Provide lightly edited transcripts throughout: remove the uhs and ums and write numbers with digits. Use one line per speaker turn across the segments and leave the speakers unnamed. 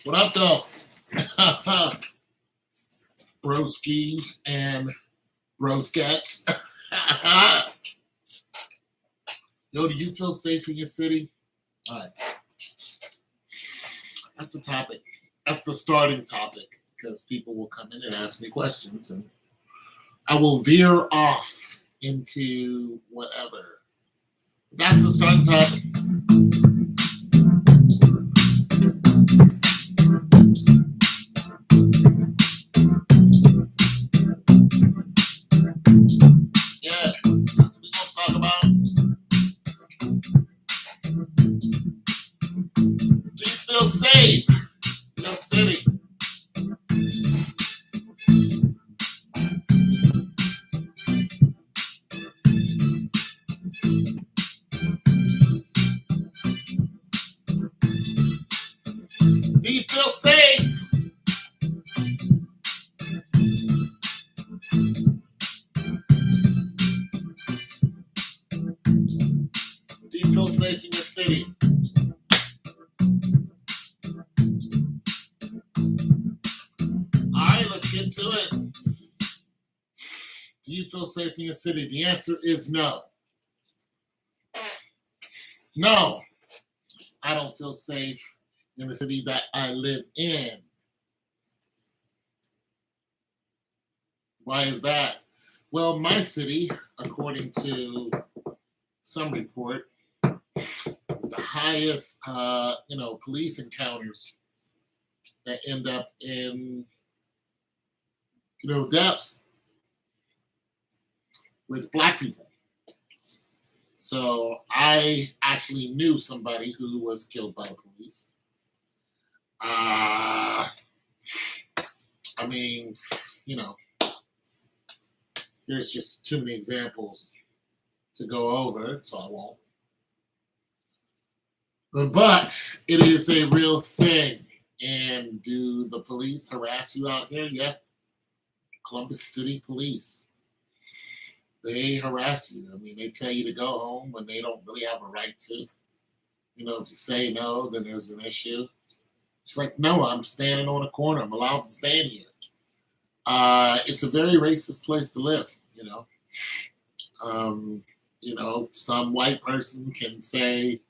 What up, though? Broskis and broskets. Yo, do you feel safe in your city? All right. That's the topic. That's the starting topic because people will come in and ask me questions and I will veer off into whatever. That's the starting topic. Yeah, that's what we're going to talk about. Do you feel safe in your city? Do you feel safe? Do you feel safe in your city? All right, let's get to it. Do you feel safe in your city? The answer is no. No, I don't feel safe in the city that I live in. Why is that? Well, my city, according to some report, is the highest, police encounters that end up in, deaths with black people. So I actually knew somebody who was killed by the police. I mean, you know, there's just too many examples to go over, so I won't. But it is a real thing. And do the police harass you out here? Yeah. Columbus City Police. They harass you. I mean, they tell you to go home when they don't really have a right to. If you say no, then there's an issue. It's like, no, I'm standing on a corner. I'm allowed to stand here. It's a very racist place to live, some white person can say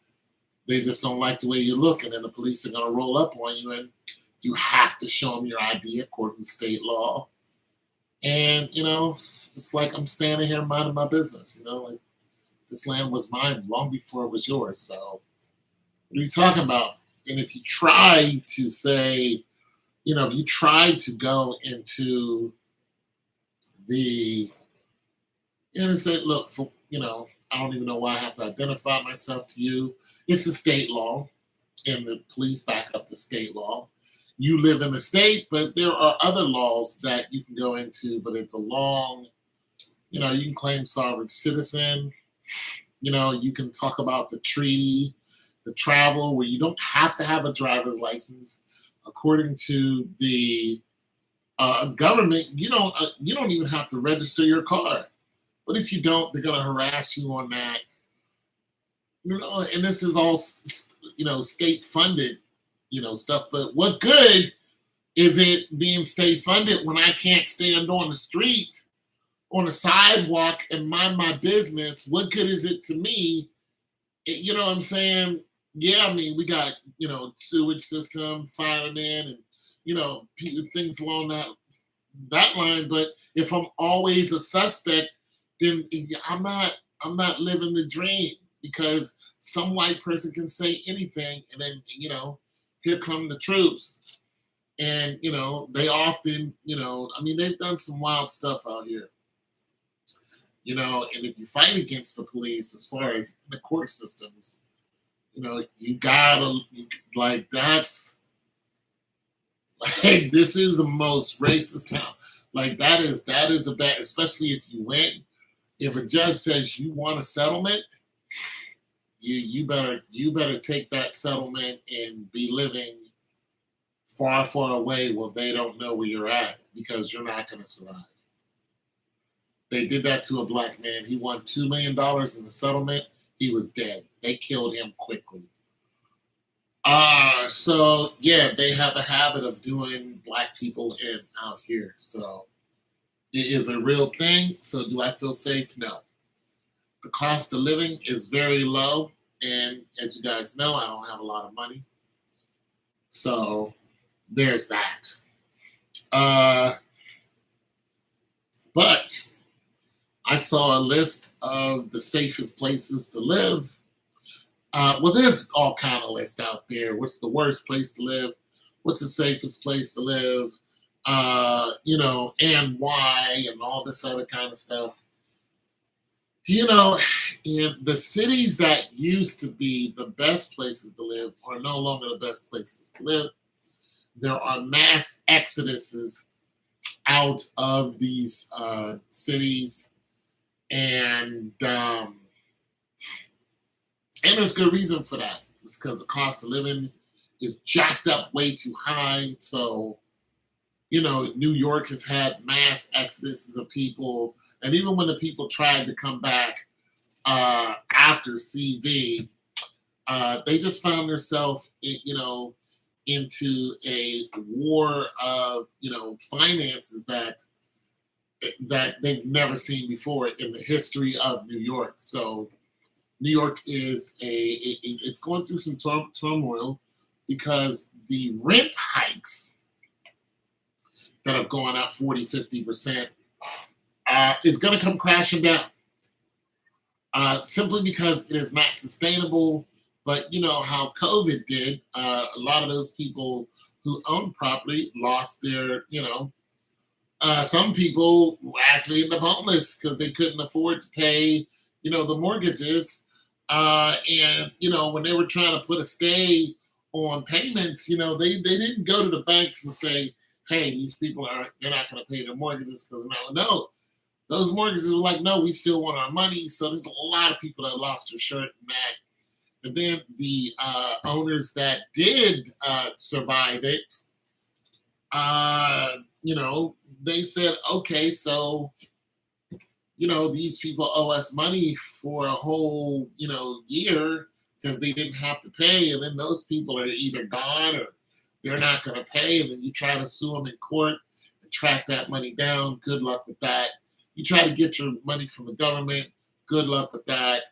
they just don't like the way you look, and then the police are going to roll up on you, and you have to show them your ID according to state law. And, it's like I'm standing here minding my business, like this land was mine long before it was yours. So what are you talking about? And if you try to say, if you try to go into the, and say, look, I don't even know why I have to identify myself to you. It's a state law, and the police back up the state law. You live in the state, but there are other laws that you can go into, but it's a long, you can claim sovereign citizen. You can talk about the treaty, the travel, where you don't have to have a driver's license. According to the government, you don't even have to register your car. But if you don't, they're going to harass you on that. And this is all, state funded, stuff. But what good is it being state funded when I can't stand on the street, on the sidewalk, and mind my business? What good is it to me? You know what I'm saying? Yeah, I mean, we got, sewage system, firemen, and, things along that line. But if I'm always a suspect, then I'm not living the dream, because some white person can say anything, and then, here come the troops. And, they often, they've done some wild stuff out here. And if you fight against the police, as far as the court systems, you gotta, that's, this is the most racist town. That is a bad, especially if you win. If a judge says you want a settlement, you better take that settlement and be living far, far away where they don't know where you're at, because you're not going to survive. They did that to a black man. He won $2 million in the settlement. He was dead. They killed him quickly. So yeah, they have a habit of doing black people in out here. So it is a real thing. So do I feel safe? No. The cost of living is very low, and as you guys know, I don't have a lot of money. So there's that. Uh, but I saw a list of the safest places to live. Well, there's all kind of lists out there. What's the worst place to live? What's the safest place to live? And why, and all this other kind of stuff. You know, in the cities that used to be the best places to live are no longer the best places to live. There are mass exoduses out of these cities, and there's good reason for that. It's because the cost of living is jacked up way too high. So, New York has had mass exoduses of people. And even when the people tried to come back after CV, they just found themselves, into a war of, finances that they've never seen before in the history of New York. So New York is it's going through some turmoil because the rent hikes that have gone up 40, 50% is going to come crashing down simply because it is not sustainable. But you know how COVID did, a lot of those people who own property lost their, some people were actually end up homeless because they couldn't afford to pay, the mortgages. When they were trying to put a stay on payments, they didn't go to the banks and say, hey, these people they're not going to pay their mortgages because no, those mortgages were like, no, we still want our money. So there's a lot of people that lost their shirt and that. And then the owners that did survive it, they said, okay, so, these people owe us money for a whole, year because they didn't have to pay. And then those people are either gone or they're not going to pay. And then you try to sue them in court and track that money down. Good luck with that. You try to get your money from the government. Good luck with that.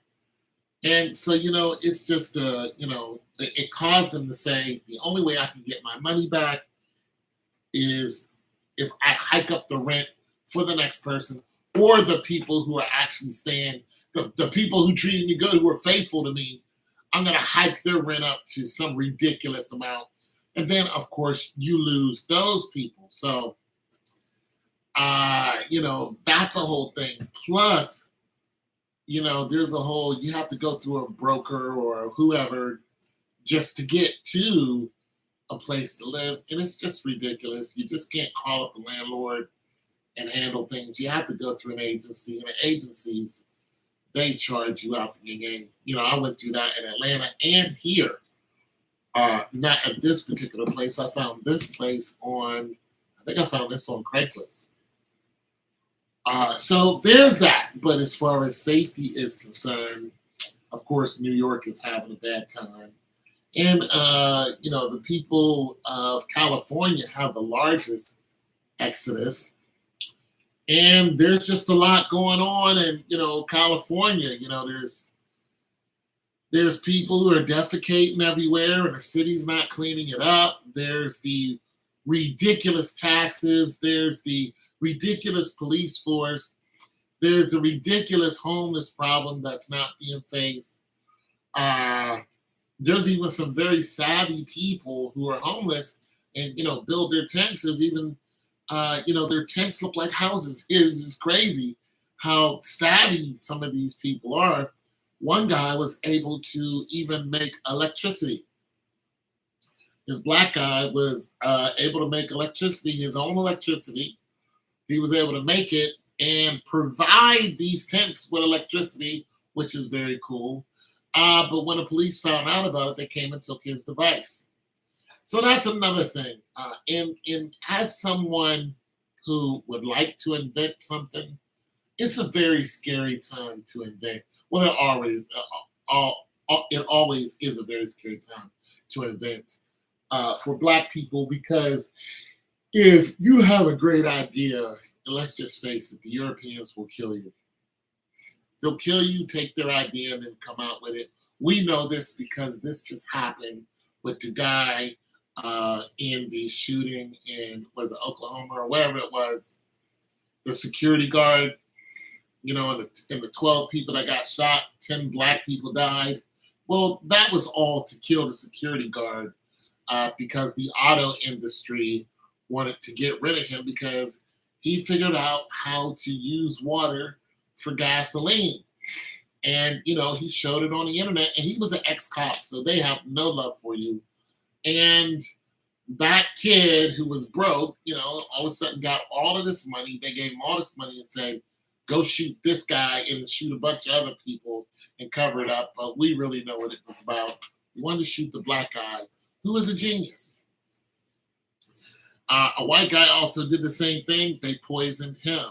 And so, it's just, it caused them to say the only way I can get my money back is if I hike up the rent for the next person or the people who are actually staying, the people who treated me good, who were faithful to me, I'm going to hike their rent up to some ridiculous amount. And then, of course, you lose those people. So, that's a whole thing. Plus, there's a whole, you have to go through a broker or whoever just to get to a place to live. And it's just ridiculous. You just can't call up the landlord and handle things. You have to go through an agency. And the agencies, they charge you out the game. I went through that in Atlanta and here. Not at this particular place. I found this place I think I found this on Craigslist. So there's that. But as far as safety is concerned, of course, New York is having a bad time. And, the people of California have the largest exodus. And there's just a lot going on in, California. There's people who are defecating everywhere and the city's not cleaning it up. There's the ridiculous taxes. There's the ridiculous police force. There's a ridiculous homeless problem that's not being faced. There's even some very savvy people who are homeless and, build their tents. There's even, their tents look like houses. It's just crazy how savvy some of these people are. One guy was able to even make electricity. This black guy was able to make electricity, his own electricity. He was able to make it and provide these tents with electricity, which is very cool. But when the police found out about it, they came and took his device. So that's another thing. And as someone who would like to invent something, it's a very scary time to invent. Well, it it always is a very scary time to invent for Black people, because if you have a great idea, and let's just face it, the Europeans will kill you. They'll kill you, take their idea, and then come out with it. We know this because this just happened with the guy in the shooting in, was it Oklahoma or wherever it was, the security guard, in the 12 people that got shot, 10 Black people died. Well, that was all to kill the security guard because the auto industry wanted to get rid of him because he figured out how to use water for gasoline. And, he showed it on the internet, and he was an ex-cop, so they have no love for you. And that kid who was broke, all of a sudden got all of this money. They gave him all this money and said, go shoot this guy and shoot a bunch of other people and cover it up. But we really know what it was about. We wanted to shoot the Black guy, who was a genius. A white guy also did the same thing. They poisoned him.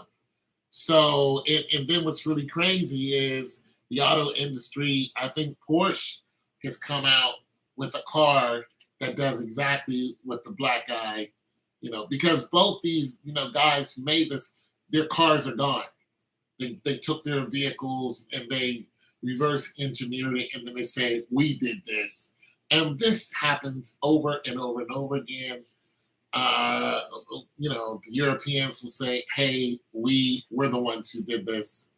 So, and then what's really crazy is the auto industry, I think Porsche has come out with a car that does exactly what the Black guy, because both these, guys who made this, their cars are gone. They took their vehicles and they reverse engineered it, and then they say, we did this. And this happens over and over and over again. The Europeans will say, hey, we're the ones who did this.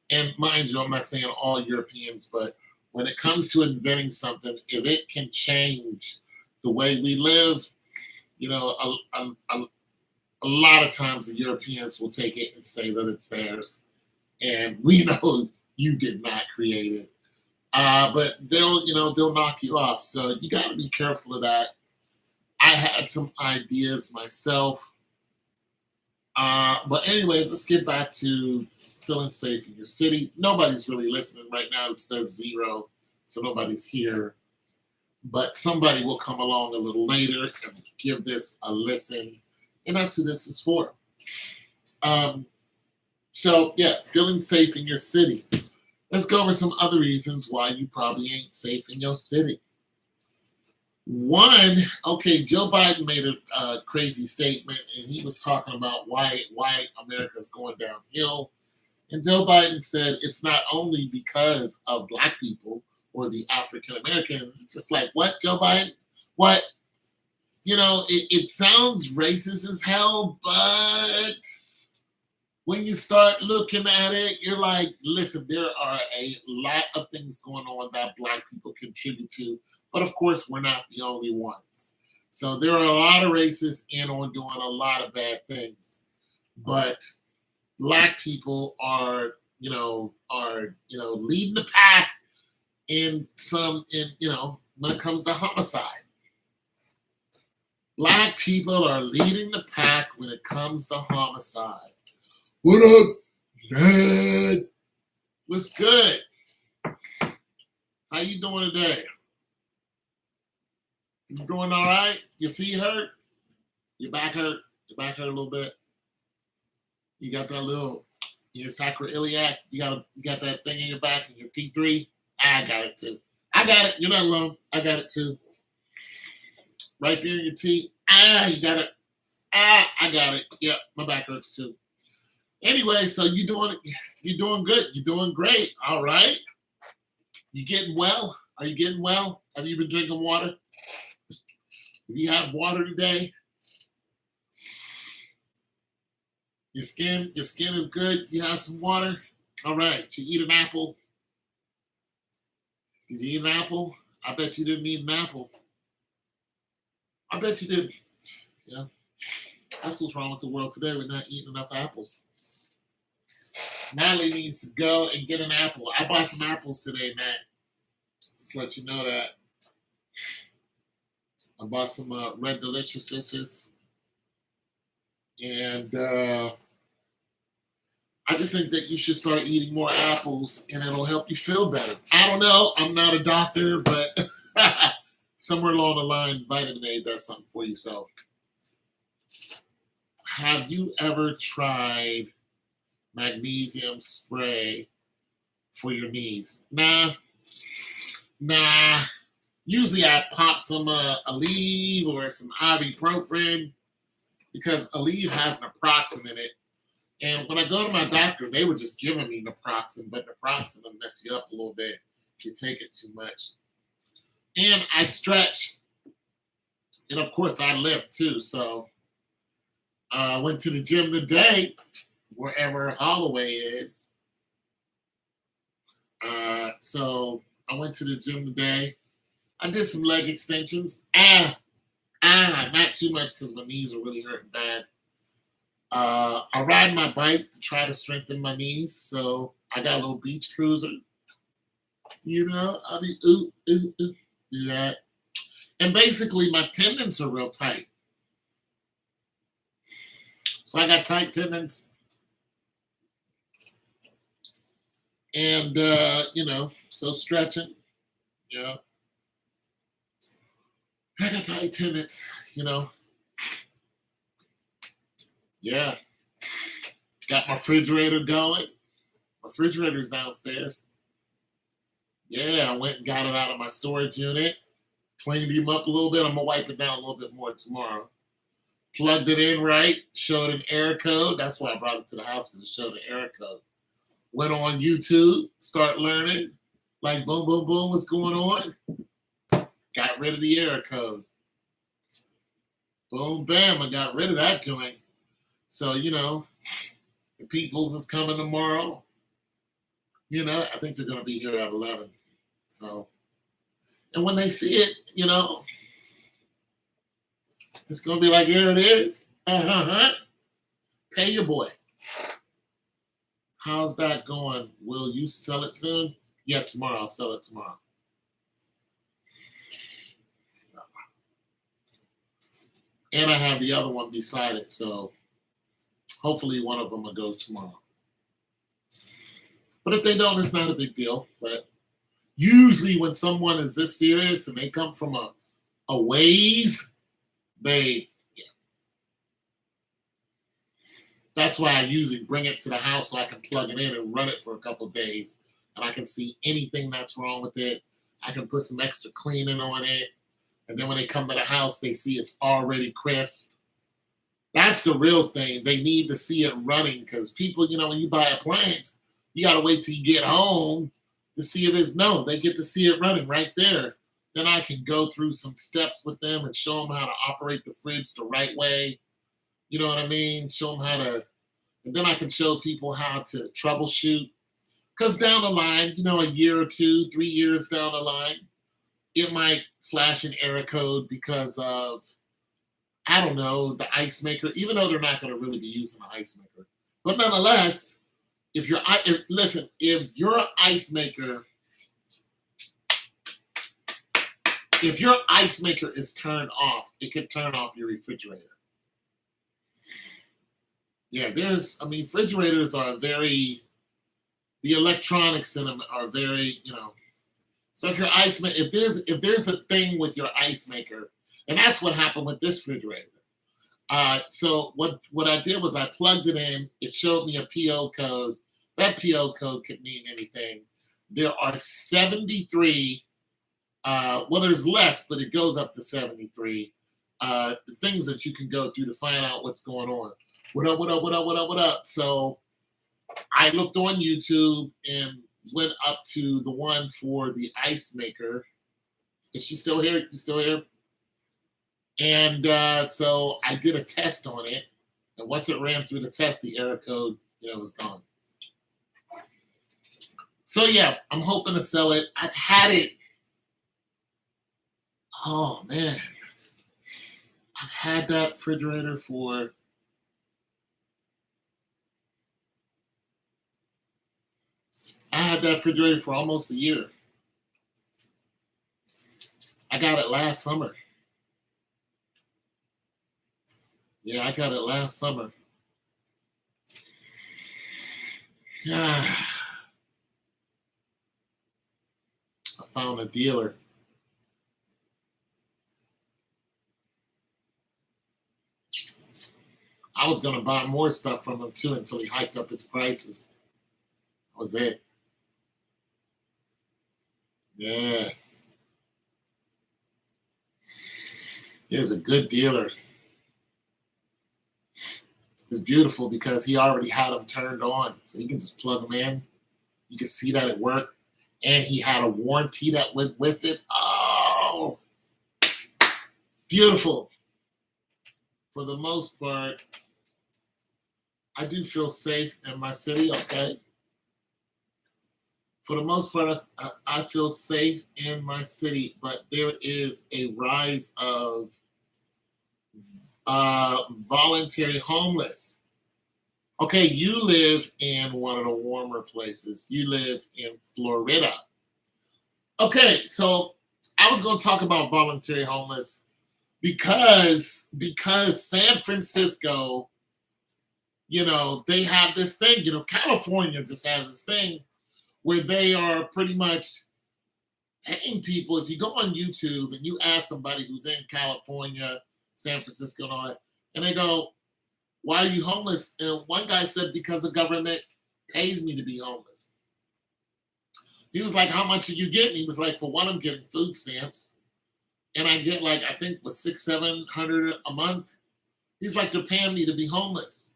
And mind you, I'm not saying all Europeans, but when it comes to inventing something, if it can change the way we live, a lot of times the Europeans will take it and say that it's theirs. And we know you did not create it. But they'll knock you off. So you got to be careful of that. I had some ideas myself. But anyways, let's get back to feeling safe in your city. Nobody's really listening right now. It says 0, so nobody's here. But somebody will come along a little later and give this a listen. And that's who this is for. So, yeah, feeling safe in your city. Let's go over some other reasons why you probably ain't safe in your city. One, okay, Joe Biden made a crazy statement, and he was talking about why America's going downhill. And Joe Biden said it's not only because of Black people or the African Americans. It's just like, what, Joe Biden? What? It sounds racist as hell, but when you start looking at it, you're like, listen, there are a lot of things going on that Black people contribute to. But of course, we're not the only ones. So there are a lot of racists in on doing a lot of bad things. But Black people are leading the pack when it comes to homicide. Black people are leading the pack when it comes to homicide. What up, Dad? What's good? How you doing today? You doing all right? Your feet hurt? Your back hurt? Your back hurt a little bit? You got that little, your sacroiliac? You got that thing in your back and your T3? I got it too. I got it. You're not alone. I got it too. Right there in your teeth. You got it. I got it. Yep, my back hurts too. Anyway, so you're doing good. You're doing great. All right. You getting well? Are you getting well? Have you been drinking water? If you have water today, your skin is good. You have some water. All right. You eat an apple. Did you eat an apple? I bet you didn't eat an apple. I bet you didn't. Yeah. That's what's wrong with the world today. We're not eating enough apples. Natalie needs to go and get an apple. I bought some apples today, Matt. Just let you know that. I bought some Red Deliciouses. And I just think that you should start eating more apples and it'll help you feel better. I don't know. I'm not a doctor, but somewhere along the line, vitamin A does something for you. So, have you ever tried magnesium spray for your knees? Nah, Nah. Usually I pop some Aleve or some ibuprofen because Aleve has naproxen in it. And when I go to my doctor, they were just giving me naproxen, but naproxen will mess you up a little bit if you take it too much. And I stretch, and of course I lift too. So I went to the gym today, wherever Holloway is. So I went to the gym today. I did some leg extensions. Not too much because my knees are really hurting bad. I ride my bike to try to strengthen my knees. So I got a little beach cruiser. I mean, do that. And basically, my tendons are real tight. So I got tight tendons. And, so stretching. Yeah. I got tight tendons. Yeah. Got my refrigerator going. My refrigerator's downstairs. Yeah, I went and got it out of my storage unit. Cleaned him up a little bit. I'm going to wipe it down a little bit more tomorrow. Plugged it in right. Showed an error code. That's why I brought it to the house, because it showed an error code. Went on YouTube. Start learning. Like, boom, boom, boom, what's going on? Got rid of the error code. Boom, bam, I got rid of that joint. So, the peoples is coming tomorrow. I think they're going to be here at 11. So, and when they see it, it's going to be like, here it is. Pay your boy. How's that going? Will you sell it soon? Yeah, tomorrow. I'll sell it tomorrow. And I have the other one beside it, so hopefully one of them will go tomorrow. But if they don't, it's not a big deal. But usually when someone is this serious and they come from a ways, that's why I usually bring it to the house so I can plug it in and run it for a couple of days. And I can see anything that's wrong with it. I can put some extra cleaning on it. And then when they come to the house, they see it's already crisp. That's the real thing. They need to see it running, because people, when you buy appliance, you got to wait till you get home to see if it's no. They get to see it running right there. Then I can go through some steps with them and show them how to operate the fridge the right way. You know what I mean? Show them how to, and then I can show people how to troubleshoot. Because down the line, a year or 2, 3 years down the line, it might flash an error code because of, I don't know, the ice maker, even though they're not going to really be using the ice maker. But nonetheless, if your ice maker is turned off, it could turn off your refrigerator. Yeah, refrigerators are the electronics in them are very, So if your if there's a thing with your ice maker, and that's what happened with this refrigerator. So what I did was I plugged it in. It showed me a PO code. That PO code could mean anything. There are 73. There's less, but it goes up to 73. The things that you can go through to find out what's going on. What up? What up? What up? What up? What up? So I looked on YouTube and went up to the one for the ice maker. Is she still here? You still here? And so I did a test on it. And once it ran through the test, the error code, was gone. So yeah, I'm hoping to sell it. I've had it. Oh man. I've had that refrigerator for almost a year. I got it last summer. Yeah, I got it last summer. Yeah. I found a dealer. I was going to buy more stuff from him too until he hiked up his prices. That was it. Yeah. He's a good dealer. It's beautiful because he already had them turned on. So you can just plug them in. You can see that it worked. And he had a warranty that went with it. Oh, beautiful. For the most part, I do feel safe in my city, okay? For the most part, I feel safe in my city, but there is a rise of voluntary homeless. Okay, you live in one of the warmer places. You live in Florida. Okay, so I was going to talk about voluntary homeless because San Francisco, they have this thing. California just has this thing where they are pretty much paying people. If you go on YouTube and you ask somebody who's in California, San Francisco, and all that, and they go, "Why are you homeless?" And one guy said, "Because the government pays me to be homeless." He was like, "How much are you getting?" He was like, "For one, I'm getting food stamps, and I get like I think was 600-700 a month." He's like, "They're paying me to be homeless."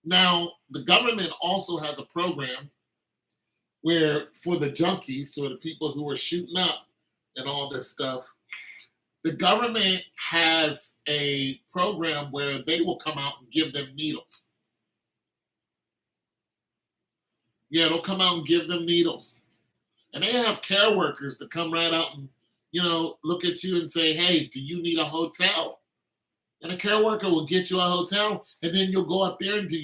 Now, the government also has a program where for the junkies, so the people who are shooting up and all this stuff, the government has a program where they will come out and give them needles. Yeah, they'll come out and give them needles. And they have care workers to come right out and, look at you and say, "Hey, do you need a hotel?" And a care worker will get you a hotel, and then you'll go up there and do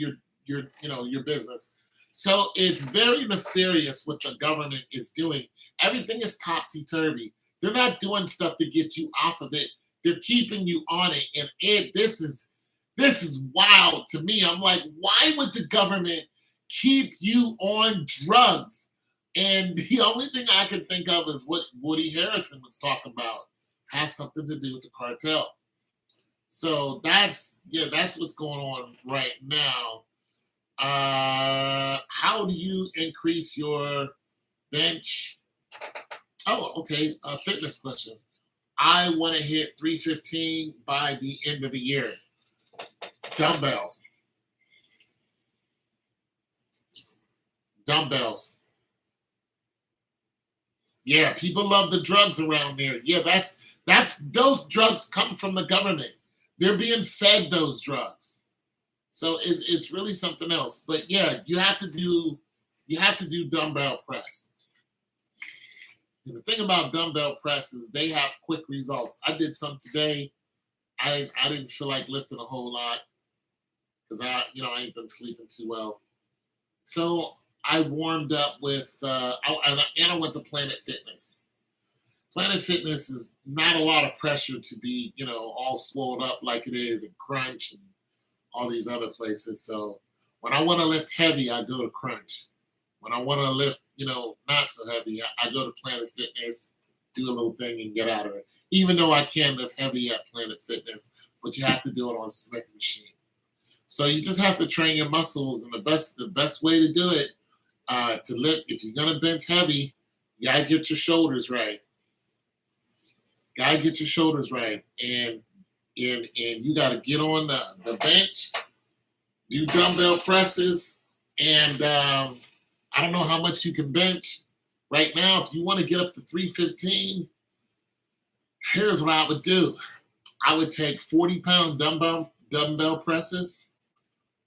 your business. So it's very nefarious what the government is doing. Everything is topsy turvy. They're not doing stuff to get you off of it. They're keeping you on it, and this is wild to me. I'm like, why would the government keep you on drugs? And the only thing I can think of is what Woody Harrelson was talking about has something to do with the cartel. So that's what's going on right now. How do you increase your bench? Oh, okay. Fitness questions. I want to hit 315 by the end of the year. Dumbbells. Dumbbells. Yeah, people love the drugs around there. Yeah, that's those drugs come from the government. They're being fed those drugs. So it's really something else. But yeah, you have to do dumbbell press. And the thing about dumbbell press is they have quick results. I did some today. I didn't feel like lifting a whole lot because I ain't been sleeping too well. So I warmed up with and I went to Planet Fitness. Planet Fitness is not a lot of pressure to be all swelled up like it is and Crunch and all these other places. So when I want to lift heavy, I go to Crunch. When I want to lift, not so heavy, I go to Planet Fitness, do a little thing and get out of it. Even though I can lift heavy at Planet Fitness, but you have to do it on a Smith machine. So you just have to train your muscles, and the best way to do it to lift. If you're gonna bench heavy, you gotta get your shoulders right. Gotta get your shoulders right, and you gotta get on the bench, do dumbbell presses, and I don't know how much you can bench right now. If you want to get up to 315, here's what I would do. I would take 40-pound dumbbell presses.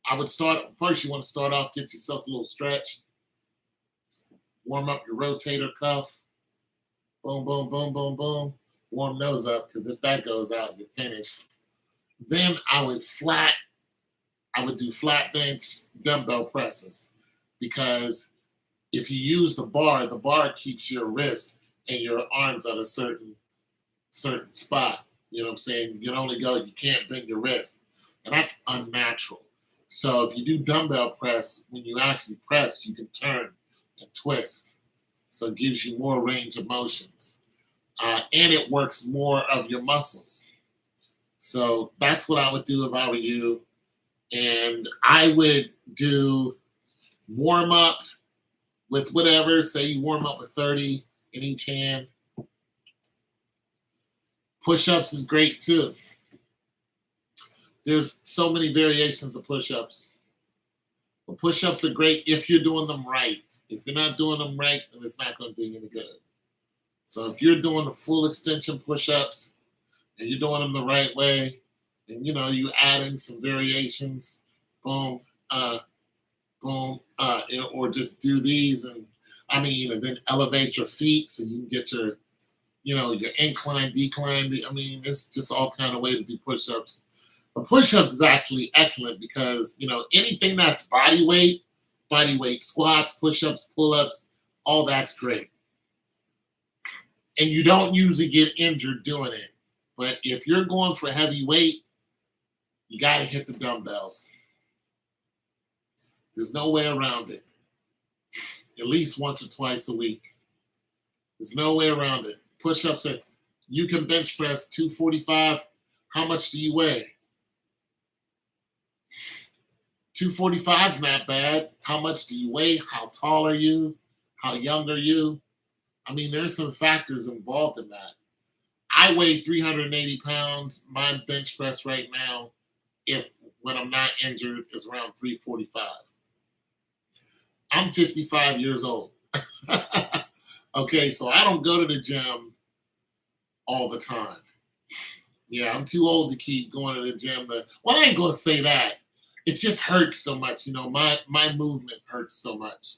I would start first. You want to start off, get yourself a little stretch, warm up your rotator cuff. Boom, boom, boom, boom, boom. Warm those up because if that goes out, you're finished. Then I would do flat bench dumbbell presses because if you use the bar keeps your wrist and your arms at a certain spot. You know what I'm saying? You can't bend your wrist. And that's unnatural. So if you do dumbbell press, when you actually press, you can turn and twist. So it gives you more range of motions. And it works more of your muscles. So that's what I would do if I were you. And I would do warm up with whatever. Say you warm up with 30 in each hand. Push-ups is great too. There's so many variations of push-ups. But push-ups are great if you're doing them right. If you're not doing them right, then it's not going to do you any good. So if you're doing the full extension push-ups and you're doing them the right way, and you add in some variations, boom, boom, or just do these, and then elevate your feet so you can get your incline, decline. There's just all kind of way to do push-ups. But push-ups is actually excellent because anything that's body weight, squats, push-ups, pull-ups, all that's great. And you don't usually get injured doing it. But if you're going for heavy weight, you got to hit the dumbbells. There's no way around it. At least once or twice a week. There's no way around it. Push-ups you can bench press 245. How much do you weigh? 245 is not bad. How much do you weigh? How tall are you? How young are you? There's some factors involved in that. I weigh 380 pounds. My bench press right now, when I'm not injured, is around 345. I'm 55 years old. Okay, so I don't go to the gym all the time. Yeah, I'm too old to keep going to the gym. Well, I ain't gonna say that. It just hurts so much. My movement hurts so much.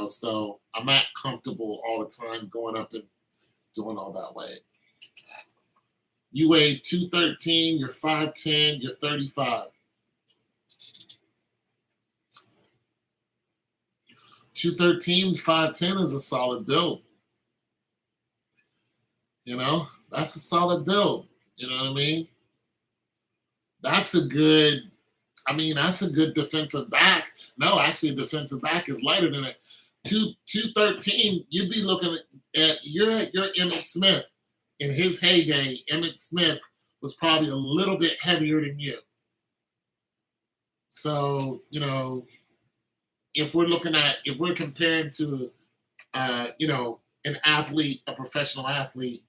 So I'm not comfortable all the time going up and doing all that way. You weigh 213, you're 5'10, you're 35. 213, 5'10 is a solid build. That's a solid build. You know what I mean? That's a good defensive back. No, actually, a defensive back is lighter than it. 213, you'd be looking at you're Emmitt Smith. In his heyday, Emmitt Smith was probably a little bit heavier than you. So, if we're comparing to an athlete, a professional athlete,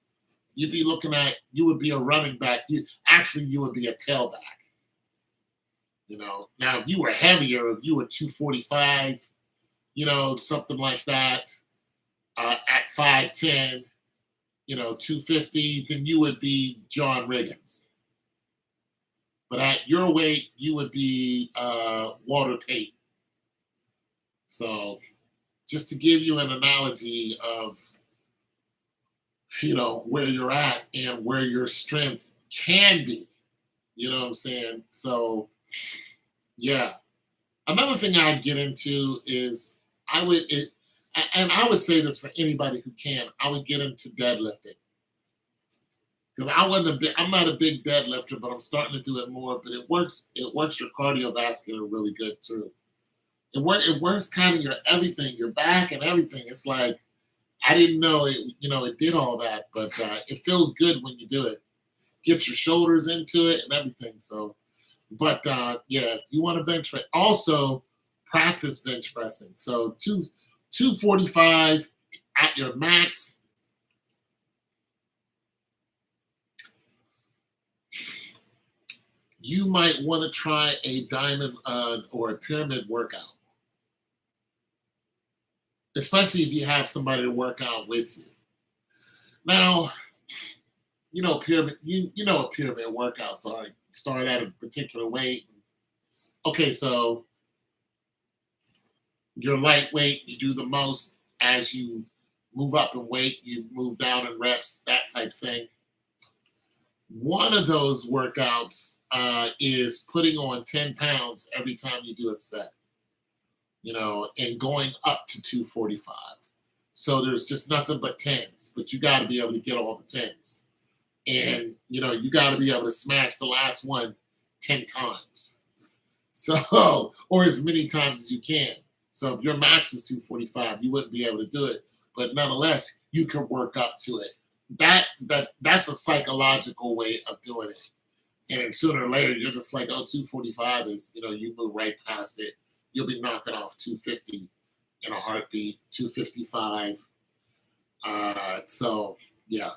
you would be a running back. You would be a tailback. Now if you were heavier, if you were 245, something like that, at 5'10, 250, then you would be John Riggins. But at your weight, you would be Walter Payton. So just to give you an analogy of, where you're at and where your strength can be. You know what I'm saying? So, yeah. Another thing I'd get into is I would say this for anybody who can, I would get into deadlifting. Because I'm not a big deadlifter, but I'm starting to do it more. But it works your cardiovascular really good too. It works kind of your everything, your back and everything. It's like, I didn't know it did all that, but it feels good when you do it. Get your shoulders into it and everything. So, but if you want to bench press, also practice bench pressing. So 245 at your max. You might want to try a diamond or a pyramid workout, especially if you have somebody to work out with you. Now, pyramid. You know what pyramid workouts are. Start at a particular weight. Okay, so you're lightweight. You do the most. As you move up in weight, you move down in reps. That type thing. One of those workouts is putting on 10 pounds every time you do a set. And going up to 245. So there's just nothing but 10s, but you got to be able to get all the 10s. And, you got to be able to smash the last one 10 times. So, or as many times as you can. So if your max is 245, you wouldn't be able to do it. But nonetheless, you can work up to it. That's a psychological way of doing it. And sooner or later, you're just like, 245 is, you move right past it. You'll be knocking off 250 in a heartbeat, 255. So, yeah.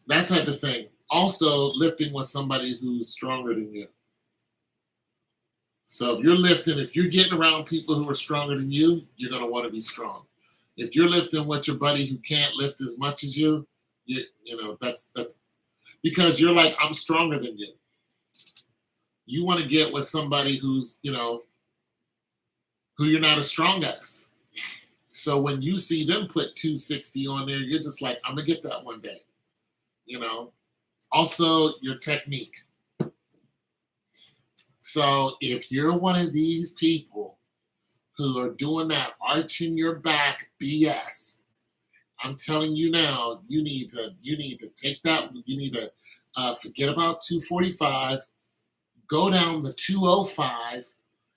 That type of thing. Also, lifting with somebody who's stronger than you. So if you're lifting, if you're getting around people who are stronger than you, you're gonna want to be strong. If you're lifting with your buddy who can't lift as much as you, that's because you're like, I'm stronger than you. You want to get with somebody who's who you're not as strong as. So when you see them put 260 on there, you're just like, I'm gonna get that one day. You know. Also, your technique. So if you're one of these people who are doing that arching your back BS, I'm telling you now, you need to take that. You need to forget about 245. Go down to 205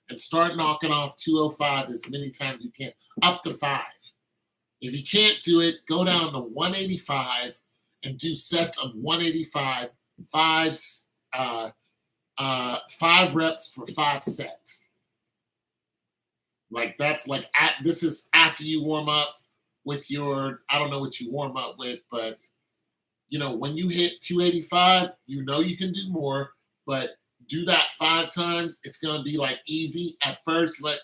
and start knocking off 205 as many times you can, up to 5. If you can't do it, go down to 185 and do sets of 185, 5 reps for 5 sets. Like that's like this is after you warm up with your, I don't know what you warm up with, but when you hit 285, you can do more, but do that 5 times. It's gonna be like easy at first. Like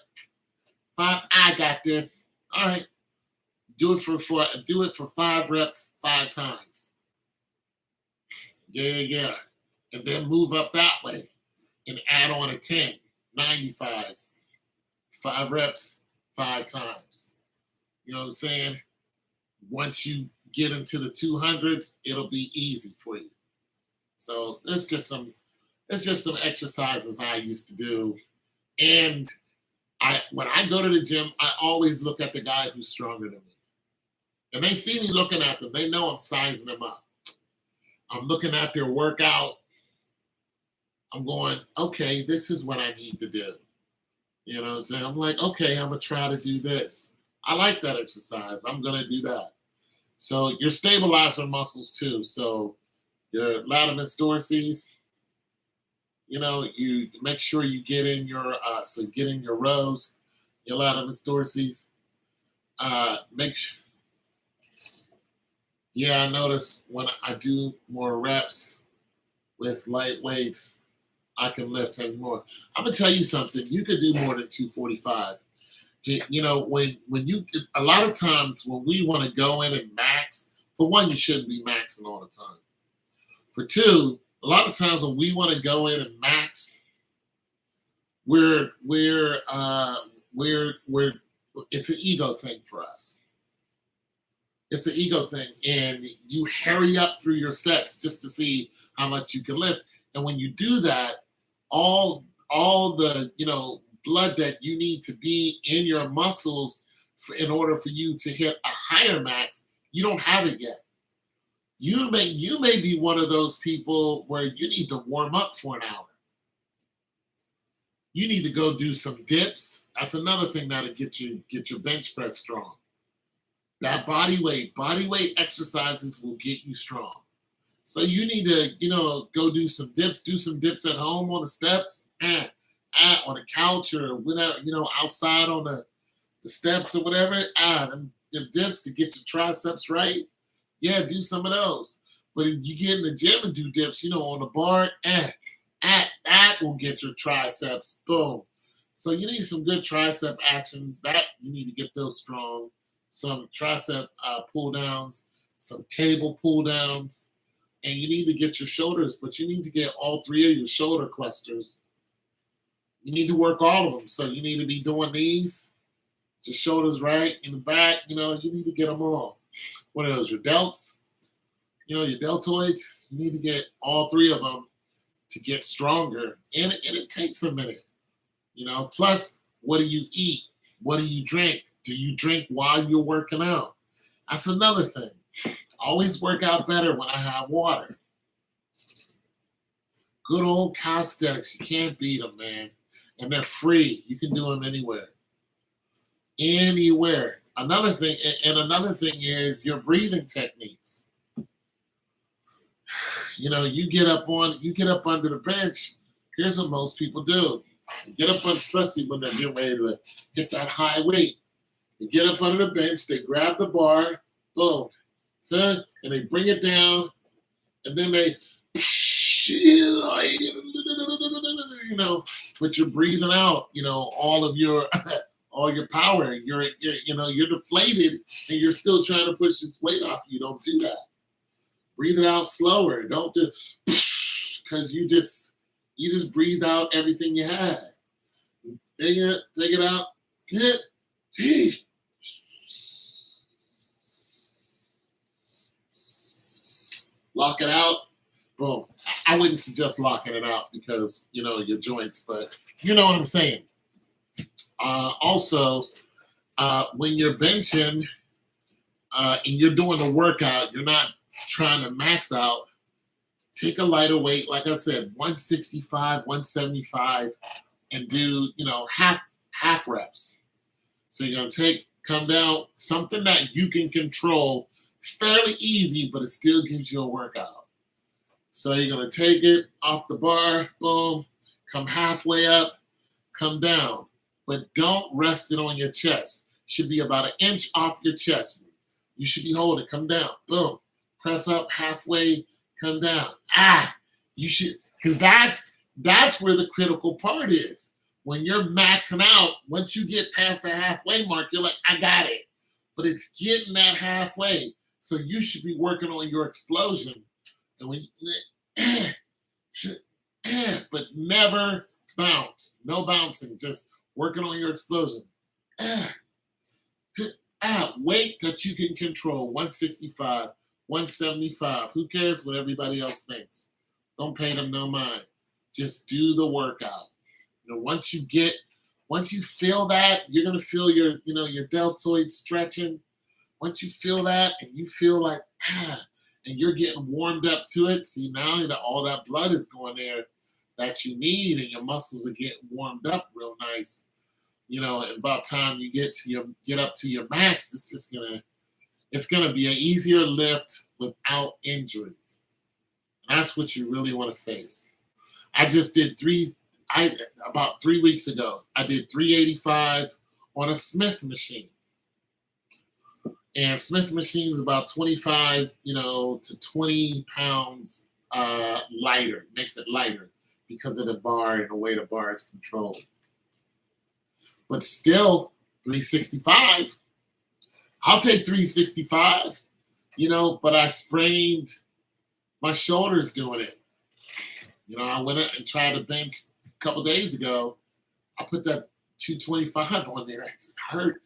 5, I got this. All right, do it for 5 reps, 5 times. Yeah. And then move up that way and add on a 10, 95, 5 reps, 5 times. You know what I'm saying? Once you get into the 200s, it'll be easy for you. So it's just some exercises I used to do. And when I go to the gym, I always look at the guy who's stronger than me. And they see me looking at them. They know I'm sizing them up. I'm looking at their workout. I'm going, okay, this is what I need to do. You know what I'm saying? I'm like, okay, I'm going to try to do this. I like that exercise. I'm going to do that. So your stabilizer muscles too. So your latissimus dorsi, you make sure you get in your, get in your rows, your latissimus dorsi. Make sure. Yeah, I notice when I do more reps with light weights, I can lift heavy more. I'm gonna tell you something. You could do more than 245. When you a lot of times when we want to go in and max, for one, you shouldn't be maxing all the time. For two, a lot of times when we want to go in and max, we're it's an ego thing for us. It's an ego thing, and you hurry up through your sets just to see how much you can lift. And when you do that, all the blood that you need to be in your muscles in order for you to hit a higher max, you don't have it yet. You may be one of those people where you need to warm up for an hour. You need to go do some dips. That's another thing that'll get your bench press strong. That body weight exercises will get you strong. So you need to, go do some dips at home on the steps, on the couch or whatever, outside on the steps or whatever. Them dips to get your triceps right. Yeah, do some of those. But if you get in the gym and do dips, on the bar, that will get your triceps. Boom. So you need some good tricep actions. That you need to get those strong. Some tricep pull downs, some cable pull downs, and you need to get your shoulders, but you need to get all 3 of your shoulder clusters. You need to work all of them. So you need to be doing these, your shoulders right in the back, you need to get them all. What are those, your delts? Your deltoids? You need to get all 3 of them to get stronger. And it takes a minute, Plus, what do you eat? What do you drink? Do you drink while you're working out? That's another thing. Always work out better when I have water. Good old calisthenics. You can't beat them, man. And they're free. You can do them anywhere. Anywhere. Another thing is your breathing techniques. You get up under the bench. Here's what most people do. You get up, especially when they're getting ready to hit that high weight. You get up under the bench, they grab the bar, boom, and they bring it down, And then they, you know, but you're breathing out, all of your all your power. You're deflated, and you're still trying to push this weight off. You don't do that. Breathe it out slower. Don't do because you just breathed out everything you had. Take it out. Hit. Lock it out. Boom. I wouldn't suggest locking it out because your joints, but you know what I'm saying. Also, when you're benching and you're doing the workout, you're not trying to max out. Take a lighter weight, like I said, 165, 175, and do half reps. So you're gonna come down something that you can control, fairly easy, but it still gives you a workout. So you're gonna take it off the bar, boom, come halfway up, come down, but don't rest it on your chest. Should be about an inch off your chest. You should be holding, come down, boom, press up halfway, come down. You should, because that's where the critical part is. When you're maxing out, once you get past the halfway mark, you're like, I got it. But it's getting that halfway. So you should be working on your explosion. And when but never bounce. No bouncing, just working on your explosion. Weight that you can control, 165, 175. Who cares what everybody else thinks? Don't pay them no mind. Just do the workout. Once you feel that, you're gonna feel your deltoid stretching. Once you feel that and you feel like and you're getting warmed up to it, see now that all that blood is going there that you need, and your muscles are getting warmed up real nice. And about time you get up to your max, it's gonna be an easier lift without injury. That's what you really want to face. I just did about 3 weeks ago, I did 385 on a Smith machine. And Smith machine is about 25, to 20 pounds lighter. Makes it lighter because of the bar and the way the bar is controlled. But still, 365. I'll take 365, but I sprained my shoulders doing it. I went up and tried to bench a couple days ago. I put that 225 on there. It just hurt.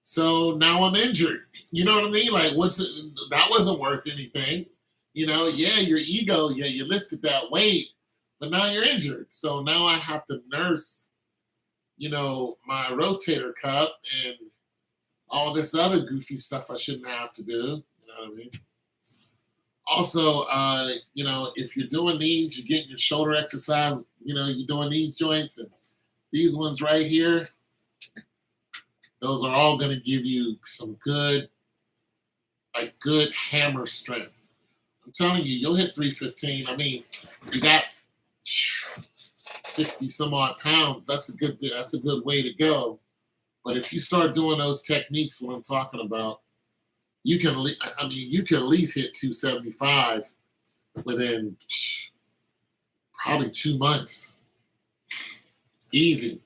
So now I'm injured. You know what I mean? Like, that wasn't worth anything. Yeah, your ego, you lifted that weight, but now you're injured. So now I have to nurse, my rotator cuff and all this other goofy stuff I shouldn't have to do. You know what I mean? Also, if you're doing these, you're getting your shoulder exercise, you're doing these joints and these ones right here, those are all going to give you some good hammer strength. I'm telling you, you'll hit 315. I mean, you got 60 some odd pounds. That's a good way to go. But if you start doing those techniques, what I'm talking about, you can at least hit 275 within probably 2 months. Easy.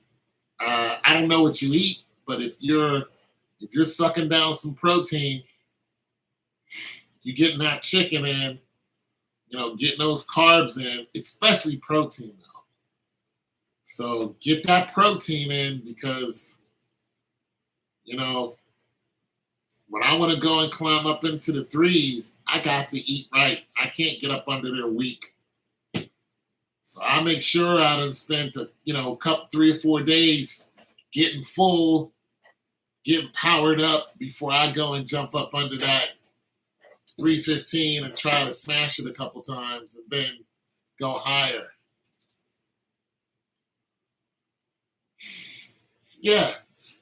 I don't know what you eat, but if you're sucking down some protein, you're getting that chicken in, getting those carbs in, especially protein though. So get that protein in because, when I want to go and climb up into the threes, I got to eat right. I can't get up under there weak. So I make sure I done spent a couple 3 or 4 days getting full, getting powered up before I go and jump up under that 315 and try to smash it a couple times and then go higher. Yeah.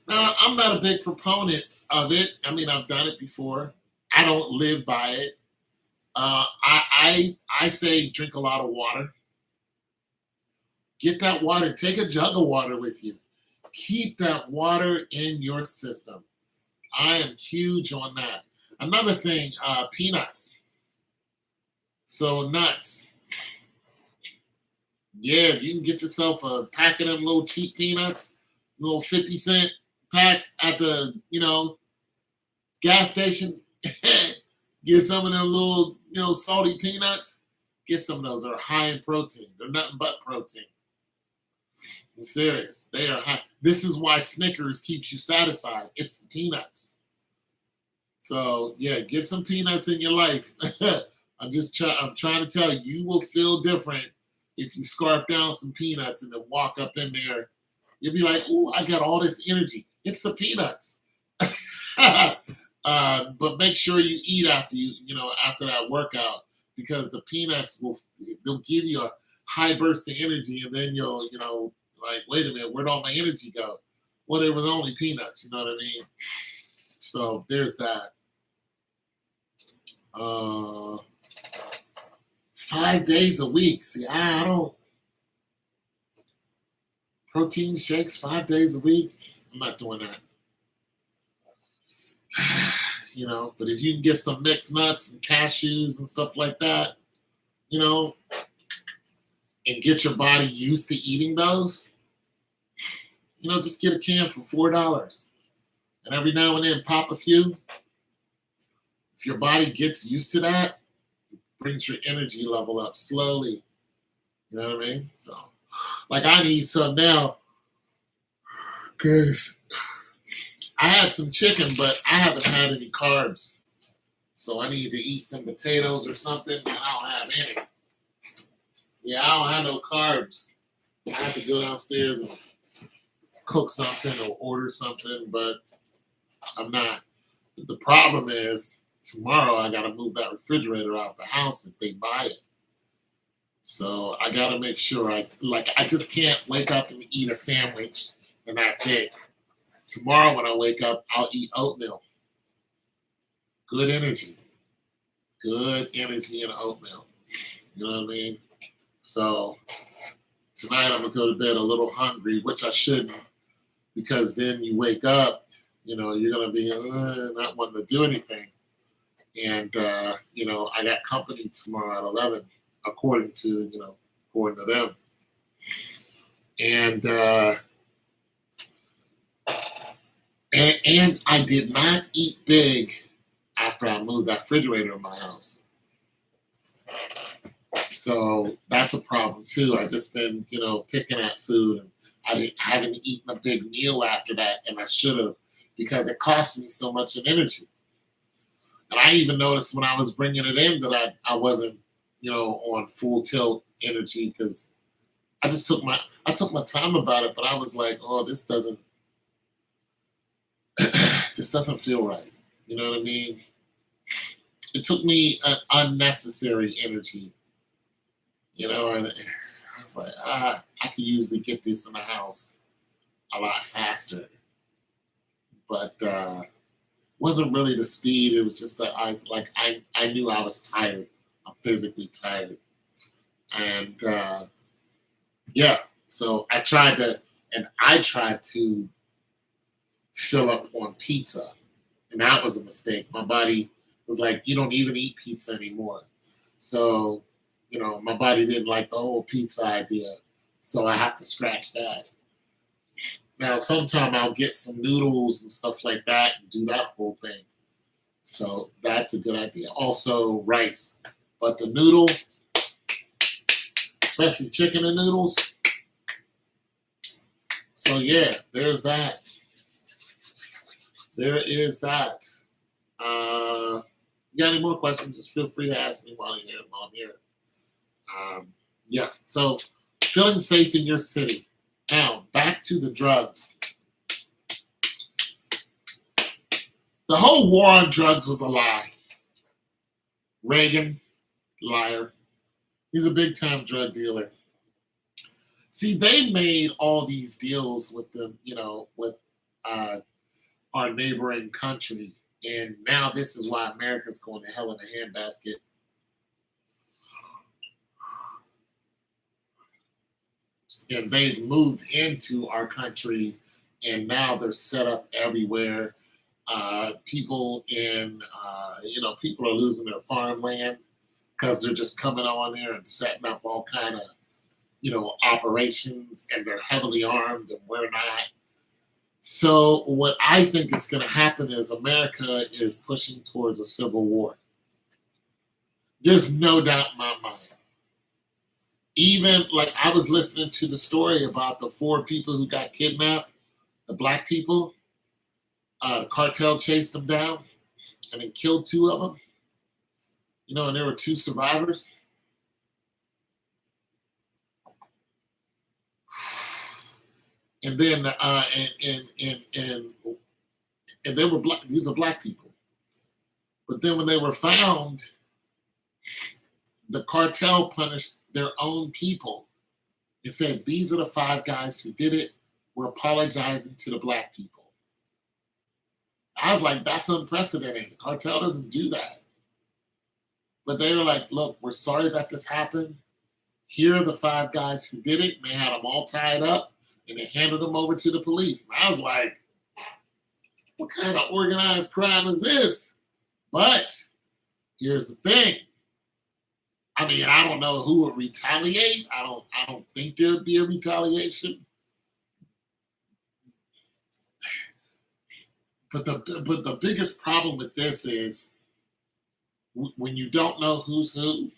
Now, I'm not a big proponent of it. I mean, I've done it before. I don't live by it. I say drink a lot of water. Get that water. Take a jug of water with you. Keep that water in your system. I am huge on that. Another thing, peanuts. So nuts. Yeah, you can get yourself a pack of them little cheap peanuts, little 50-cent packs at the, gas station. Get some of them little, salty peanuts. Get some of those. They're high in protein. They're nothing but protein. I'm serious. They are high. This is why Snickers keeps you satisfied. It's the peanuts. So yeah, get some peanuts in your life. I'm trying to tell you, you will feel different if you scarf down some peanuts and then walk up in there. You'll be like, "Ooh, I got all this energy." It's the peanuts. But make sure you eat after that workout, because the peanuts they'll give you a high burst of energy, and then you'll like, wait a minute, where'd all my energy go? Well, there was only peanuts. You know what I mean? So there's that. Uh, 5 days a week. See, I don't protein shakes 5 days a week. I'm not doing that. But if you can get some mixed nuts and cashews and stuff like that, you know, and get your body used to eating those, just get a can for $4. And every now and then pop a few. If your body gets used to that, it brings your energy level up slowly. You know what I mean? So, like, I need some now because I had some chicken, but I haven't had any carbs. So I need to eat some potatoes or something. And I don't have any. Yeah, I don't have no carbs. I have to go downstairs and cook something or order something, but I'm not. But the problem is, tomorrow I got to move that refrigerator out the house if they buy it. So I got to make sure I just can't wake up and eat a sandwich and that's it. Tomorrow when I wake up, I'll eat oatmeal. Good energy. Good energy and oatmeal. You know what I mean? So tonight I'm going to go to bed a little hungry, which I shouldn't, because then you wake up, you're going to be not wanting to do anything. And, I got company tomorrow at 11, according to them. And, and I did not eat big after I moved that refrigerator in my house. So that's a problem too. I just been, picking at food, and I haven't eaten a big meal after that, and I should have, because it cost me so much in energy. And I even noticed when I was bringing it in that I wasn't, on full tilt energy, because I took my time about it, but I was like, oh, this doesn't feel right. You know what I mean? It took me an unnecessary energy, and I was like, I could usually get this in the house a lot faster. But wasn't really the speed. It was just that I knew I was tired. I'm physically tired. And yeah, so I tried to fill up on pizza. And that was a mistake. My body was like, you don't even eat pizza anymore. So, my body didn't like the whole pizza idea. So I have to scratch that. Now, sometime I'll get some noodles and stuff like that and do that whole thing. So that's a good idea. Also, rice. But the noodle, especially chicken and noodles. So yeah, there's that. There is that. You got any more questions? Just feel free to ask me while I'm here. Yeah. So feeling safe in your city. Now back to the drugs. The whole war on drugs was a lie. Reagan, liar. He's a big time drug dealer. See, they made all these deals with them, with our neighboring country. And now this is why America's going to hell in a handbasket. And they've moved into our country, and now they're set up everywhere. People are losing their farmland because they're just coming on there and setting up all kind of, operations, and they're heavily armed and we're not. So what I think is going to happen is America is pushing towards a civil war. There's no doubt in my mind. Even like I was listening to the story about the 4 people who got kidnapped, the black people. The cartel chased them down and then killed 2 of them. And there were 2 survivors. And then and they were black. These are black people. But then when they were found, the cartel punished their own people. It said, these are the 5 guys who did it. We're apologizing to the black people. I was like, that's unprecedented. The cartel doesn't do that. But they were like, look, we're sorry that this happened. Here are the 5 guys who did it. And they had them all tied up and they handed them over to the police. And I was like, what kind of organized crime is this? But here's the thing. I mean, I don't know who would retaliate. I don't think there would be a retaliation. But the biggest problem with this is when you don't know who's who,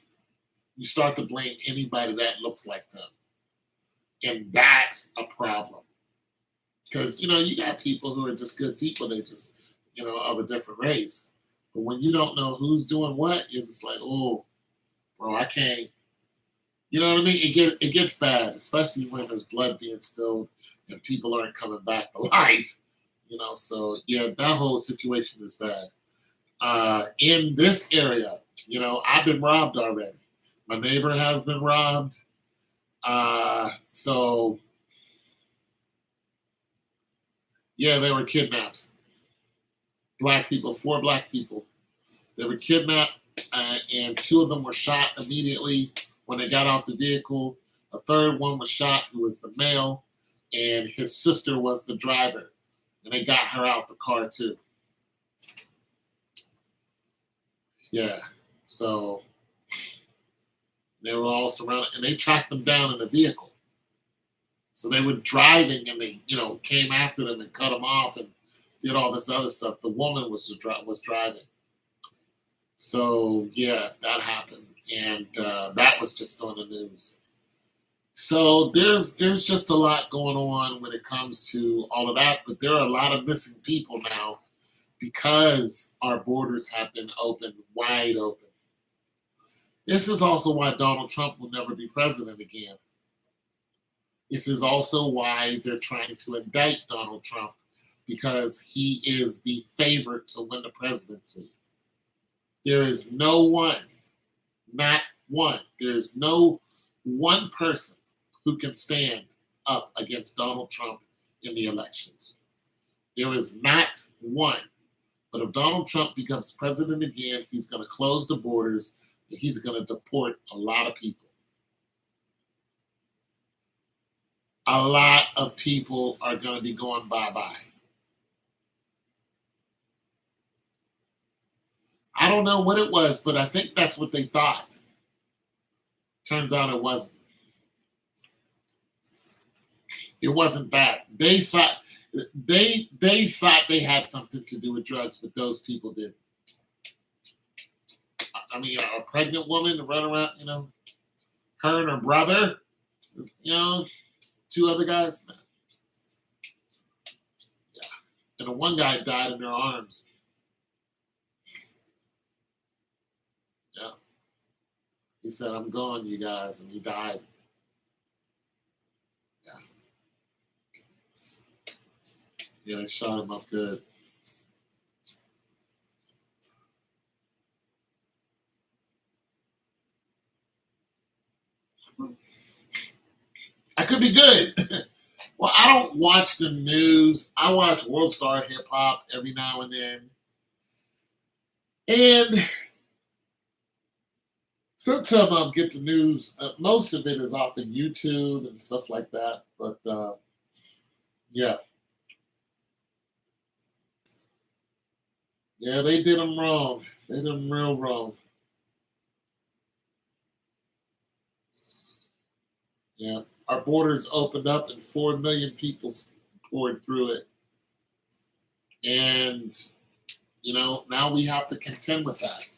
you start to blame anybody that looks like them. And that's a problem. Because, you got people who are just good people. They just, of a different race. But when you don't know who's doing what, you're just like, oh, bro, I can't. You know what I mean? It gets bad, especially when there's blood being spilled and people aren't coming back to life. So yeah, that whole situation is bad. In this area, I've been robbed already. My neighbor has been robbed. So yeah, they were kidnapped. Black people, 4 black people. They were kidnapped, and 2 of them were shot immediately when they got out the vehicle. A 3rd one was shot, who was the male, and his sister was the driver. And they got her out the car too. Yeah. So they were all surrounded, and they tracked them down in a vehicle. So they were driving, and they, came after them and cut them off and did all this other stuff. The woman was driving. So yeah, that happened, and that was just on the news. So there's just a lot going on when it comes to all of that, but there are a lot of missing people now because our borders have been opened, wide open. This is also why Donald Trump will never be president again. This is also why they're trying to indict Donald Trump, because he is the favorite to win the presidency. There is no one, not one, there is no one person who can stand up against Donald Trump in the elections. There is not one. But if Donald Trump becomes president again, he's going to close the borders. And he's going to deport a lot of people. A lot of people are going to be going bye-bye. I don't know what it was, but I think that's what they thought. Turns out it wasn't. It wasn't that. They thought they had something to do with drugs, but those people did. I mean, a pregnant woman to run around, her and her brother, 2 other guys. Yeah. And the one guy died in their arms. Yeah. He said, I'm gone, you guys, and he died. Yeah, they shot him up good. I could be good. Well, I don't watch the news. I watch World Star Hip Hop every now and then. And sometimes I'll get the news. Most of it is off of YouTube and stuff like that. But yeah. Yeah, they did them wrong. They did them real wrong. Yeah, our borders opened up and 4 million people poured through it, and now we have to contend with that.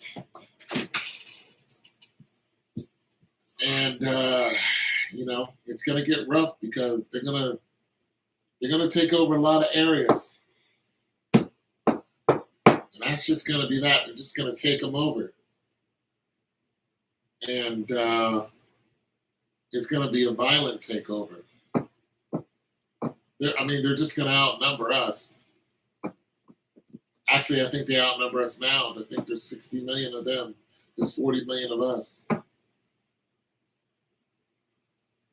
And it's gonna get rough because they're gonna take over a lot of areas, and that's just gonna be that. They're just gonna take them over, and it's gonna be a violent takeover. They're just gonna outnumber us. Actually, I think they outnumber us now. I think there's 60 million of them. There's 40 million of us.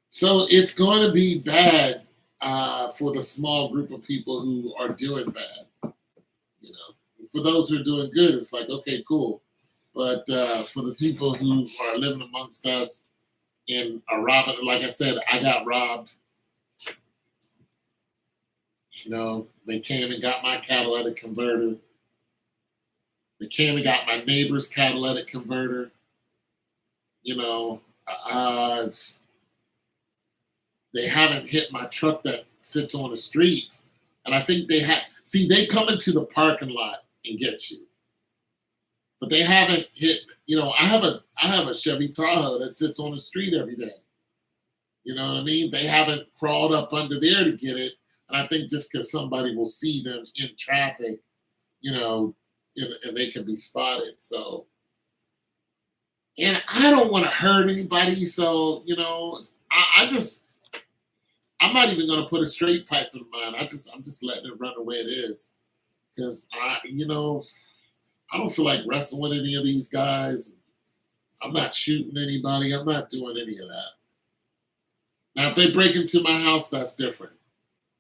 So it's going to be bad for the small group of people who are doing bad. For those who are doing good, it's like, okay, cool. But for the people who are living amongst us and are robbing, like I said, I got robbed. They came and got my catalytic converter. They came and got my neighbor's catalytic converter. They haven't hit my truck that sits on the street. And I think they come into the parking lot and get you. But they haven't hit, I have a Chevy Tahoe that sits on the street every day. You know what I mean? They haven't crawled up under there to get it. And I think just because somebody will see them in traffic, and they can be spotted. So, and I don't want to hurt anybody. So, I'm not even going to put a straight pipe in mine. I'm just letting it run the way it is. Because I don't feel like wrestling with any of these guys. I'm not shooting anybody. I'm not doing any of that. Now, if they break into my house, that's different.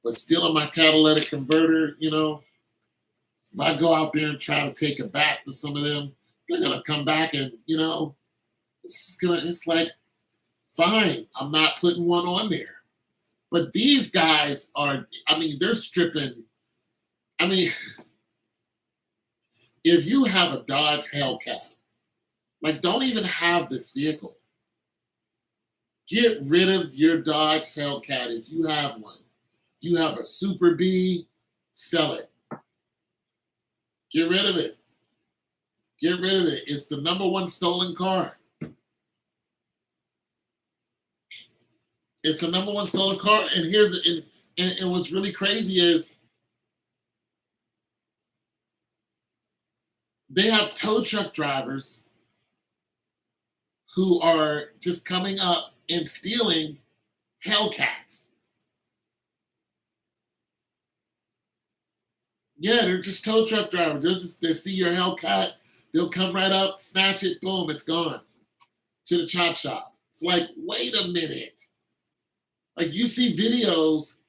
But stealing my catalytic converter, if I go out there and try to take it back to some of them, they're gonna come back and it's like, fine, I'm not putting one on there. But these guys they're stripping. If you have a Dodge Hellcat, don't even have this vehicle. Get rid of your Dodge Hellcat if you have one. If you have a Super B, sell it. Get rid of it. Get rid of it. It's the number one stolen car. It's the number one stolen car. And what's really crazy is they have tow truck drivers who are just coming up and stealing Hellcats. Yeah, they're just tow truck drivers. They see your Hellcat, they'll come right up, snatch it, boom, it's gone to the chop shop. It's like, wait a minute. You see videos.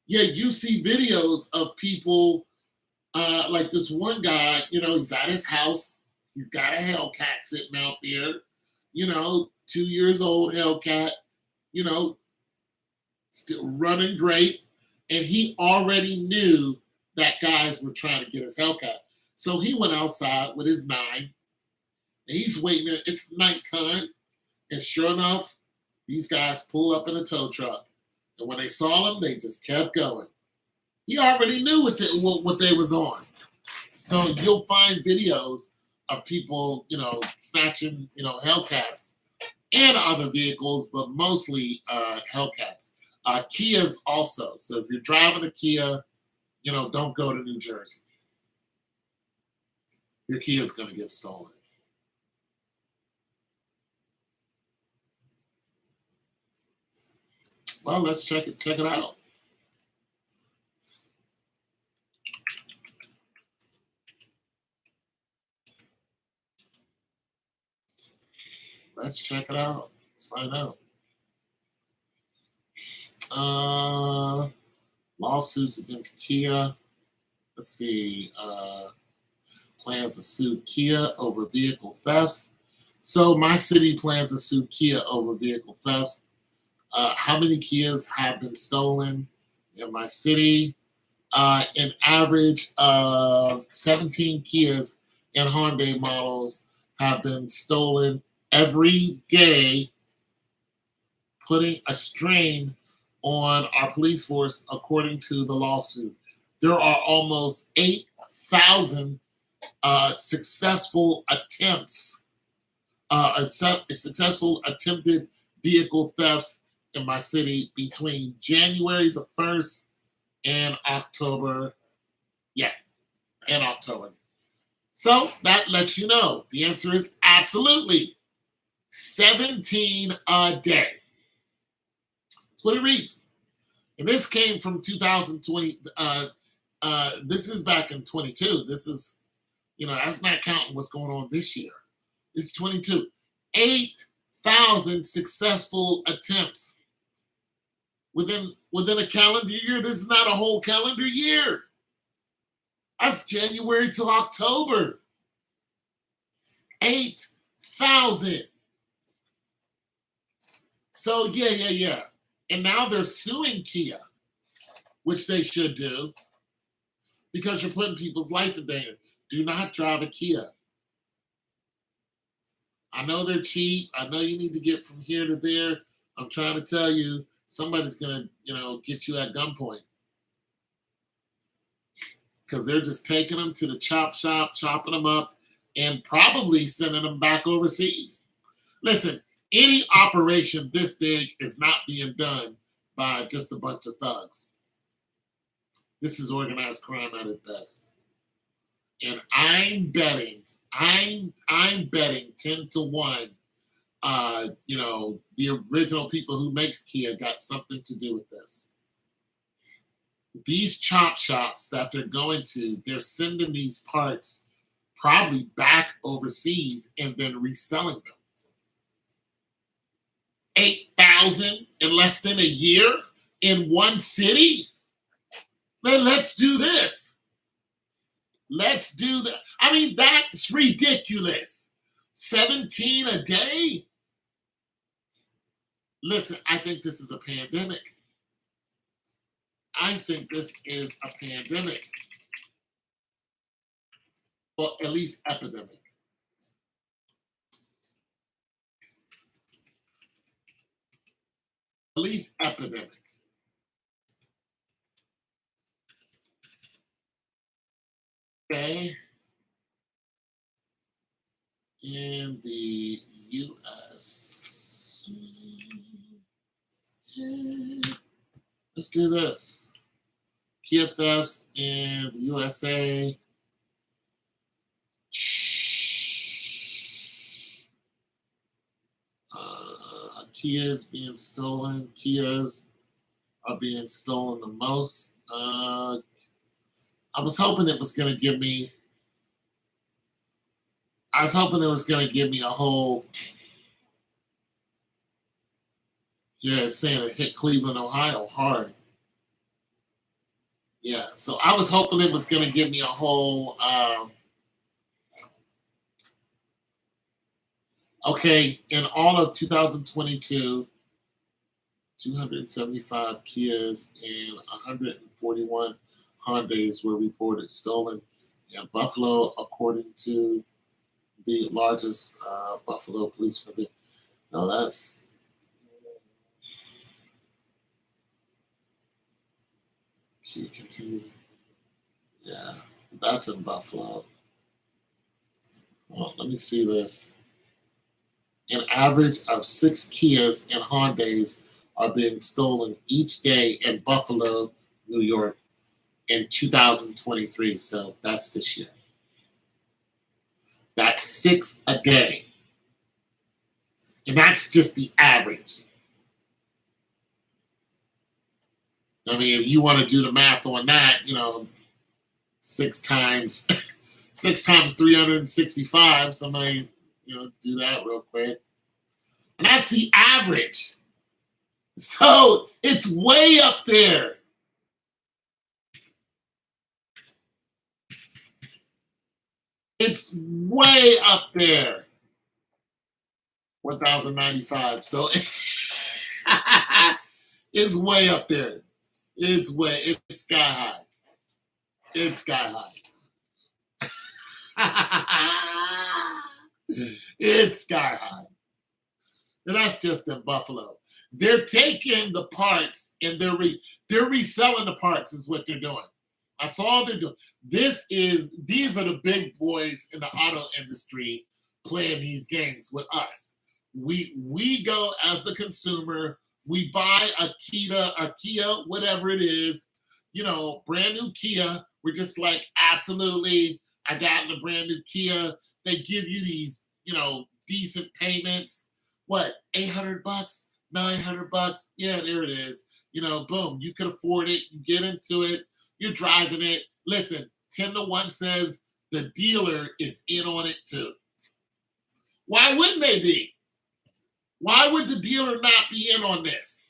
Yeah, you see videos of people. Like this one guy, he's at his house. He's got a Hellcat sitting out there. 2 years old Hellcat. Still running great, and he already knew that guys were trying to get his Hellcat. So he went outside with his 9, and he's waiting there. It's nighttime, and sure enough, these guys pull up in a tow truck. And when they saw him, they just kept going. He already knew what they was on. So you'll find videos of people, snatching, Hellcats and other vehicles, but mostly Hellcats. Kias also. So if you're driving a Kia, don't go to New Jersey. Your Kia is going to get stolen. Well, let's check it out. Let's check it out. Let's find out. Lawsuits against Kia. Let's see. Plans to sue Kia over vehicle thefts. So my city plans to sue Kia over vehicle thefts. How many Kias have been stolen in my city? An average of 17 Kias and Hyundai models have been stolen every day putting a strain on our police force, according to the lawsuit. There are almost 8,000 successful attempts, successful attempted vehicle thefts in my city between January the 1st and October. Yeah, and October. So that lets you know the answer is absolutely 17 a day. That's what it reads. And this came from 2020. This is back in 22. This is, that's not counting what's going on this year. It's 22. 8,000 successful attempts within a calendar year. This is not a whole calendar year. That's January to October. 8,000. So yeah. And now they're suing Kia, which they should do, because you're putting people's life in danger. Do not drive a Kia. I know they're cheap. I know you need to get from here to there. I'm trying to tell you, somebody's going to, get you at gunpoint. Because they're just taking them to the chop shop, chopping them up, and probably sending them back overseas. Listen, any operation this big is not being done by just a bunch of thugs. This is organized crime at its best. And I'm betting 10 to 1, the original people who makes Kia got something to do with this. These chop shops that they're going to, they're sending these parts probably back overseas and then reselling them. 8,000 in less than a year in one city? Let's do this. Let's do that. I mean, that's ridiculous. 17 a day? Listen, I think this is a pandemic. I think this is a pandemic. Or at least epidemic. At least epidemic. Okay. In the U.S. Let's do this. Kia thefts in the USA. Kias being stolen. Kias are being stolen the most. I was hoping it was going to give me. A whole. Yeah, it's saying it hit Cleveland, Ohio hard. Yeah, so I was hoping it was going to give me a whole. Okay, in all of 2022, 275 Kias and 141 Hondas were reported stolen in Buffalo, according to the largest Buffalo police force. No, that's. Kia continues. Yeah, that's in Buffalo. Well, let me see this. An average of 6 Kias and Hondas are being stolen each day in Buffalo, New York, in 2023. So that's this year. That's 6 a day. And that's just the average. I mean, if you want to do the math on that, 6 times 365, somebody, do that real quick. And that's the average. So it's way up there. It's way up there. 1,095. So it's way up there. It's sky high. It's sky high. It's sky high. And that's just in Buffalo. They're taking the parts and they're reselling the parts is what they're doing. That's all they're doing. These are the big boys in the auto industry playing these games with us. We go as the consumer, we buy a Kia, whatever it is, brand new Kia. We're just like, absolutely, I got in a brand new Kia. They give you these, decent payments. What, $800, $900? Yeah, there it is. Boom, you can afford it. You get into it. You're driving it. Listen, 10-1 says the dealer is in on it too. Why wouldn't they be? Why would the dealer not be in on this?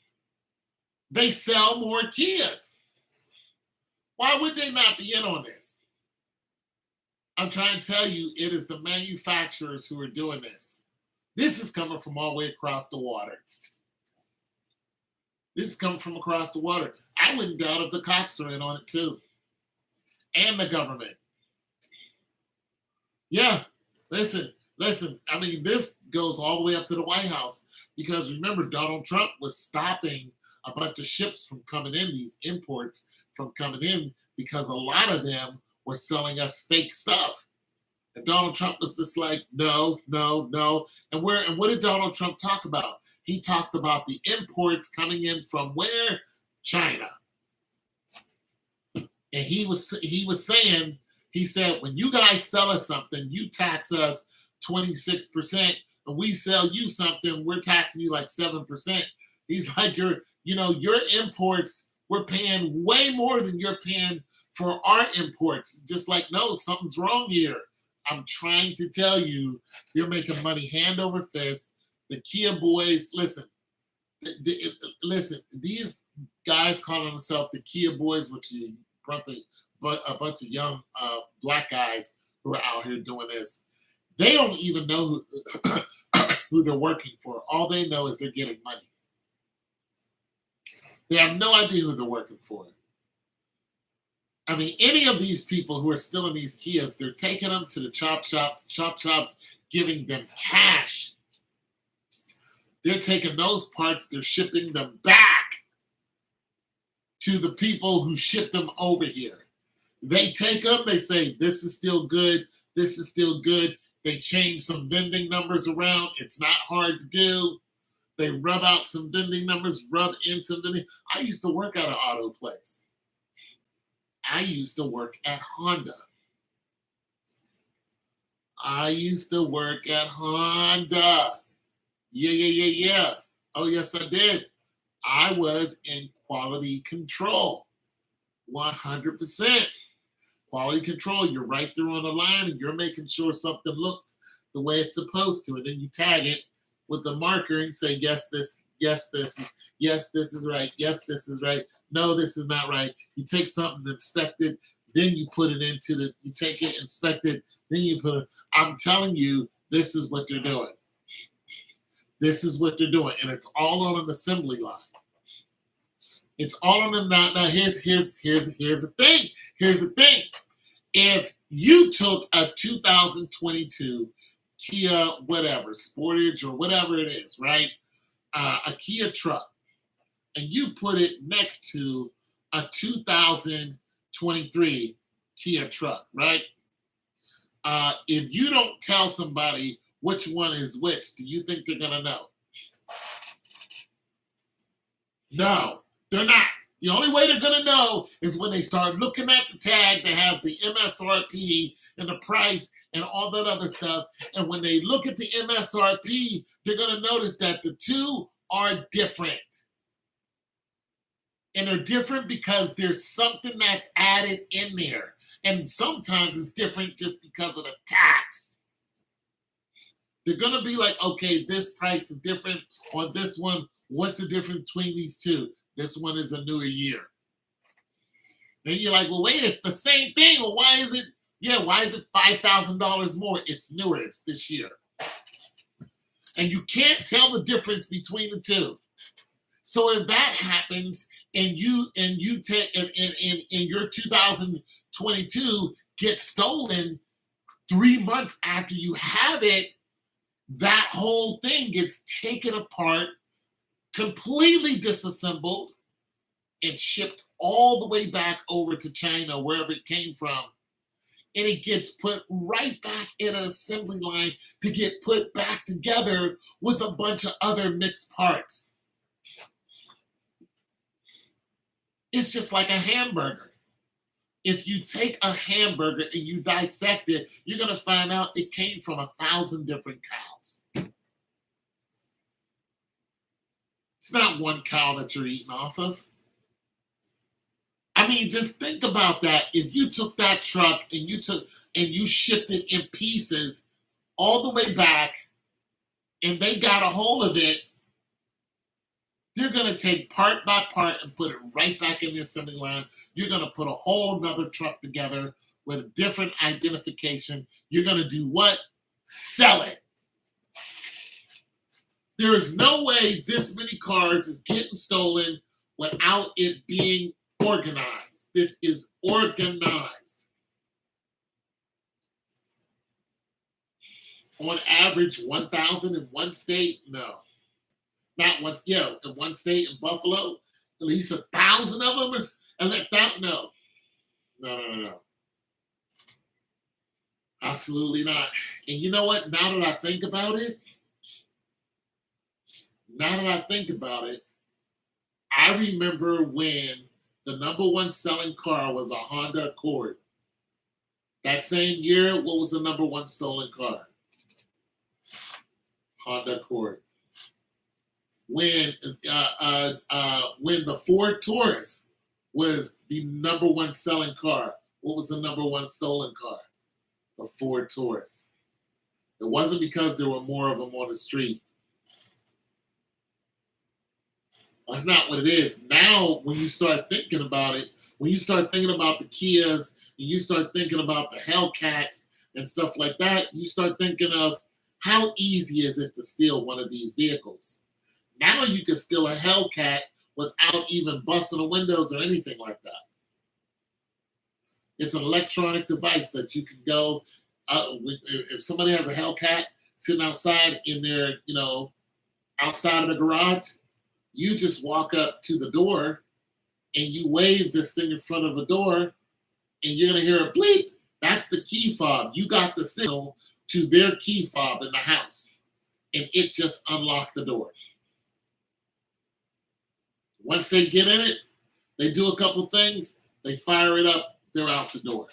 They sell more Kias. Why would they not be in on this? I'm trying to tell you, it is the manufacturers who are doing this. This is coming from all the way across the water. This is coming from across the water. I wouldn't doubt if the cops are in on it too. And the government. Yeah, listen. I mean, this goes all the way up to the White House because remember, Donald Trump was stopping a bunch of ships from coming in, these imports from coming in, because a lot of them were selling us fake stuff. And Donald Trump was just like, no. And what did Donald Trump talk about? He talked about the imports coming in from where? China. And he was saying, he said, when you guys sell us something, you tax us 26%, and we sell you something, we're taxing you like 7%. He's like, your imports, we're paying way more than you're paying for our imports. Just like, no, something's wrong here. I'm trying to tell you, they're making money hand over fist. The Kia boys, listen, these guys calling themselves the Kia boys, which is a bunch of young black guys who are out here doing this. They don't even know who they're working for. All they know is they're getting money. They have no idea who they're working for. I mean, any of these people who are still in these Kias, they're taking them to the chop shops, giving them cash. They're taking those parts, they're shipping them back to the people who ship them over here. They take them, they say, this is still good, this is still good. They change some vending numbers around. It's not hard to do. They rub out some vending numbers, rub in some vending. I used to work at an auto place. I used to work at Honda. Yeah. Oh, yes, I did. I was in quality control. 100%. Quality control. You're right there on the line and you're making sure something looks the way it's supposed to. And then you tag it with the marker and say, yes, this is right. Yes, this is right. No, this is not right. You take something, inspect it, then you put it you take it, inspect it, then you put it. I'm telling you, this is what they're doing. This is what they're doing. And it's all on an assembly line. It's all on them. Now here's the thing. Here's the thing. If you took a 2022 Kia, whatever, Sportage or whatever it is, right? A Kia truck, and you put it next to a 2023 Kia truck, right? If you don't tell somebody which one is which, do you think they're gonna know? No, they're not. The only way they're going to know is when they start looking at the tag that has the MSRP and the price and all that other stuff. And when they look at the MSRP, they're going to notice that the two are different. And they're different because there's something that's added in there. And sometimes it's different just because of the tax. They're going to be like, okay, this price is different on this one. What's the difference between these two? This one is a newer year. Then you're like, well, wait, it's the same thing. Well, why is it $5,000 more? It's newer. It's this year. And you can't tell the difference between the two. So if that happens and you take and your 2022 gets stolen 3 months after you have it, That whole thing gets taken apart, completely disassembled, and shipped all the way back over to China, wherever it came from. And it gets put right back in an assembly line to get put back together with a bunch of other mixed parts. It's just like a hamburger. If you take a hamburger and you dissect it, you're going to find out it came from 1,000 different cows. It's not one cow that you're eating off of. I mean, just think about that. If you took that truck and you shipped it in pieces all the way back, and they got a hold of it, they're going to take part by part and put it right back in the assembly line. You're going to put a whole nother truck together with a different identification. You're going to do what? Sell it. There is no way this many cars is getting stolen without it being organized. This is organized. On average, 1,000 in one state? No. Not once, yeah, in one state, in Buffalo, at least 1,000 of them is, and let that, no. No. Absolutely not. And you know what? Now that I think about it, I remember when the number one selling car was a Honda Accord. That same year, what was the number one stolen car? Honda Accord. When the Ford Taurus was the number one selling car, what was the number one stolen car? The Ford Taurus. It wasn't because there were more of them on the street. That's not what it is. Now, when you start thinking about it, when you start thinking about the Kias, and you start thinking about the Hellcats and stuff like that, you start thinking of how easy is it to steal one of these vehicles. Now you can steal a Hellcat without even busting the windows or anything like that. It's an electronic device that you can go, if somebody has a Hellcat sitting outside in their, outside of the garage, you just walk up to the door and you wave this thing in front of the door and you're going to hear a bleep. That's the key fob. You got the signal to their key fob in the house and it just unlocked the door. Once they get in it, they do a couple things, they fire it up, they're out the door.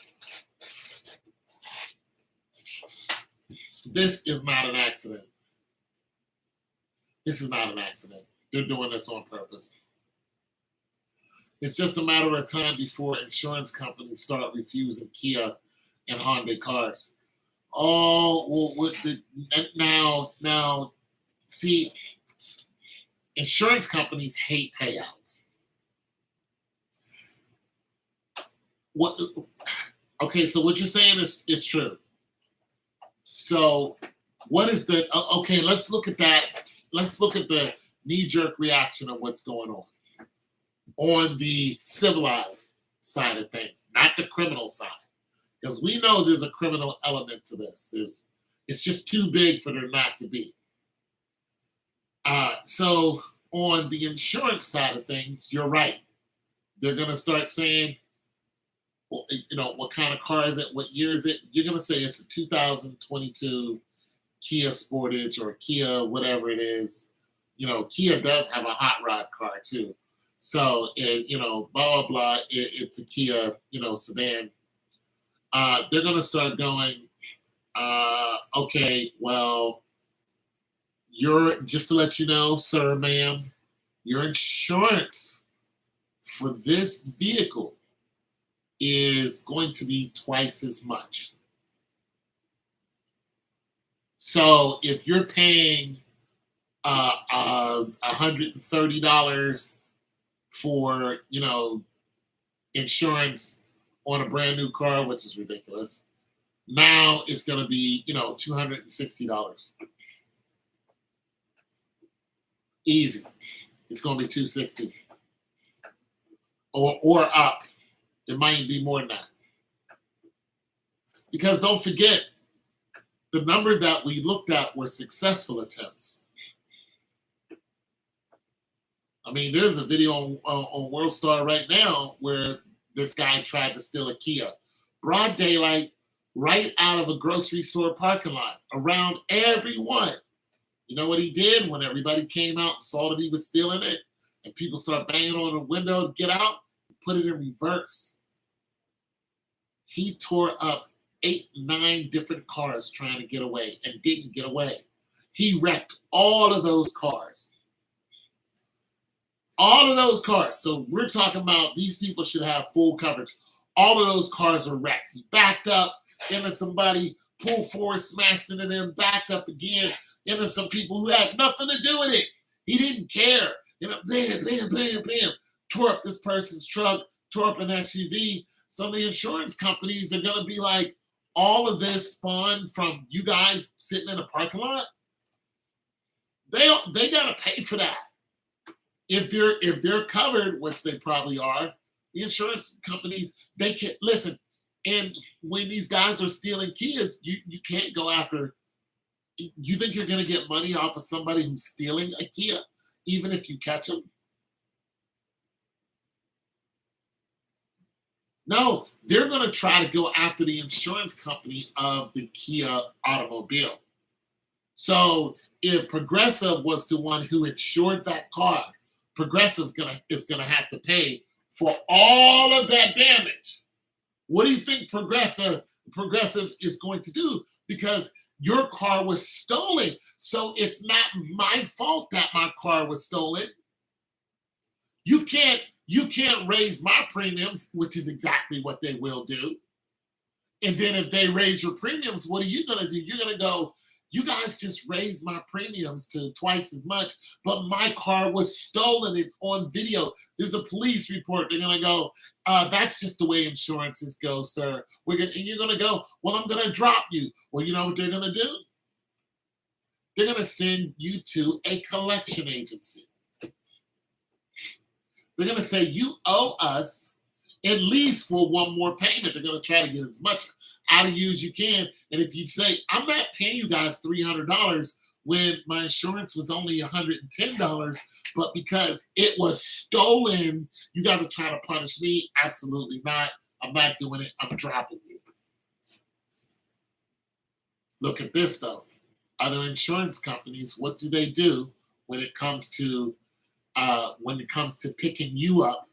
This is not an accident. This is not an accident. They're doing this on purpose. It's just a matter of time before insurance companies start refusing Kia and Hyundai cars. Oh, well, now, see, insurance companies hate payouts. Okay, so what you're saying is true. So what is okay, let's look at that. Let's look at the knee-jerk reaction of what's going on the civilized side of things, not the criminal side. Because we know there's a criminal element to this. It's just too big for there not to be. So on the insurance side of things, you're right. They're going to start saying, what kind of car is it? What year is it? You're going to say it's a 2022 Kia Sportage or Kia, whatever it is. Kia does have a hot rod car too. So, blah, blah, blah. It's a Kia, sedan. They're going to start going, okay, well, just to let you know, sir, ma'am, your insurance for this vehicle is going to be twice as much. So if you're paying $130 for, insurance on a brand new car, which is ridiculous, now it's going to be, $260. Easy. It's going to be $260 or up. It might be more than that. Because don't forget, The number that we looked at were successful attempts. I mean, there's a video on WorldStar right now where this guy tried to steal a Kia. Broad daylight, right out of a grocery store parking lot, around everyone. You know what he did when everybody came out and saw that he was stealing it and people started banging on the window to get out? Put it in reverse. He tore up 8, 9 different cars trying to get away and didn't get away. He wrecked all of those cars. All of those cars. So we're talking about these people should have full coverage. All of those cars are wrecked. He backed up into somebody, pulled forward, smashed into them, backed up again into some people who had nothing to do with it. He didn't care. You know, bam, bam, bam, bam. Tore up this person's truck, tore up an SUV. So the insurance companies are going to be like, all of this spawned from you guys sitting in a parking lot? They got to pay for that. If they're covered, which they probably are, the insurance companies, they can listen. And when these guys are stealing Kias, you can't go after. You think you're going to get money off of somebody who's stealing a Kia, even if you catch them? No, they're going to try to go after the insurance company of the Kia automobile. So if Progressive was the one who insured that car, Progressive is gonna have to pay for all of that damage. What do you think Progressive is going to do? Because your car was stolen, so it's not my fault that my car was stolen. You can't raise my premiums, which is exactly what they will do. And then if they raise your premiums, what are you gonna do? You're gonna go, you guys just raised my premiums to twice as much, but my car was stolen. It's on video. There's a police report. They're going to go, that's just the way insurances go, sir. And you're going to go, well, I'm going to drop you. Well, you know what they're going to do? They're going to send you to a collection agency. They're going to say, you owe us at least for one more payment. They're going to try to get as much out of you as you can. And if you say, I'm not paying you guys $300 when my insurance was only $110, but because it was stolen, you got to try to punish me? Absolutely not. I'm not doing it. I'm dropping you. Look at this, though. Other insurance companies, what do when it comes to picking you up?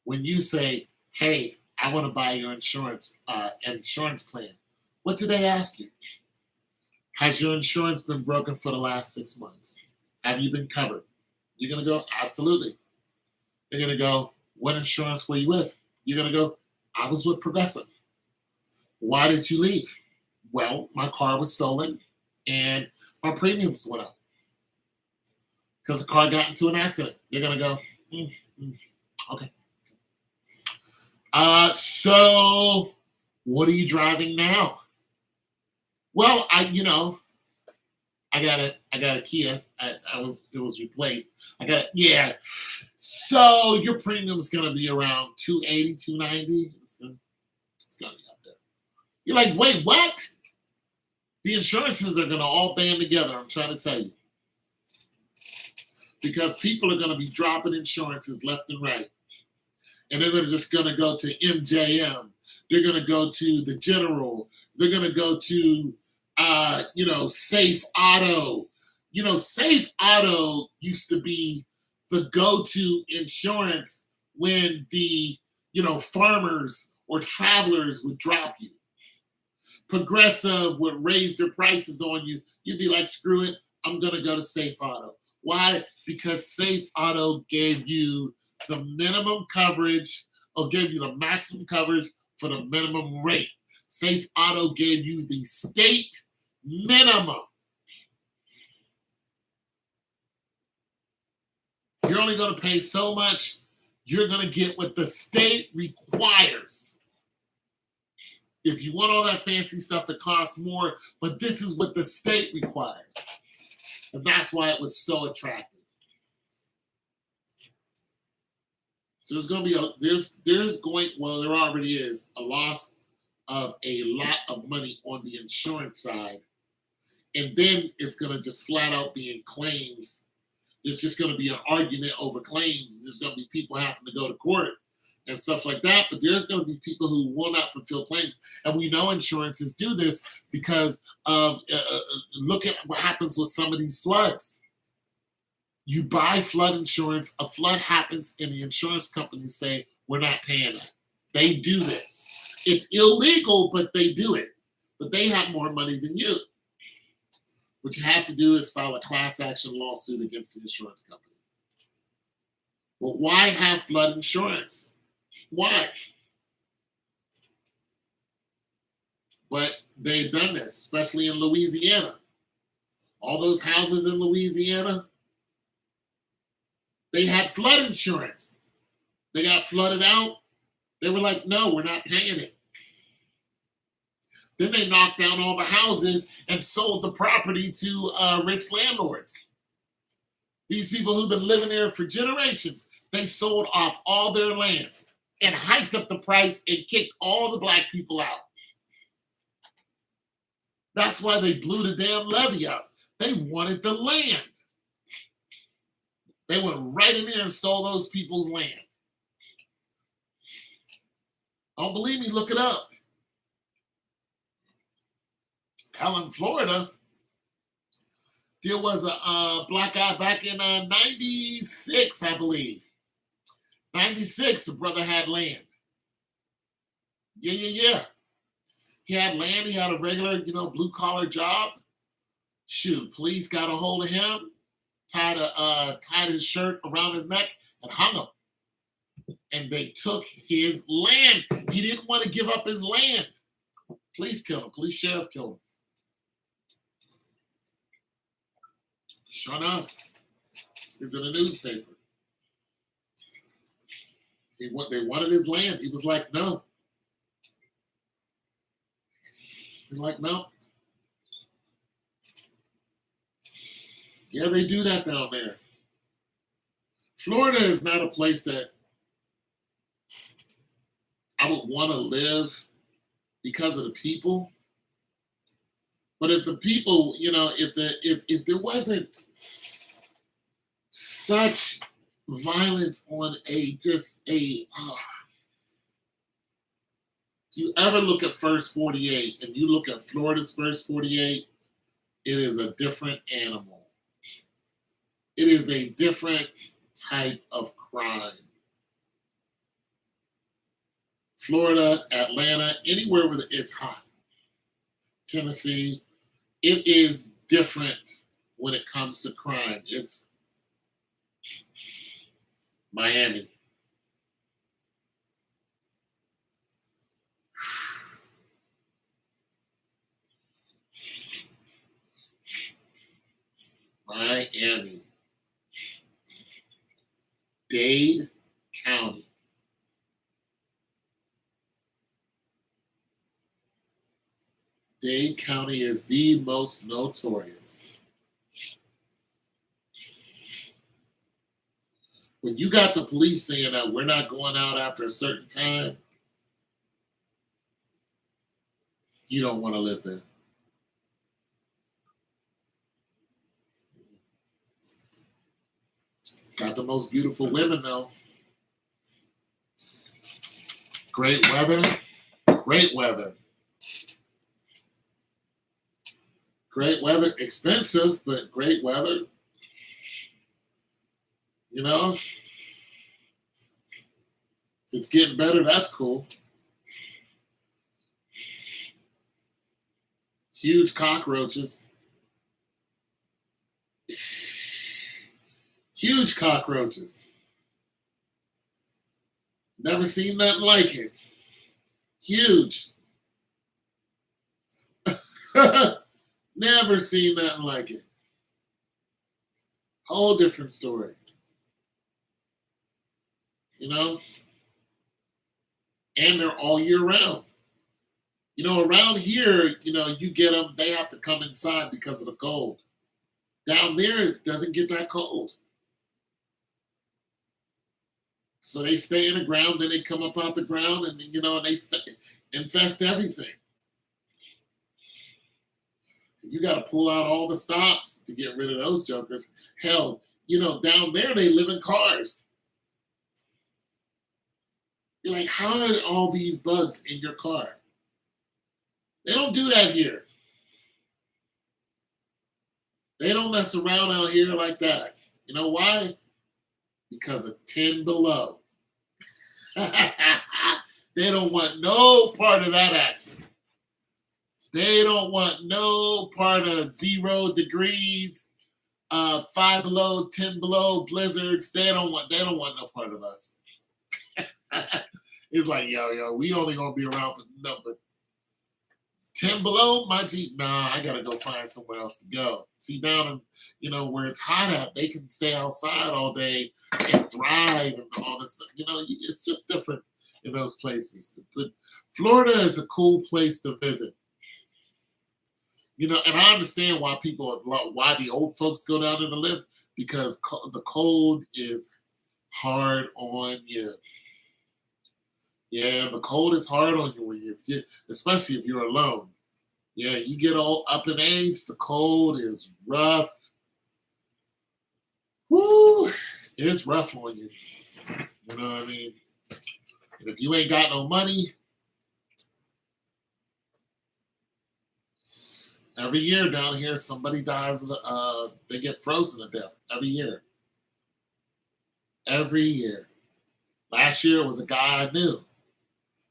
When you say, hey, I want to buy your insurance plan. What do they ask you? Has your insurance been broken for the last 6 months? Have you been covered? You're going to go, absolutely. They're going to go, what insurance were you with? You're going to go, I was with Progressive. Why did you leave? Well, my car was stolen and my premiums went up because the car got into an accident. They're going to go, okay. So what are you driving now? Well, I got a Kia. It was replaced. Yeah. So your premium's gonna be around $280, $290. It's gonna be up there. You're like, wait, what? The insurances are gonna all band together. I'm trying to tell you. Because people are gonna be dropping insurances left and right. And they're just going to go to MJM. They're going to go to the General. They're going to go to, Safe Auto. Safe Auto used to be the go-to insurance when the, farmers or travelers would drop you. Progressive would raise their prices on you. You'd be like, screw it. I'm going to go to Safe Auto. Why? Because Safe Auto gave you the minimum coverage or gave you the maximum coverage for the minimum rate. Safe Auto gave you the state minimum. You're only going to pay so much. You're going to get what the state requires. If you want all that fancy stuff, it costs more, but this is what the state requires. And that's why it was so attractive. So there's going to be there already is a loss of a lot of money on the insurance side. And then it's going to just flat out be in claims. It's just going to be an argument over claims. There's going to be people having to go to court and stuff like that. But there's going to be people who will not fulfill claims. And we know insurances do this because of look at what happens with some of these floods. You buy flood insurance, a flood happens, and the insurance companies say, we're not paying that. They do this. It's illegal, but they do it. But they have more money than you. What you have to do is file a class action lawsuit against the insurance company. Well, why have flood insurance? Why? But they've done this, especially in Louisiana. All those houses in Louisiana, they had flood insurance. They got flooded out. They were like, no, we're not paying it. Then they knocked down all the houses and sold the property to rich landlords. These people who've been living there for generations, they sold off all their land and hiked up the price and kicked all the black people out. That's why they blew the damn levee up. They wanted the land. They went right in there and stole those people's land. Don't believe me, look it up. Hell, in Florida, there was a black guy back in 96, I believe. 96, the brother had land. Yeah. He had land. He had a regular, blue-collar job. Shoot, police got a hold of him, tied his shirt around his neck, and hung him. And they took his land. He didn't want to give up his land. Police killed him. Police sheriff killed him. Sure enough, it's in the newspaper. They wanted his land. He was like, no. He's like, no. Yeah, they do that down there. Florida is not a place that I would want to live because of the people. But if the people, if there wasn't such violence on you ever look at First 48 and you look at Florida's First 48, it is a different animal. It is a different type of crime. Florida, Atlanta, anywhere where it's hot. Tennessee, it is different when it comes to crime. It's Miami. Miami. Dade County. Dade County is the most notorious. When you got the police saying that we're not going out after a certain time, you don't want to live there. Got the most beautiful women, though. Great weather. Great weather. Great weather. Expensive, but great weather. It's getting better. That's cool. Huge cockroaches. Huge cockroaches. Never seen nothing like it. Huge. Never seen nothing like it. Whole different story. And they're all year round. Around here, you get them, they have to come inside because of the cold. Down there, it doesn't get that cold. So they stay in the ground, then they come up out the ground, and infest everything. You got to pull out all the stops to get rid of those jokers. Hell, down there they live in cars. You're like, how are all these bugs in your car? They don't do that here. They don't mess around out here like that. You know why? Because of 10 below. They don't want no part of that action. They don't want no part of 0 degrees, 5 below, 10 below, blizzards. They don't want no part of us. It's like, yo, we only gonna be around for nothing but 10 below, my G. Nah, I gotta go find somewhere else to go. See, down in where it's hot at, they can stay outside all day and thrive and all this. It's just different in those places. But Florida is a cool place to visit. And I understand why the old folks go down there to live, because the cold is hard on you. Yeah, the cold is hard on you especially if you're alone. Yeah, you get all up in age, the cold is rough. Woo, it's rough on you. You know what I mean? And if you ain't got no money, every year down here somebody dies. They get frozen to death every year. Every year. Last year it was a guy I knew.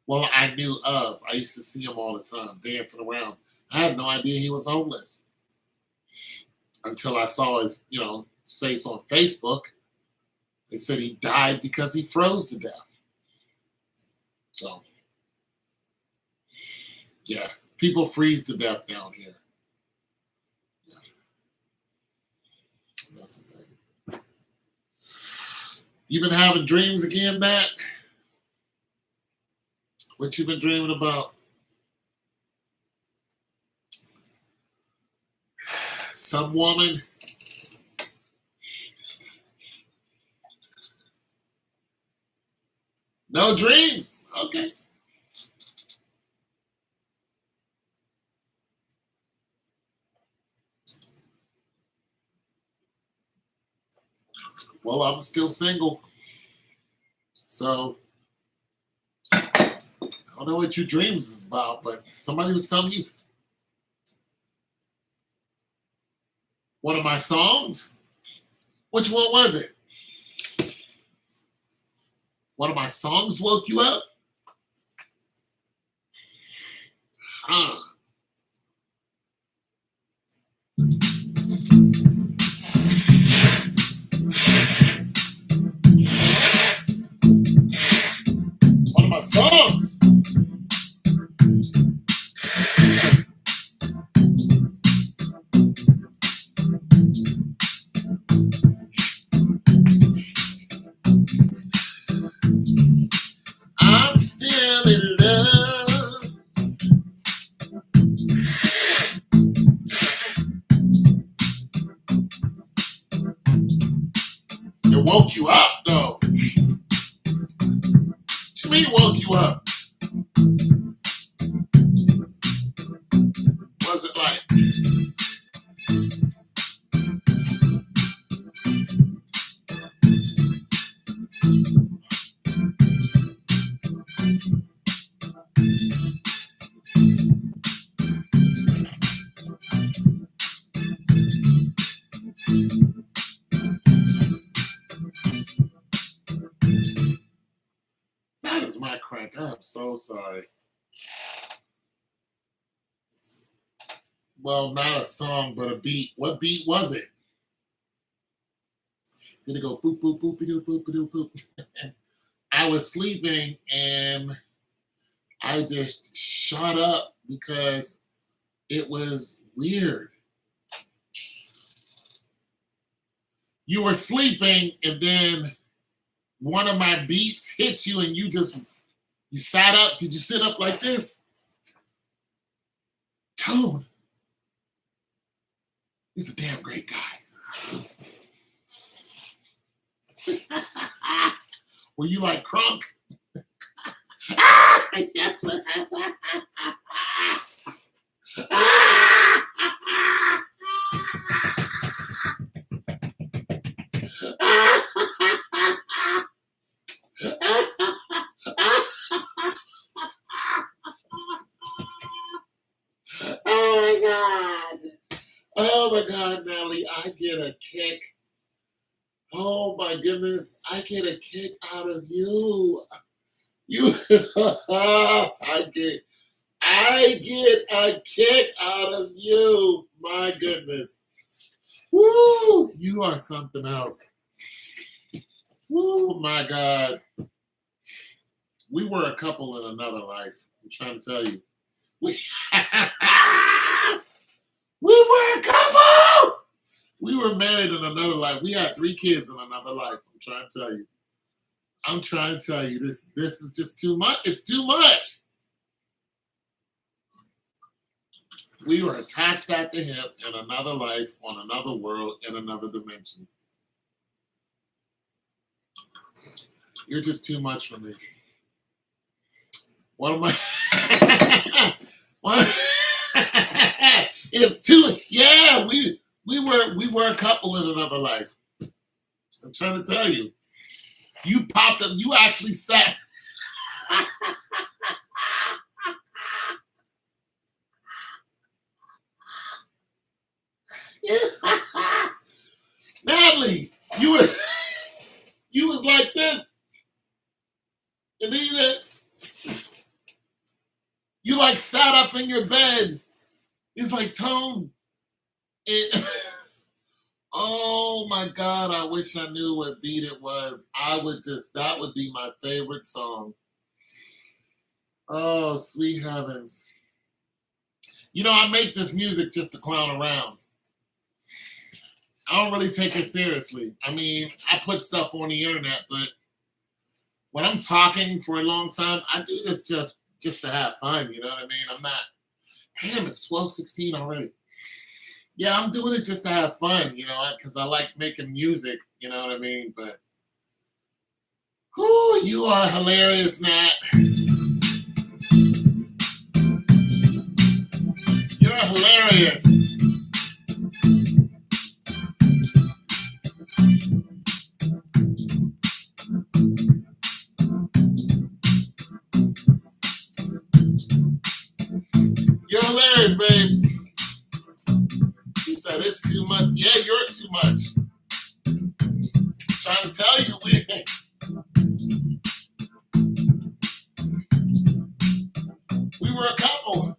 Well, I knew of. I used to see him all the time, dancing around. I had no idea he was homeless until I saw his face on Facebook. They said he died because he froze to death. So, yeah, people freeze to death down here. Yeah, that's the thing. You been having dreams again, Matt? What you been dreaming about? Some woman? No dreams? Okay. Well, I'm still single. So I don't know what your dreams is about, but somebody was telling you one of my songs. Which one was it? One of my songs woke you up? Huh. One of my songs. I'm still in love. It woke you up, though. What you mean woke you up? What's it like? That is my crack. I'm so sorry. Well, not a song, but a beat. What beat was it? Did it go boop, boop, boop, boop, boop, boop, boop? I was sleeping and I just shot up because it was weird. You were sleeping and then one of my beats hit you and you sat up. Did you sit up like this? Tone. He's a damn great guy. Were you like Crunk? That's what happened. Oh my God. Oh my God, Natalie, I get a kick. Oh my goodness, I get a kick out of you. You, I get a kick out of you. My goodness. Woo! You are something else. Woo! My God. We were a couple in another life. I'm trying to tell you. We, we were a couple. We were married in another life. We had 3 kids in another life. I'm trying to tell you. I'm trying to tell you. This is just too much. It's too much. We were attached at the hip in another life, on another world, in another dimension. You're just too much for me. One of my one, it's too yeah, we were a couple in another life. I'm trying to tell you. You popped up, you actually sat. Natalie, you was like this. And then you like sat up in your bed. It's like Tone. It, oh my God, I wish I knew what beat it was. That would be my favorite song. Oh, sweet heavens. You know, I make this music just to clown around. I don't really take it seriously. I mean, I put stuff on the internet, but when I'm talking for a long time, I do this just to have fun, you know what I mean? I'm not, damn, it's 12:16 already. Yeah, I'm doing it just to have fun, you know, because I like making music, you know what I mean? But, whoo, you are hilarious, Nat. You're hilarious. You're hilarious, babe. He said it's too much. Yeah, you're too much. Trying to tell you, we were a couple.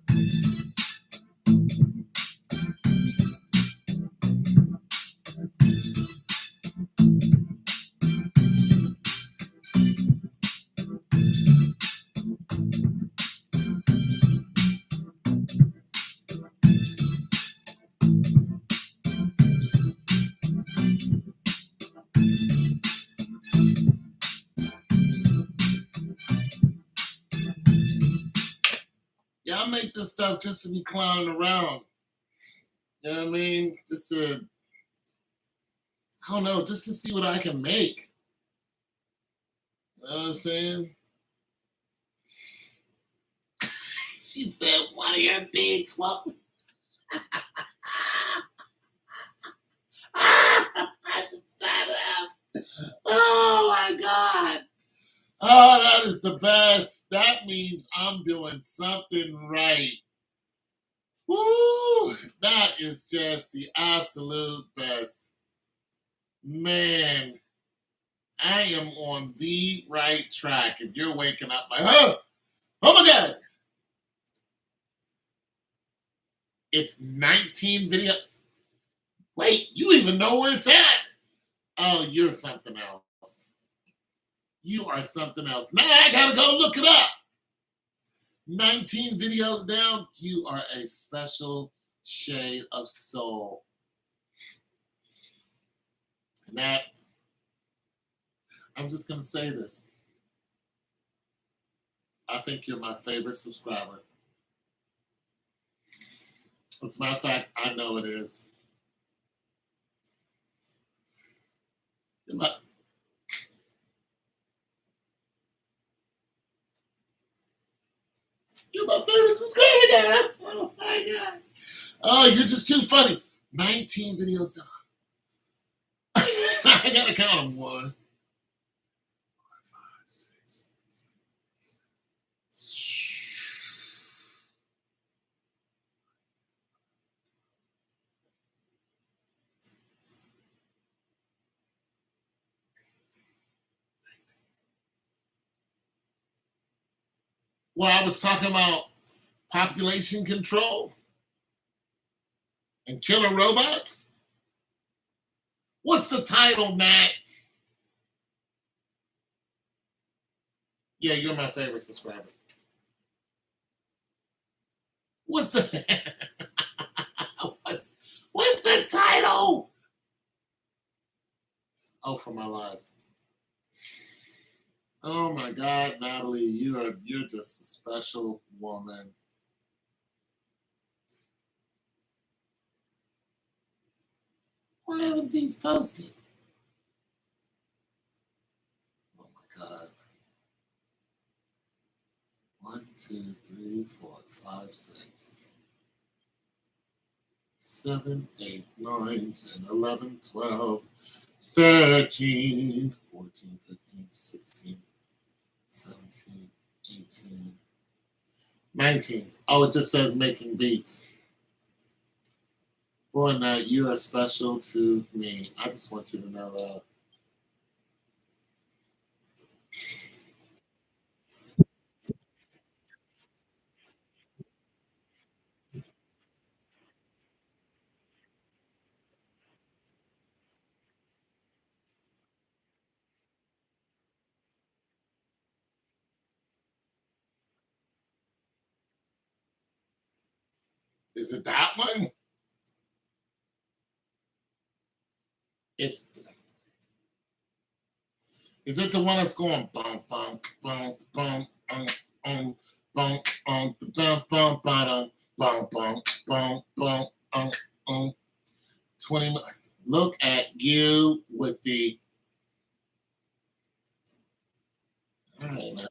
Yeah, I make this stuff just to be clowning around. You know what I mean? I don't know, just to see what I can make. You know what I'm saying? She said, one of your big swap. I just sat up. Oh my God. Oh, that is the best. That means I'm doing something right. Woo! That is just the absolute best. Man, I am on the right track. If you're waking up like, oh my God. It's 19 video. Wait, you even know where it's at. Oh, you're something else. You are something else. Now I gotta go look it up. 19 videos down. You are a special shade of soul. And that, I'm just gonna say this. I think you're my favorite subscriber. As a matter of fact, I know it is. You're my, You're my favorite subscriber now. Oh my god. Oh, you're just too funny. 19 videos done. I gotta count them. 1, 4, 5, 6. Well, I was talking about population control and killer robots. What's the title, Matt? Yeah, you're my favorite subscriber. What's the what's the title? Oh, for my life. Oh my God, Natalie, you're just a special woman. Why haven't these posted? Oh my God. 1, 2, 3, 4, 5, 6, 7, 8, 9, 10, 11, 12, 13, 14, 15, 16, 17, 18, 19. Oh, it just says making beats. Boy, Nat, you are special to me. I just want you to know that. Is it that one? It's Is it the one that's going bum bum bum bum bum bum bum bum bum bum bum bum bum bum um 20. Look at you with the. All right, now.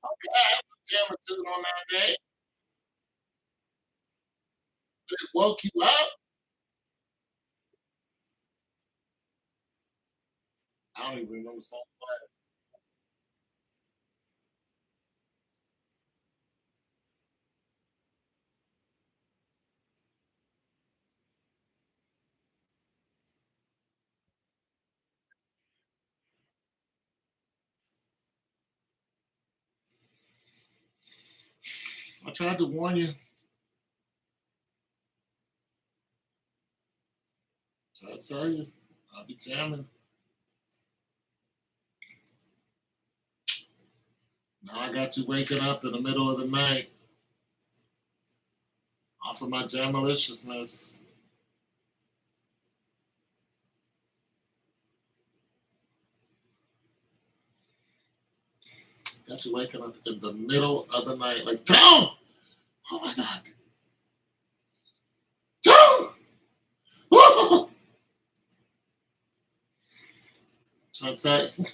Okay, I had some Germitude on that day. It woke you up. I don't even remember something. I tried to warn you. I tell you, I'll be jamming. Now I got you waking up in the middle of the night off of my jam-maliciousness. Got you waking up in the middle of the night, like, don't! Oh my God. Don't! Woo! So I tell you,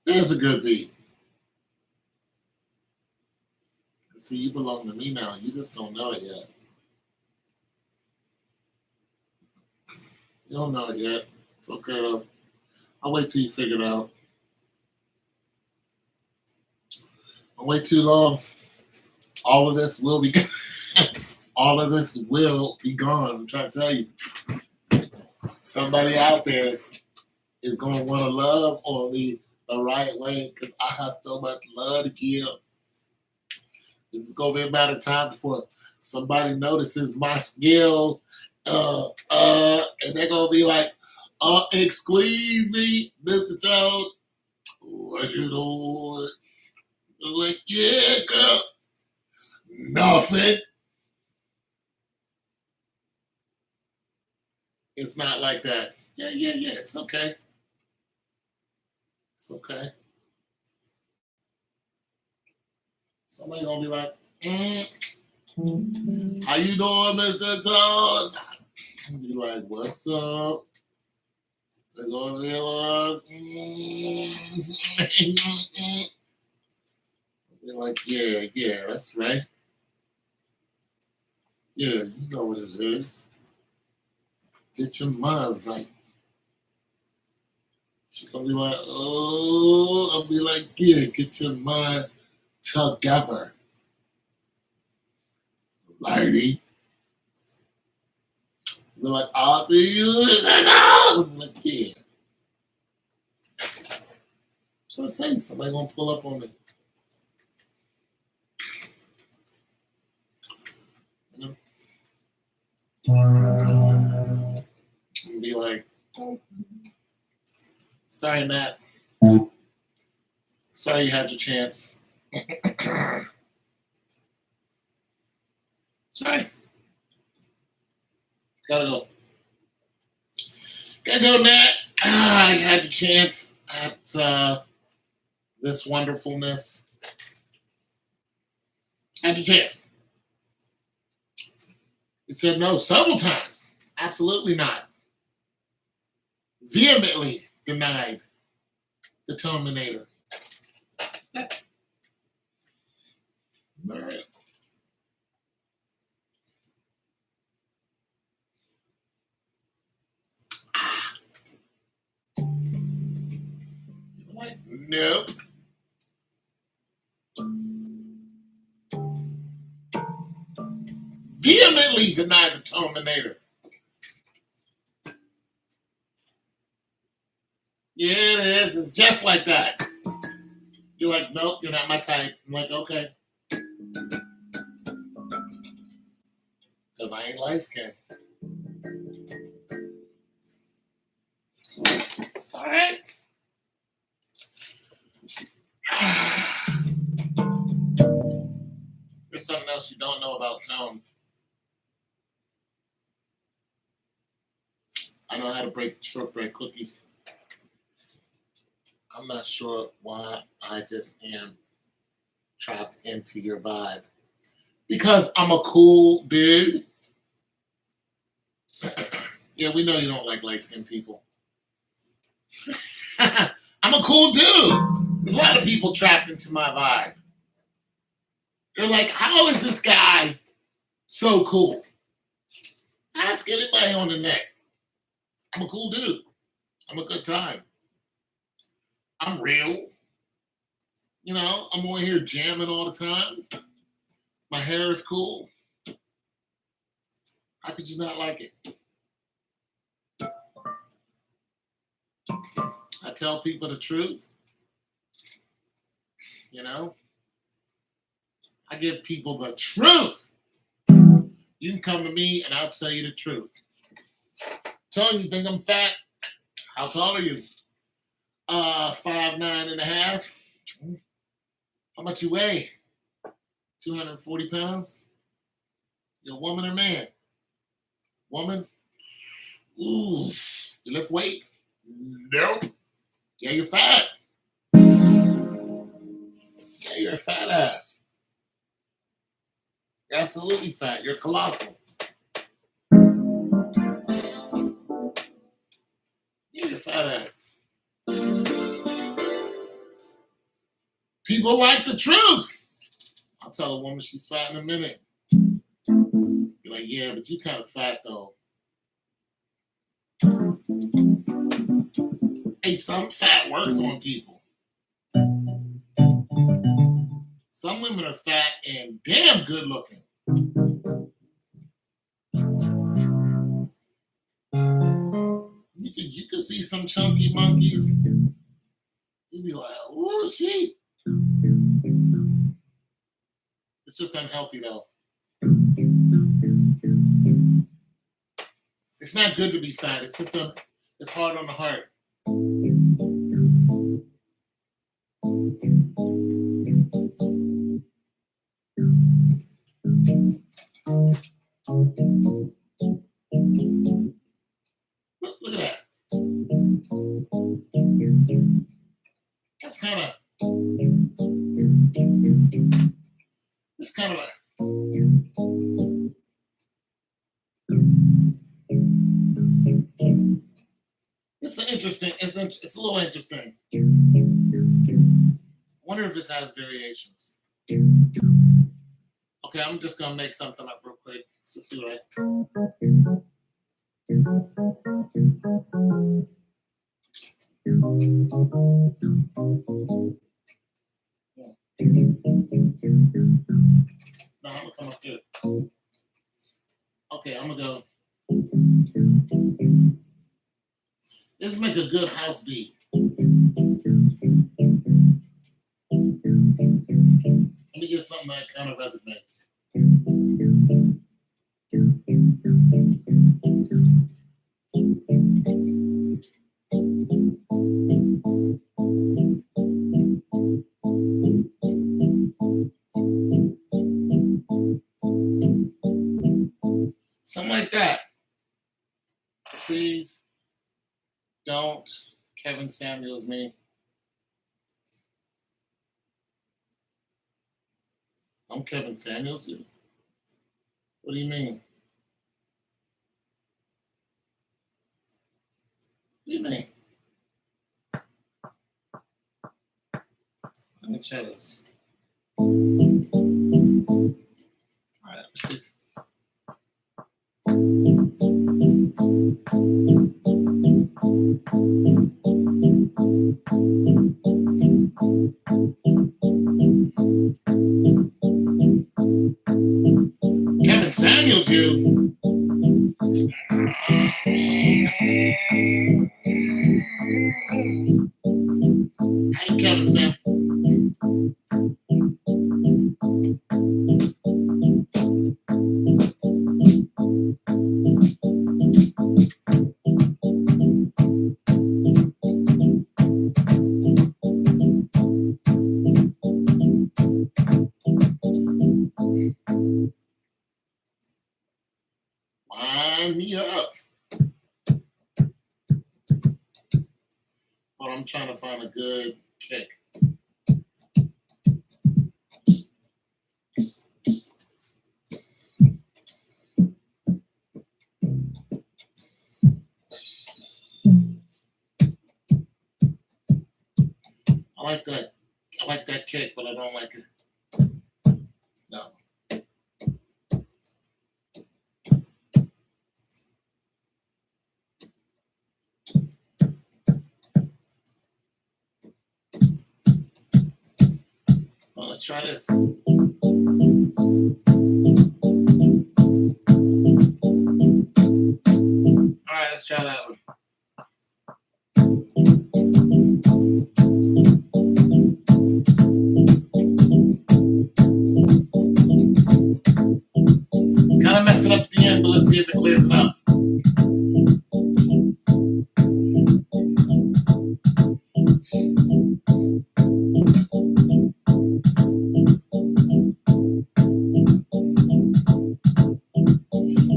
there's a good beat. See, you belong to me now. You just don't know it yet. You don't know it yet. It's okay though. I'll wait till you figure it out. Don't wait too long. All of this will be all of this will be gone. I'm trying to tell you. Somebody out there is going to want to love on me the right way because I have so much love to give. This is going to be a matter of time before somebody notices my skills. And they're going to be like, excuse me, Mr. Toad. What you doing? I'm like, yeah, girl. Nothing. It's not like that. Yeah. It's okay. It's okay. Somebody gonna be like, how you doing, Mr. Toad? I'll be like, what's up? They're gonna be like, they're like, yeah, that's right. Yeah, you know what it is. Get your mind right. She's gonna be like, oh, I'll be like, yeah, get your mind together, lady. Be like, I'll see you. I'm like, yeah. So I tell you, somebody gonna pull up on me. You know? And be like, sorry, Matt. Sorry you had your chance. Sorry. Gotta go. Gotta go, Matt. You had your chance at this wonderfulness. Had your chance. He said no several times. Absolutely not. Vehemently denied the Terminator. All right. Like, nope. Vehemently denied the Terminator. Yeah, it is. It's just like that. You're like, nope, you're not my type. I'm like, okay. Because I ain't light skinned. It's all right. There's something else you don't know about Tone. I know how to break shortbread cookies. I'm not sure why I just am trapped into your vibe. Because I'm a cool dude. Yeah, we know you don't like light-skinned people. I'm a cool dude. There's a lot of people trapped into my vibe. They're like, how is this guy so cool? Ask anybody on the net. I'm a cool dude. I'm a good time. I'm real. You know, I'm on here jamming all the time. My hair is cool. How could you not like it? I tell people the truth. You know, I give people the truth. You can come to me and I'll tell you the truth. Tell you think I'm fat? How tall are you? 5'9.5". How much you weigh? 240 pounds? You a woman or man? Woman? Ooh. You lift weights? Nope. Yeah, you're fat. Yeah, you're a fat ass. You're absolutely fat. You're colossal. Yeah, you're a fat ass. People like the truth. I'll tell a woman she's fat in a minute. Be like, yeah, but you kind of fat though. Hey, some fat works on people. Some women are fat and damn good looking. You can see some chunky monkeys. You'd be like, oh, she. It's just unhealthy, though. It's not good to be fat. It's just it's hard on the heart. Look at that. That's kind of. It's kind of a. It's interesting. It's a little interesting. I wonder if this has variations. Okay, I'm just gonna make something up real quick to see what No, I'm gonna come up here. Okay, I'm gonna go. Let's make a good house beat. Let me get something that kind of resonates. Something like that. Please don't Kevin Samuels me. I'm Kevin Samuels. What do you mean? What do you mean? Let me try this. All right, let's see. Kevin Samuels, you. Hey, Kevin Samuels. Wind me up. But I'm trying to find a good kick. I like that kick, but I don't like it. No. Well, let's try this. All right, let's try that one. Kind of mess it up at the end, but let's see if it clears it up.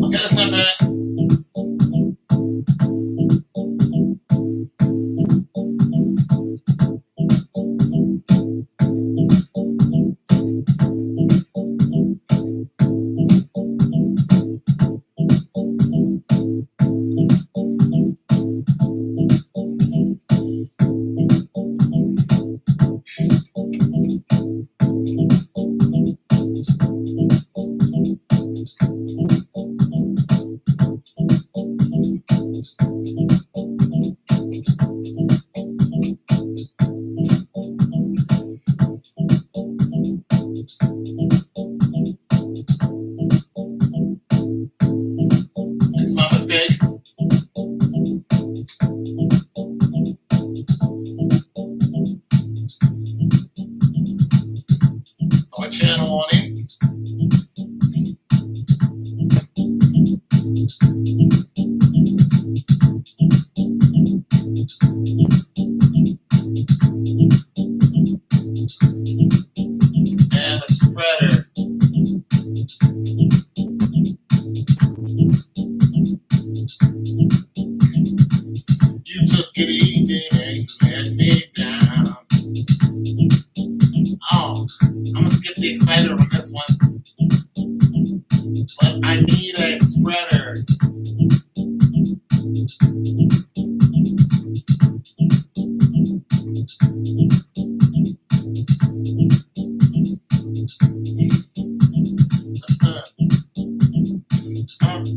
Okay, that's not bad.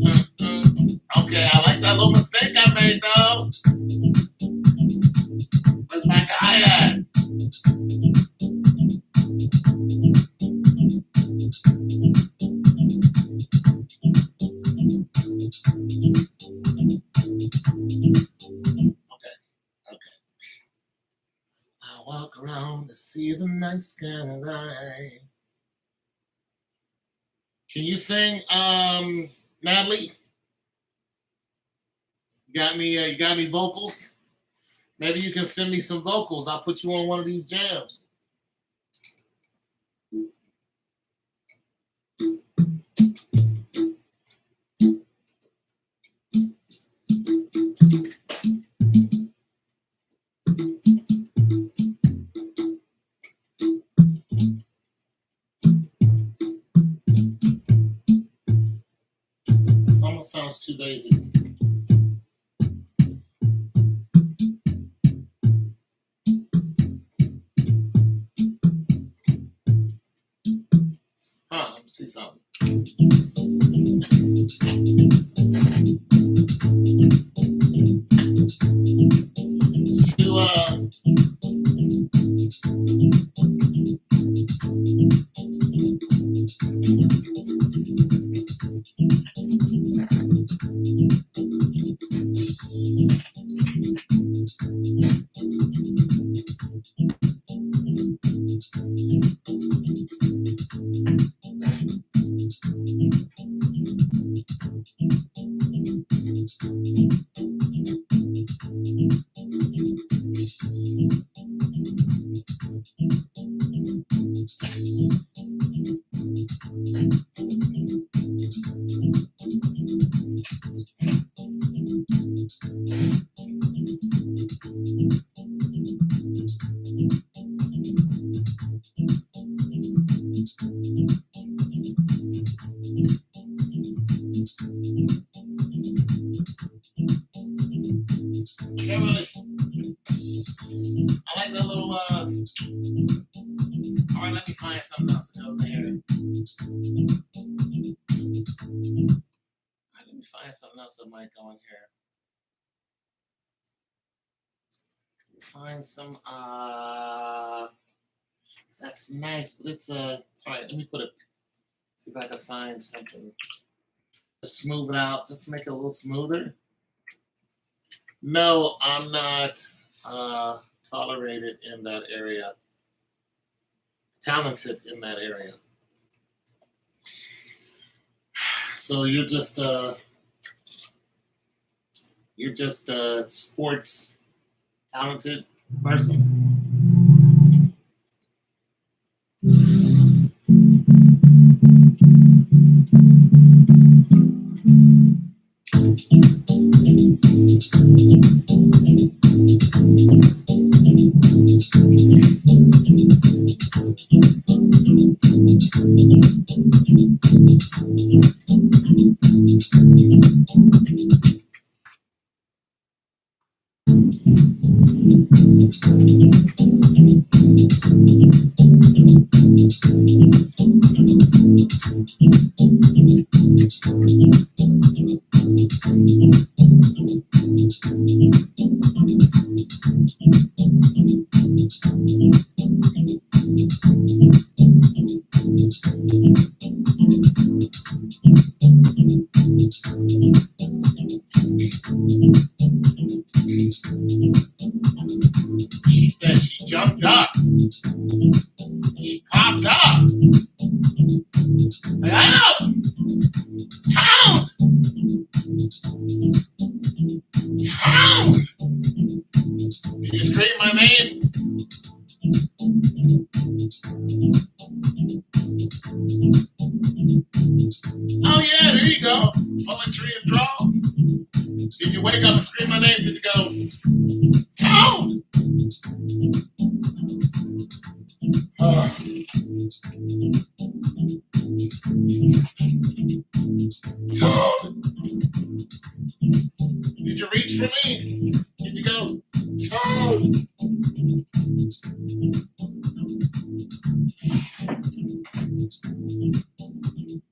Okay, I like that little mistake I made though. Where's my guy at? Okay, okay. I walk around to see the night skyline. Can you sing, Natalie? You got any vocals? Maybe you can send me some vocals. I'll put you on one of these jams. This almost sounds too basic. Let me see something. I like that little, all right, let me find something else that goes in here. Let me find something else that might go in here. Find some, that's nice, but it's, all right, let me put it, see if I can find something. Just smooth it out, just make it a little smoother. No, I'm not tolerated in that area, talented in that area. So you're just a sports talented person. She said she jumped up. She popped up. Like, oh! Town! Town! Did you scream my name? Oh yeah, there you go. Poetry and draw. Did you wake up and scream my name? Did you go, Town? Toad! Did you reach for me? Did you go, Toad?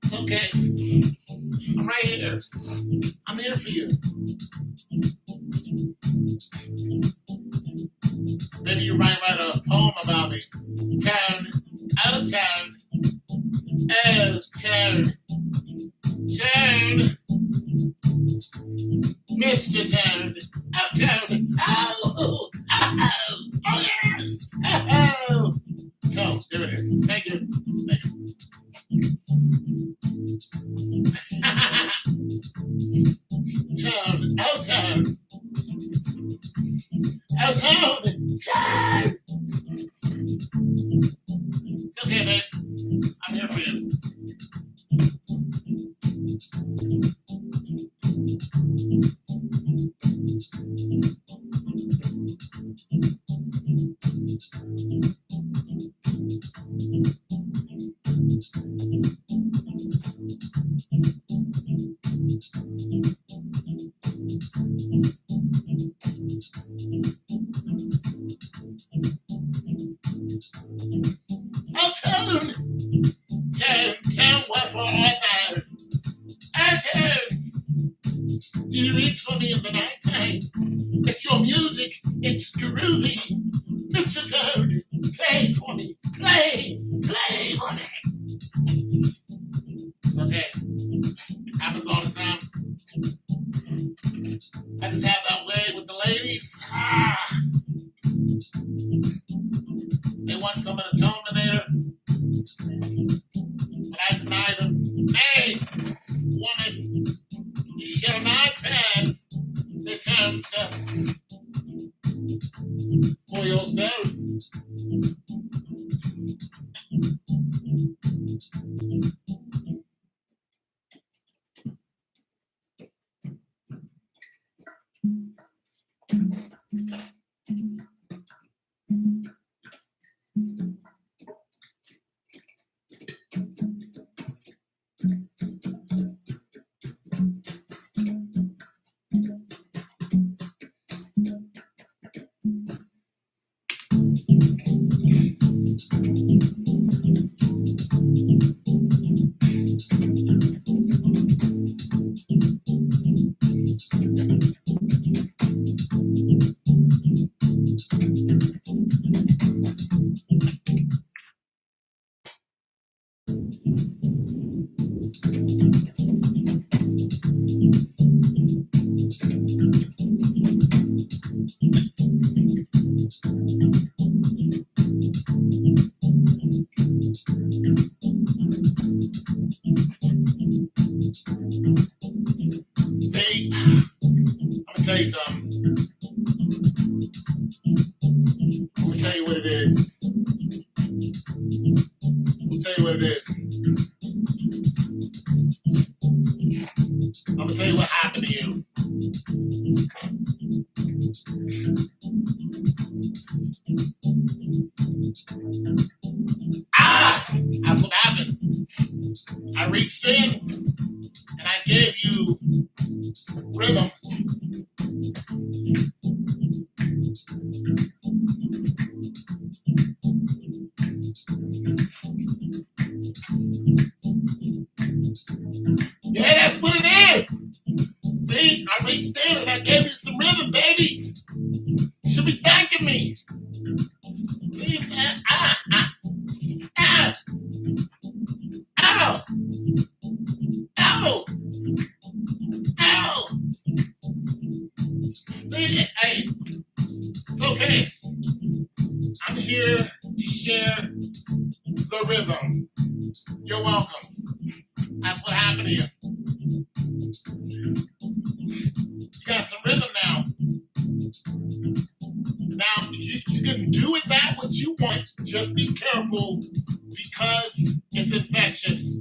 It's okay. I'm right here. I'm here for you. Maybe you might write a poem about me. Town, oh town, oh town, town, Mr. Town, oh town, oh, oh yes, oh. So there it is. Thank you. Thank you. Town, oh town, oh town, town. It's okay, babe. I'm here for you. Oh, town, town, what for all that? Oh, town, do you reach for me in the nighttime? It's your music, it's groovy. Mr. Toad, play for me, play for me. It's okay, happens all the time. I just have that way with the ladies. They want some of the tone there, but I deny them. Hey, woman, you shall not have the term stuff for yourself. See, I'm gonna tell you something. I'm gonna tell you what it is. I'm gonna tell you what it is. I'm gonna tell you what happened to you. That's what happened. I reached in and I gave you rhythm. Yeah, that's what it is. See, I reached in and I gave you some rhythm, baby. You should be thanking me. See, ow, ow, ow. See, hey, it's okay. I'm here to share the rhythm. You're welcome. That's what happened to you. You got some rhythm now. Now, you can do with that what you want. Just be careful because it's infectious.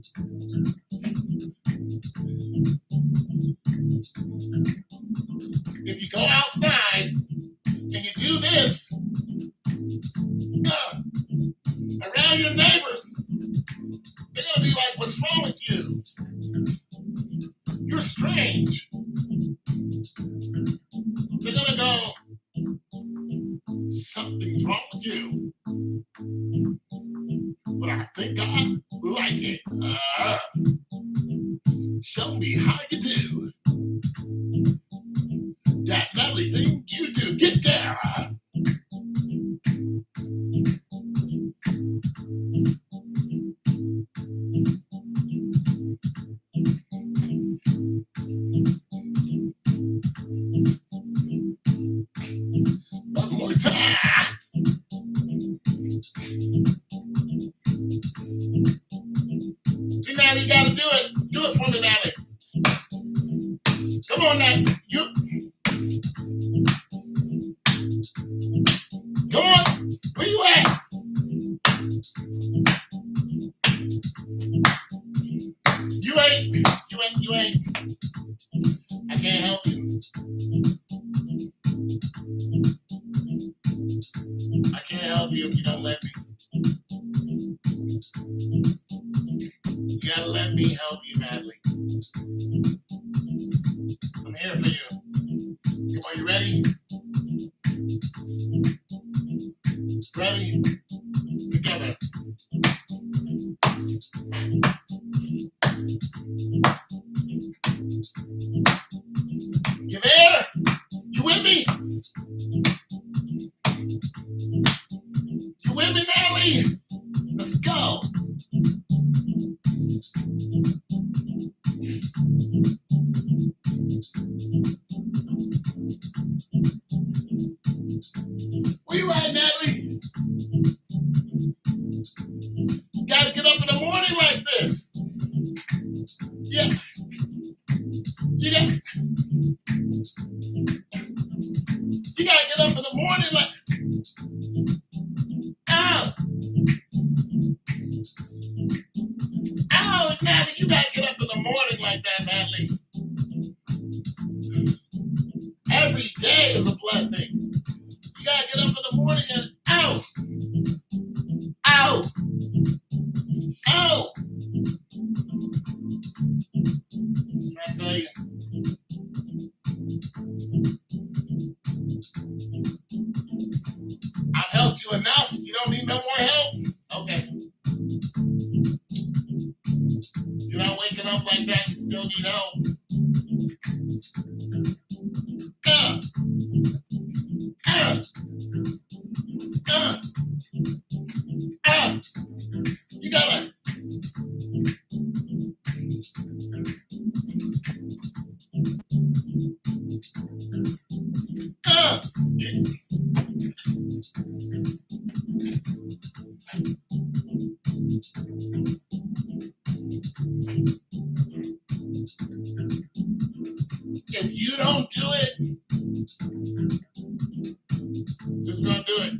If you go outside and you do this around your neighbors, they're going to be like, what's wrong with you? You're strange. They're going to go, something's wrong with you. But I think I like it. Show me how you do that lovely thing you do. Get there. One more time. See, now you gotta do it. Do it for me, Natalie. Come on, now. Come on. Where you at? You ain't. I can't help you. I can't help you if you don't let me. You gotta let me help you, Natalie. I'm here for you. Come on, you ready? Ready? Together. You there? You with me? You with me, Natalie? Let's go. Where you at, Natalie? You gotta get up in the morning like this. Yeah. You gotta get up in the morning like. Ow! Ow, Natalie, you gotta get up in the morning like that, Natalie. Every day is a blessing. You gotta get up in the morning and ow! Ow! Ow! I tell you. I've helped you enough. You don't need no more help? Okay. You're not waking up like that. You still need help. Uh, uh, uh, uh. You gotta. If you don't do it, who's gonna do it?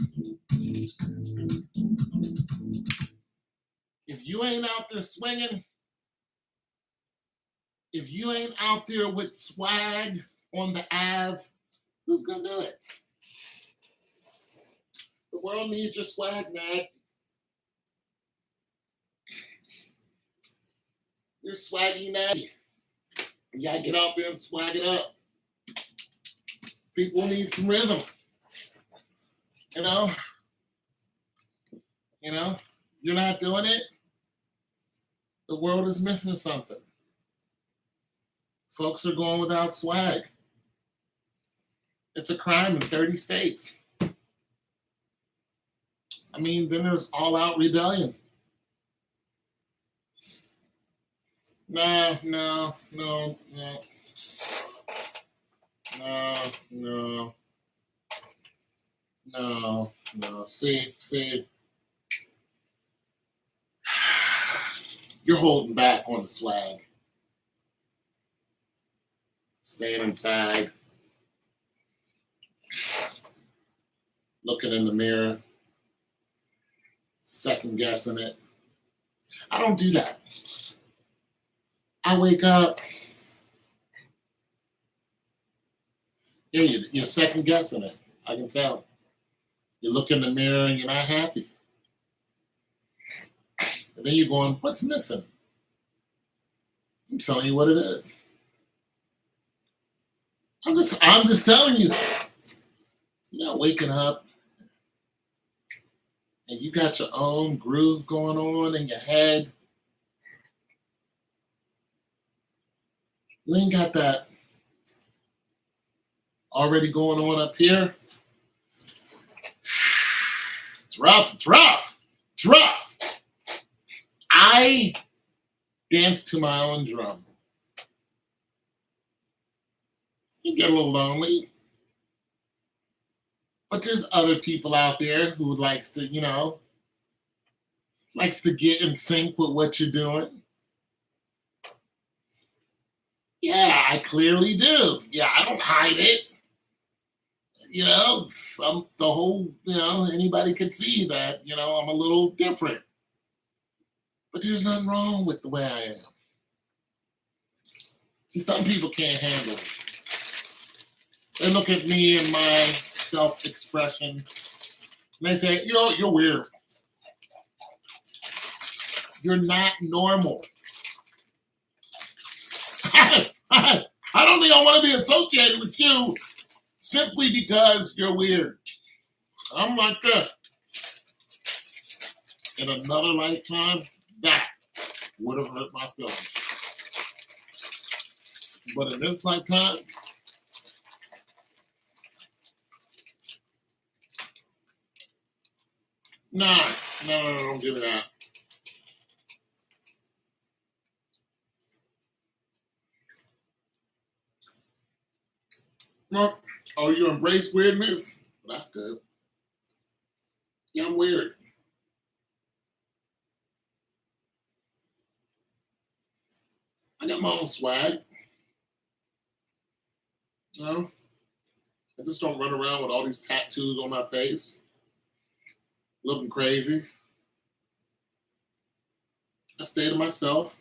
If you ain't out there swinging, if you ain't out there with swag on the Ave, who's gonna do it? The world needs your swag, man. You're swaggy natty. You gotta get out there and swag it up. People need some rhythm. You know? You're not doing it. The world is missing something. Folks are going without swag. It's a crime in 30 states. I mean, then there's all-out rebellion. No. See. You're holding back on the swag. Staying inside. Looking in the mirror. Second guessing it. I don't do that. I wake up. Yeah, you're second guessing it. I can tell. You look in the mirror and you're not happy. And then you're going, what's missing? I'm telling you what it is. I'm just telling you. You're not waking up and you got your own groove going on in your head. You ain't got that already going on up here. It's rough. It's rough. It's rough. I dance to my own drum. You get a little lonely. But there's other people out there who likes to, likes to get in sync with what you're doing. Yeah, I clearly do. Yeah, I don't hide it. Anybody could see that, I'm a little different. But there's nothing wrong with the way I am. See, some people can't handle it. They look at me and my self-expression, and they say, you're weird. You're not normal. I don't think I want to be associated with you simply because you're weird. I'm like that. In another lifetime, that would have hurt my feelings. But in this lifetime, no, don't give me that. No. Oh, you embrace weirdness? Well, that's good. Yeah, I'm weird. I got my own swag. I just don't run around with all these tattoos on my face, looking crazy. I stay to myself.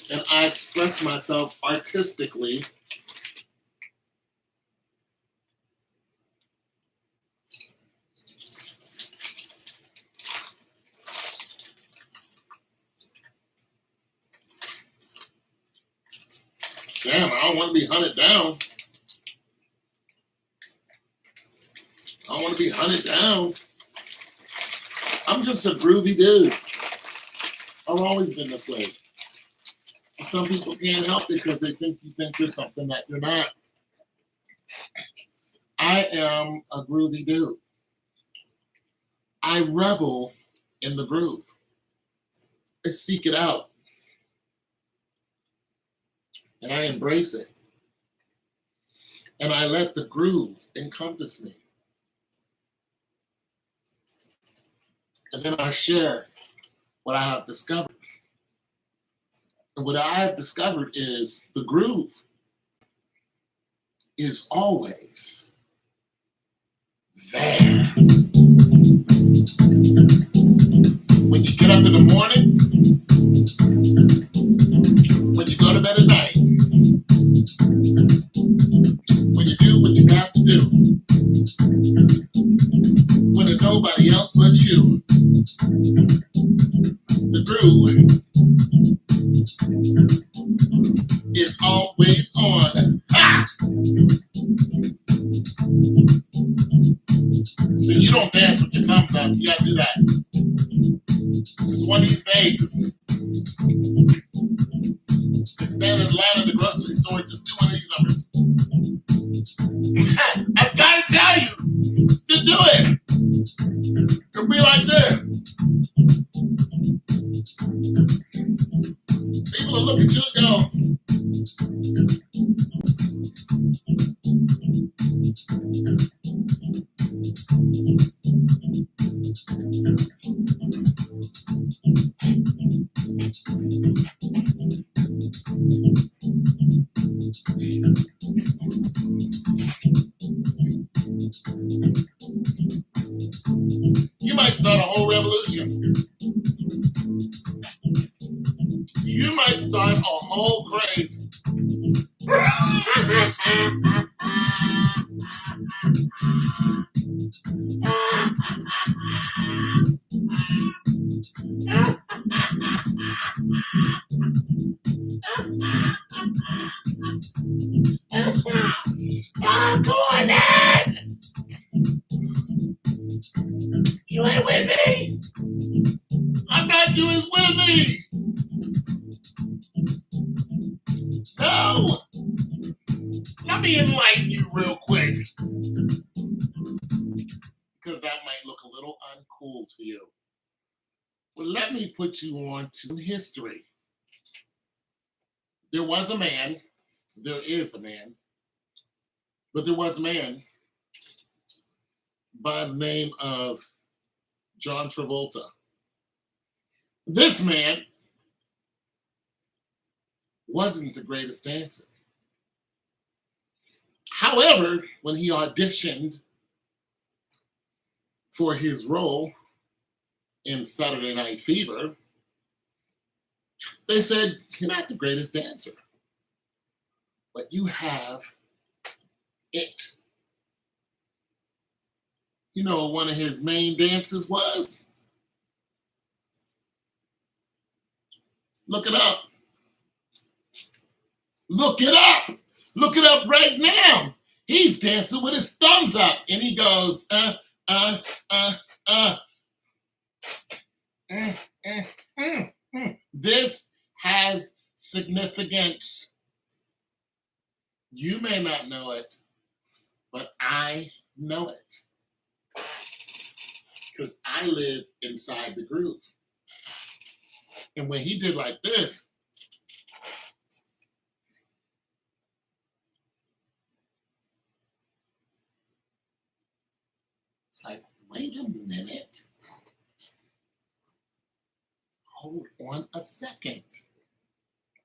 And I express myself artistically. Damn, I don't want to be hunted down. I don't want to be hunted down. I'm just a groovy dude. I've always been this way. Some people can't help it because they think you think you're something that you're not. I am a groovy dude. I revel in the groove. I seek it out. And I embrace it. And I let the groove encompass me. And then I share what I have discovered. And what I have discovered is the groove is always there. When you get up in the morning, when you go to bed at night, when you do what you got to do, when there's nobody else but you, the groove is always on. Ha! So you don't dance with your thumbs up. You gotta do that. Just one of these days, just stand in line at the grocery store and just do one of these numbers. I've got to tell you to do it. It'll be like this. People will look at you and go, you might start a whole revolution. You might start a whole craze. Oh, come on, Dad! You ain't with me? I thought you was with me! me enlighten you real quick, because that might look a little uncool to you. Well, let me put you on to history. There was a man, there is a man, but there was a man by the name of John Travolta. This man wasn't the greatest dancer. However, when he auditioned for his role in Saturday Night Fever, they said, "You're not the greatest dancer, but you have it." You know what one of his main dances was? Look it up. Look it up. Look it up right now. He's dancing with his thumbs up, and he goes, uh, uh, uh. This has significance. You may not know it, but I know it. Because I live inside the groove. And when he did like this, it's like, wait a minute. Hold on a second.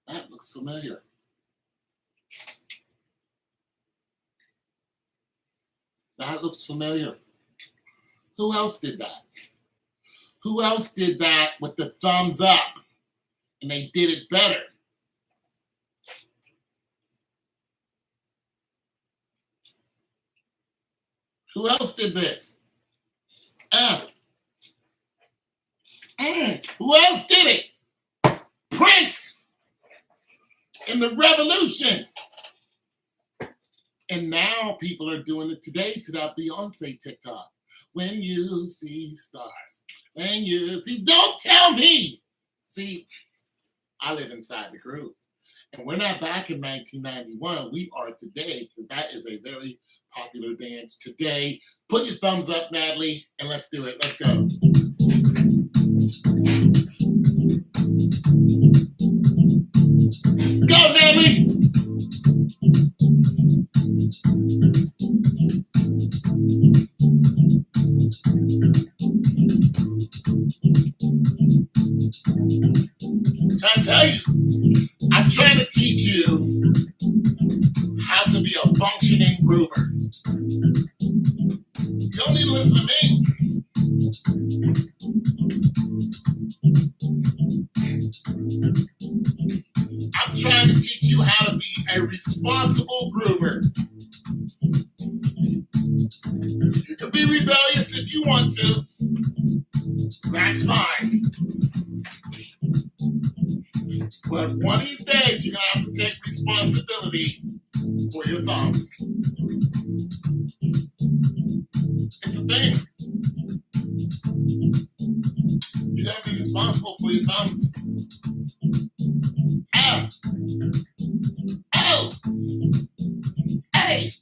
That looks familiar. That looks familiar. Who else did that? Who else did that with the thumbs up? And they did it better. Who else did this? Who else did it? Prince in the Revolution. And now people are doing it today to that Beyonce TikTok. When you see stars, when you see, don't tell me. See, I live inside the groove. And we're not back in 1991. We are today, because that is a very popular dance today. Put your thumbs up, Natalie, and let's do it. Let's go. Go, Natalie. Can I tell you? I'm trying to teach you how to be a functioning groover. You don't need to listen to me. I'm trying to teach you how to be a responsible groover. You can be rebellious if you want to. That's fine. But one of these days, you're going to have to take responsibility for your thumbs. It's a thing. You got to be responsible for your thumbs. Ow. Ow. Hey.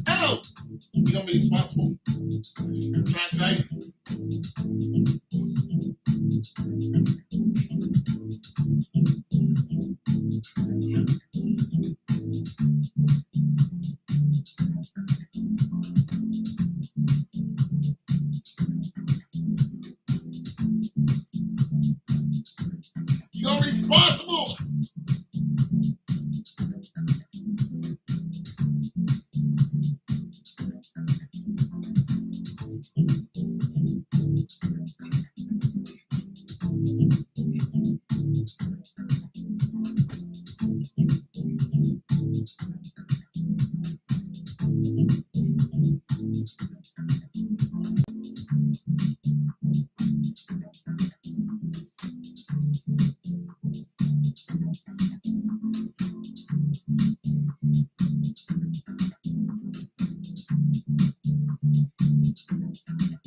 Ow. You got to be responsible. I'm trying to tell you. You're responsible.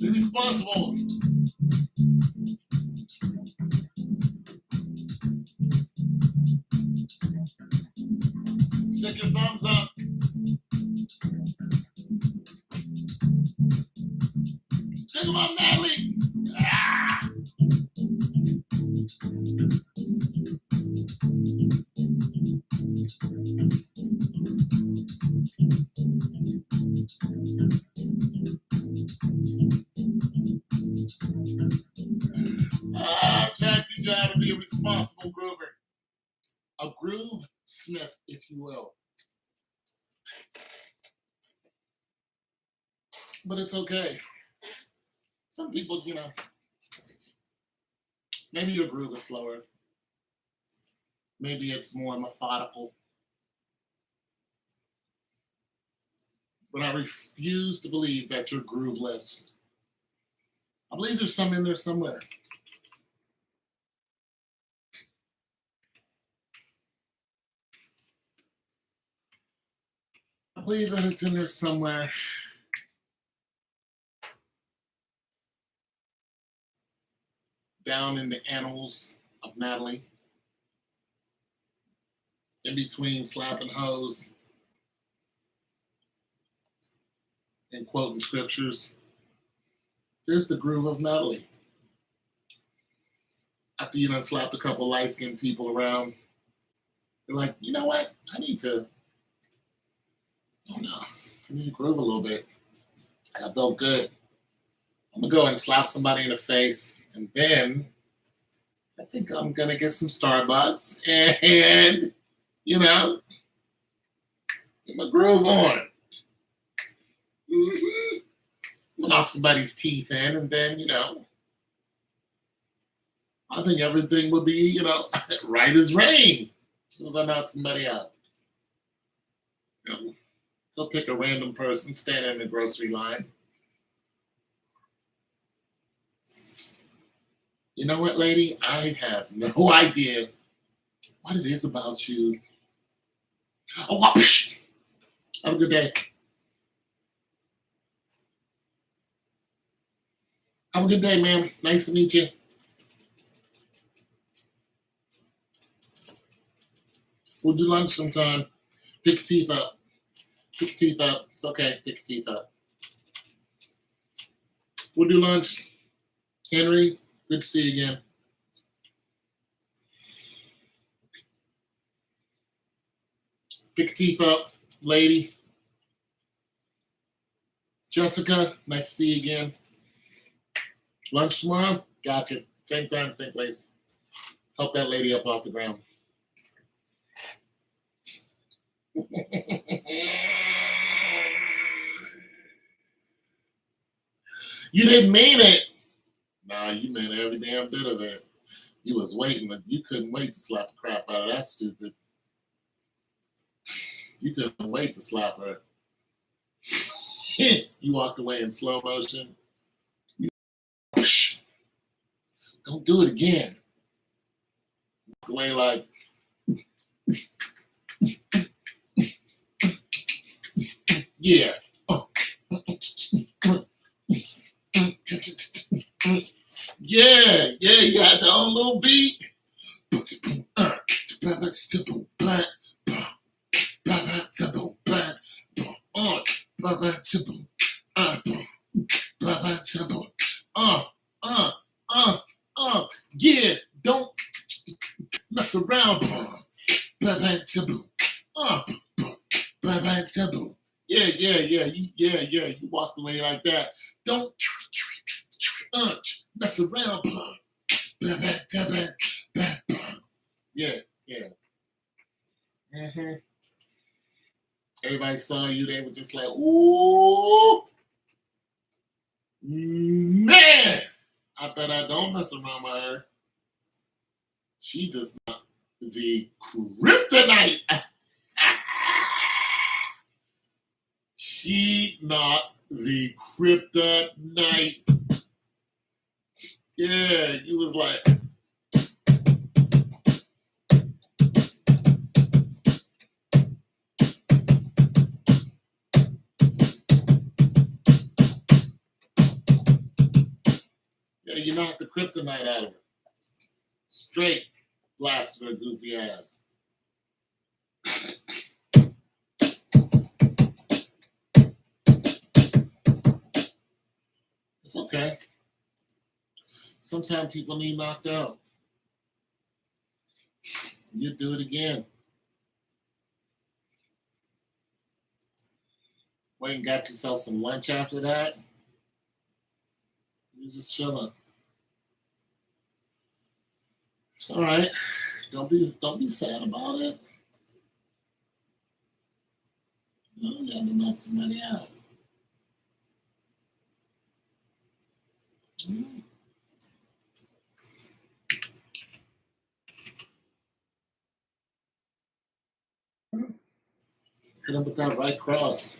Be responsible. Stick your thumbs up. Stick them up, Natalie. Ah! I'm trying to teach you how to be a responsible groover. A groove smith, if you will. But it's okay. Some people, maybe your groove is slower. Maybe it's more methodical. But I refuse to believe that you're grooveless. I believe there's some in there somewhere. I believe that it's in there somewhere. Down in the annals of Natalie. In between slapping hoes and quoting scriptures. There's the groove of Natalie. After you done slapped a couple light-skinned people around, you're like, you know what? I need to groove a little bit. I felt good. I'm gonna go and slap somebody in the face, and then I think I'm gonna get some Starbucks and get my groove on. Knock somebody's teeth in, and then I think everything would be right as rain as soon as I knock somebody out. Go pick a random person standing in the grocery line. You know what, lady? I have no idea what it is about you. Oh, whoosh. Have a good day. Have a good day, ma'am. Nice to meet you. We'll do lunch sometime. Pick your teeth up. Pick your teeth up. It's okay. Pick your teeth up. We'll do lunch. Henry, good to see you again. Pick your teeth up, lady. Jessica, nice to see you again. Lunch tomorrow? Gotcha. Same time, same place. Help that lady up off the ground. You didn't mean it. Nah, you meant every damn bit of it. You was waiting. You couldn't wait to slap the crap out of that stupid. You couldn't wait to slap her. You walked away in slow motion. Don't do it again. Walked away like. Yeah. Yeah, you had your own little beat. Yeah, don't mess around. Yeah. You walked away like that. Don't mess around. Yeah. Mm-hmm. Everybody saw you. They were just like, ooh, man. I bet I don't mess around with her. She just not the kryptonite. She not the kryptonite. Yeah, you was like. Yeah, you knocked the kryptonite out of her. Straight blast her goofy ass. It's okay. Sometimes people need knocked out. You do it again. Went and got yourself some lunch after that. You're just chilling. It's all right. Don't be sad about it. You gotta knock somebody out. Mm. Hit him with that right cross.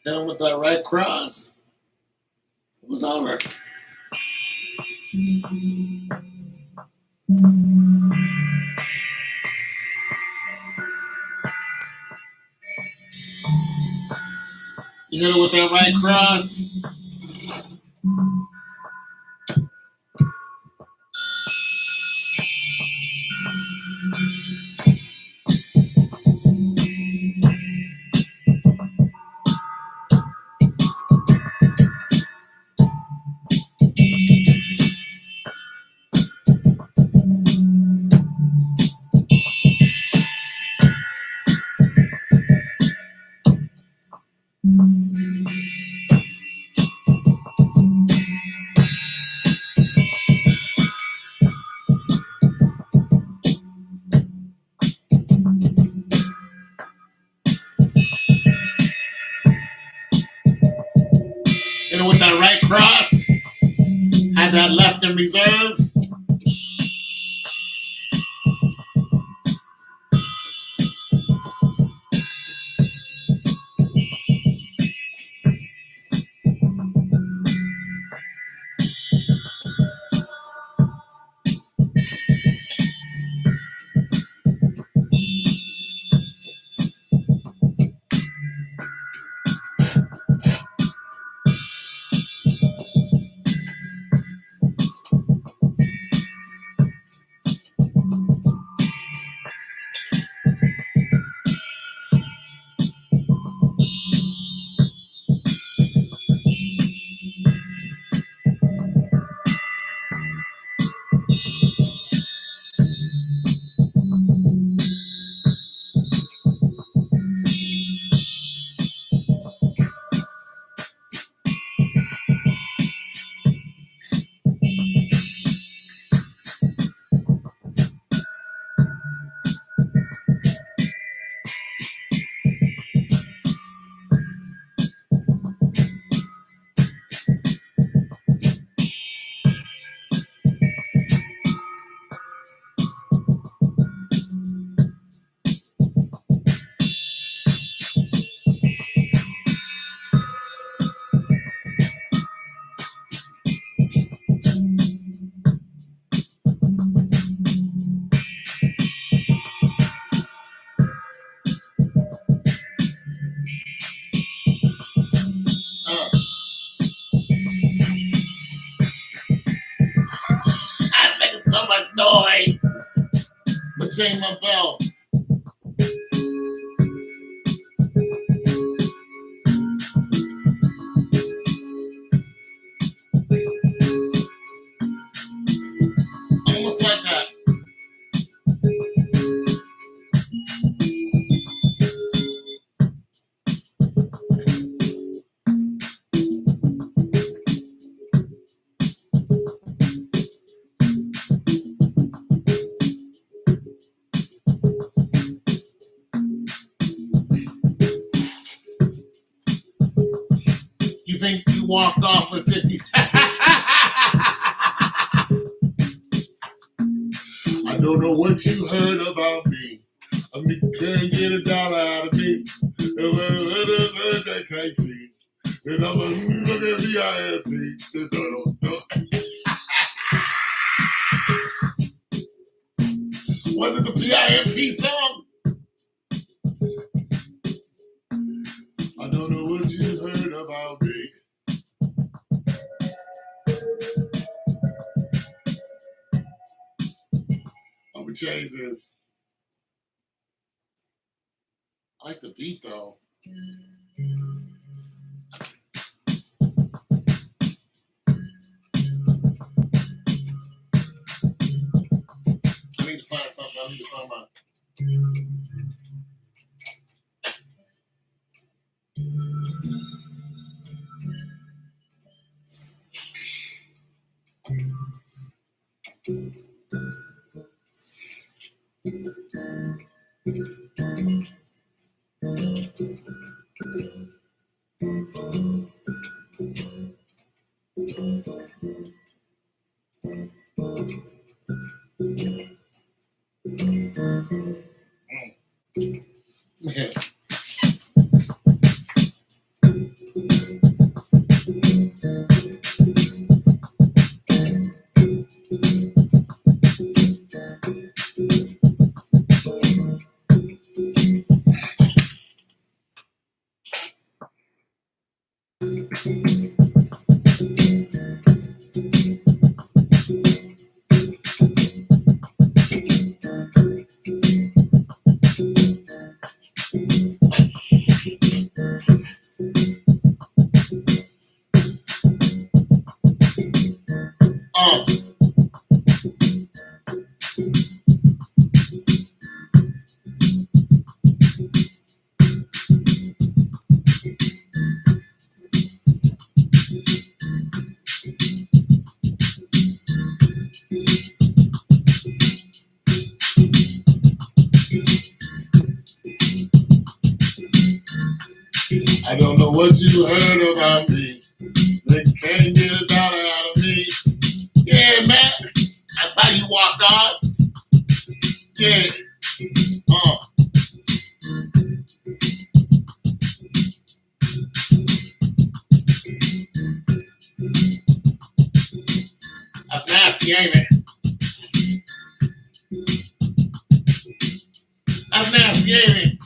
Hit him with that right cross. It was over. You hit him with that right cross. Hit him with that right cross. Had that left in reserve. I'm making so much noise. But change my bell. Almost like that. You think you walked off with 50? I don't know what you heard about me. I mean, you can't get $1 out of me. That country. And I'm like, look at VIP. Was it the PIMP song? I don't know what you heard about me. I'm gonna change this. I like the beat though. I need to find something. I need to find my. Man. I don't know what you heard about me. They can't get a dollar out of me. Yeah, man. That's how you walk out. Yeah. That's nasty, ain't it? That's nasty, ain't it?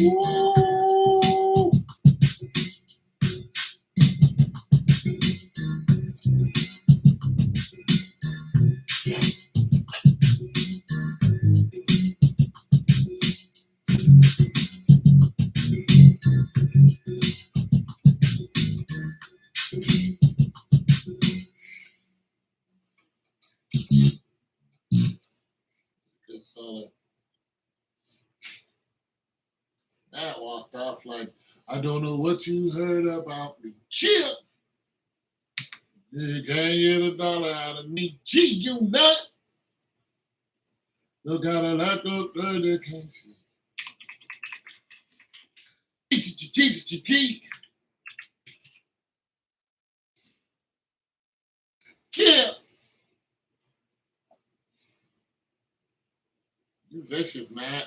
Woo! Good solid. That walked off like, I don't know what you heard about me. Chill. You can't get a dollar out of me. Gee, you nut. Look out of that look good, they can't see. Chill. You vicious, man.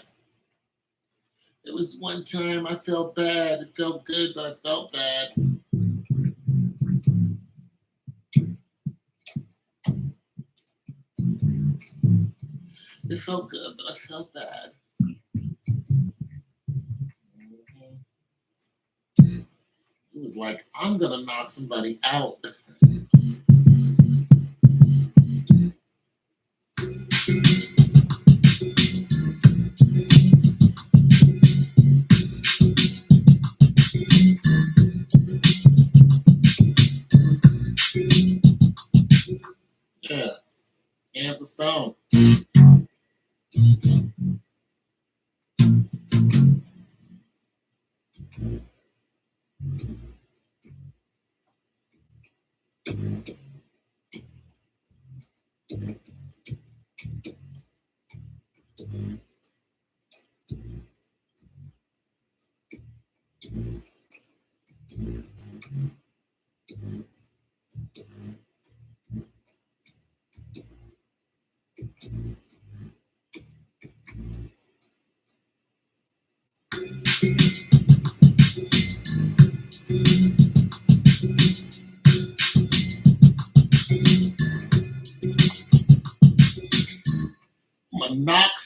It was one time I felt bad. It felt good, but I felt bad. It felt good, but I felt bad. It was like, I'm gonna knock somebody out. Yeah, hands of stone.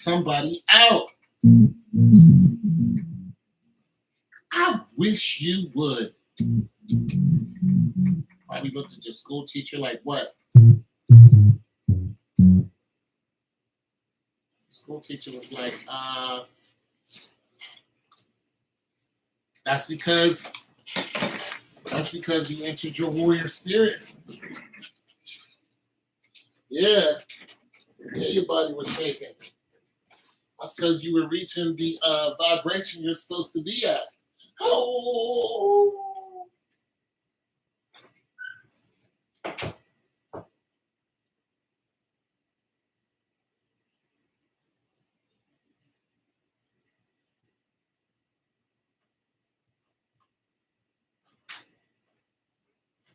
somebody out. I wish you would. Probably looked at your school teacher like, what? School teacher was like, that's because you entered your warrior spirit. Yeah, your body was shaking. That's because you were reaching the vibration you're supposed to be at. Oh.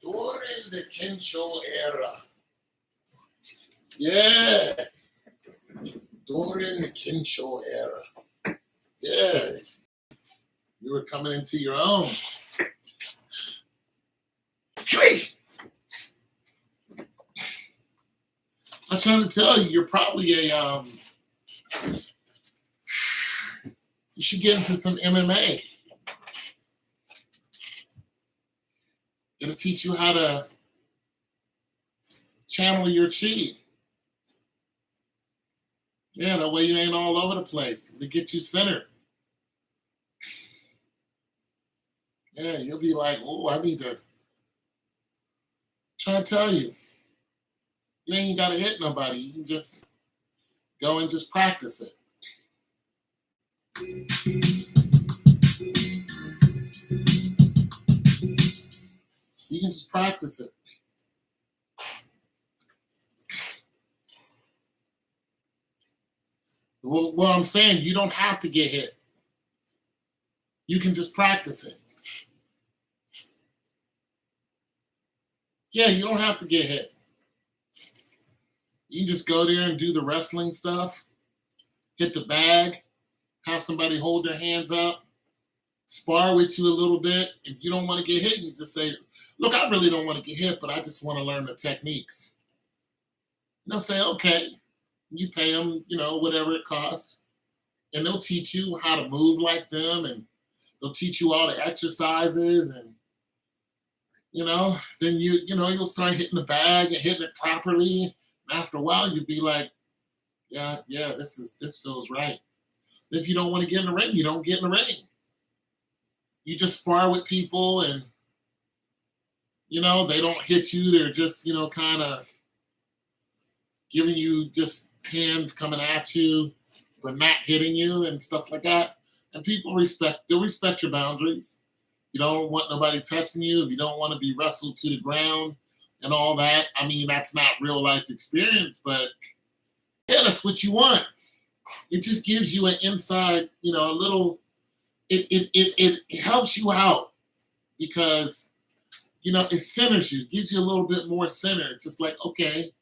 During the Kensho era. Yeah. During the Kensho era. Yeah. You were coming into your own. I'm trying to tell you, you're probably you should get into some MMA. It'll teach you how to channel your chi. Yeah, that way you ain't all over the place. To get you centered. Yeah, you'll be like, oh, I need to try to tell you. You ain't got to hit nobody. You can just go and just practice it. You can just practice it. Well, what I'm saying, you don't have to get hit. You can just practice it. Yeah, you don't have to get hit. You can just go there and do the wrestling stuff, hit the bag, have somebody hold their hands up, spar with you a little bit. If you don't want to get hit, you just say, look, I really don't want to get hit, but I just want to learn the techniques. And they'll say, okay. You pay them, whatever it costs. And they'll teach you how to move like them, and they'll teach you all the exercises, and then you'll start hitting the bag and hitting it properly. And after a while, you'll be like, yeah, this feels right. If you don't want to get in the ring, you don't get in the ring. You just spar with people, and they don't hit you. They're just kind of giving you just hands coming at you, but not hitting you and stuff like that. And they'll respect your boundaries. You don't want nobody touching you. If you don't want to be wrestled to the ground and all that, I mean, that's not real life experience, but yeah, that's what you want. It just gives you an inside, a little, it helps you out because, it centers you, gives you a little bit more center. It's just like, okay,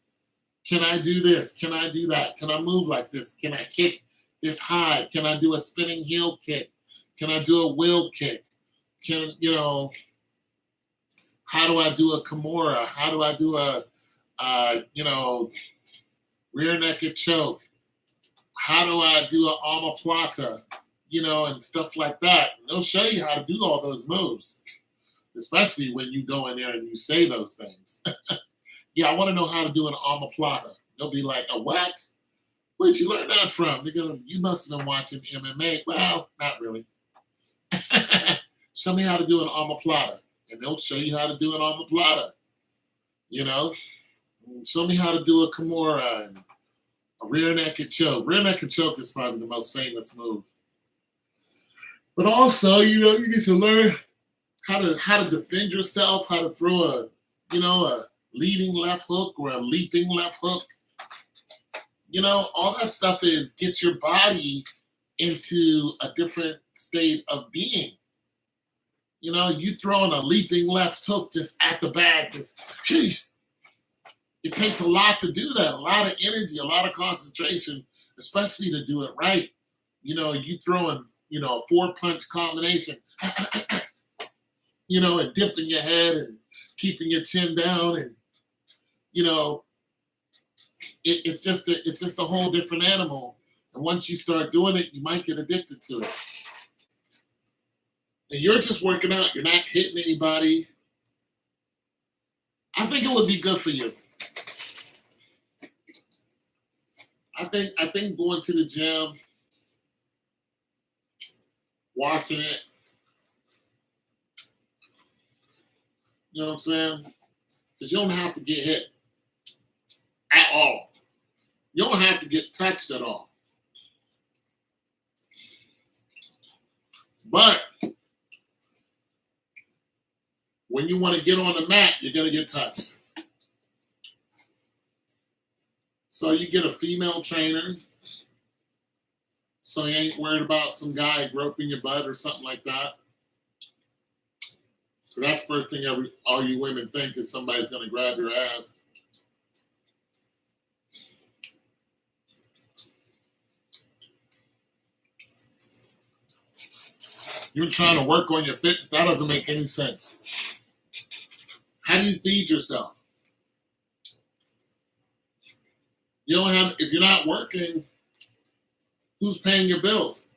can I do this? Can I do that? Can I move like this? Can I kick this high? Can I do a spinning heel kick? Can I do a wheel kick? How do I do a Kimura? How do I do a, rear naked choke? How do I do an omoplata? And stuff like that. And they'll show you how to do all those moves, especially when you go in there and you say those things. Yeah, I want to know how to do an omoplata. They'll be like, a what? Where'd you learn that from? They're going, you must have been watching MMA. Well, not really. Show me how to do an omoplata. And they'll show you how to do an omoplata. Show me how to do a Kimura and a rear naked choke. Rear naked choke is probably the most famous move. But also, you get to learn how to defend yourself, how to throw a leading left hook or a leaping left hook. All that stuff is get your body into a different state of being. You throwing a leaping left hook just at the bag, it takes a lot to do that, a lot of energy, a lot of concentration, especially to do it right. You throwing, a 4-punch combination, and dipping your head and keeping your chin down, and it's just a whole different animal And once you start doing it, you might get addicted to it. And you're just working out. You're not hitting anybody. I think it would be good for you. I think going to the gym, walking it, you know what I'm saying? Because you don't have to get hit at all. You don't have to get touched at all. But when you want to get on the mat, you're going to get touched. So you get a female trainer, so you ain't worried about some guy groping your butt or something like that. So that's the first thing all you women think is somebody's going to grab your ass. You're trying to work on your fitness. That doesn't make any sense. How do you feed yourself? You don't have, if you're not working, who's paying your bills?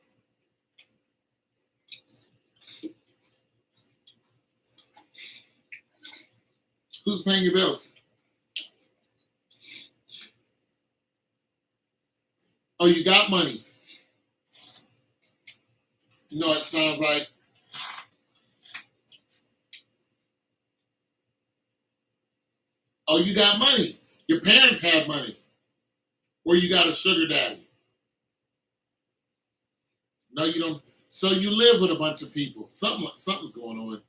Who's paying your bills? Oh, you got money. No, it sounds like oh, you got money. Your parents had money. Or you got a sugar daddy. No, you don't. So you live with a bunch of people. Something's going on.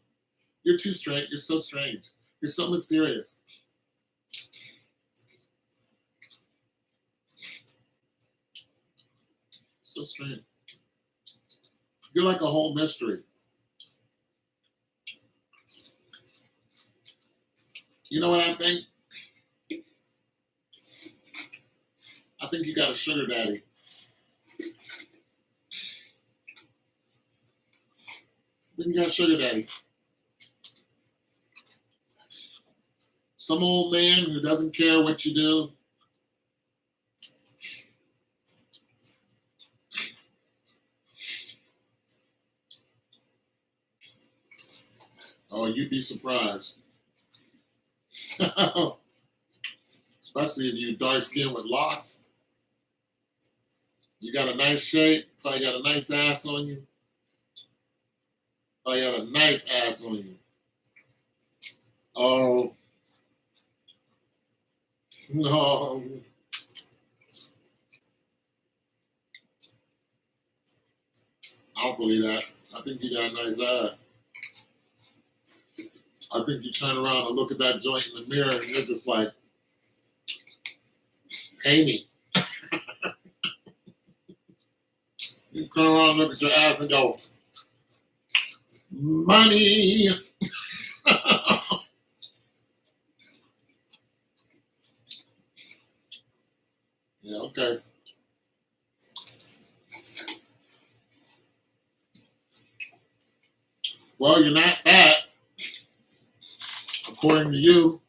You're too strange. You're so strange. You're so mysterious. So strange. You're like a whole mystery. You know what I think? I think you got a sugar daddy. Then you got a sugar daddy. Some old man who doesn't care what you do. Oh, you'd be surprised. Especially if you dark skin with locks. You got a nice shape. Probably got a nice ass on you. Probably got a nice ass on you. Oh, no. I don't believe that. I think you got a nice ass. I think you turn around and look at that joint in the mirror and you're just like, pay me. You turn around and look at your ass and go, money. Yeah, okay. Well, you're not fat, according to you.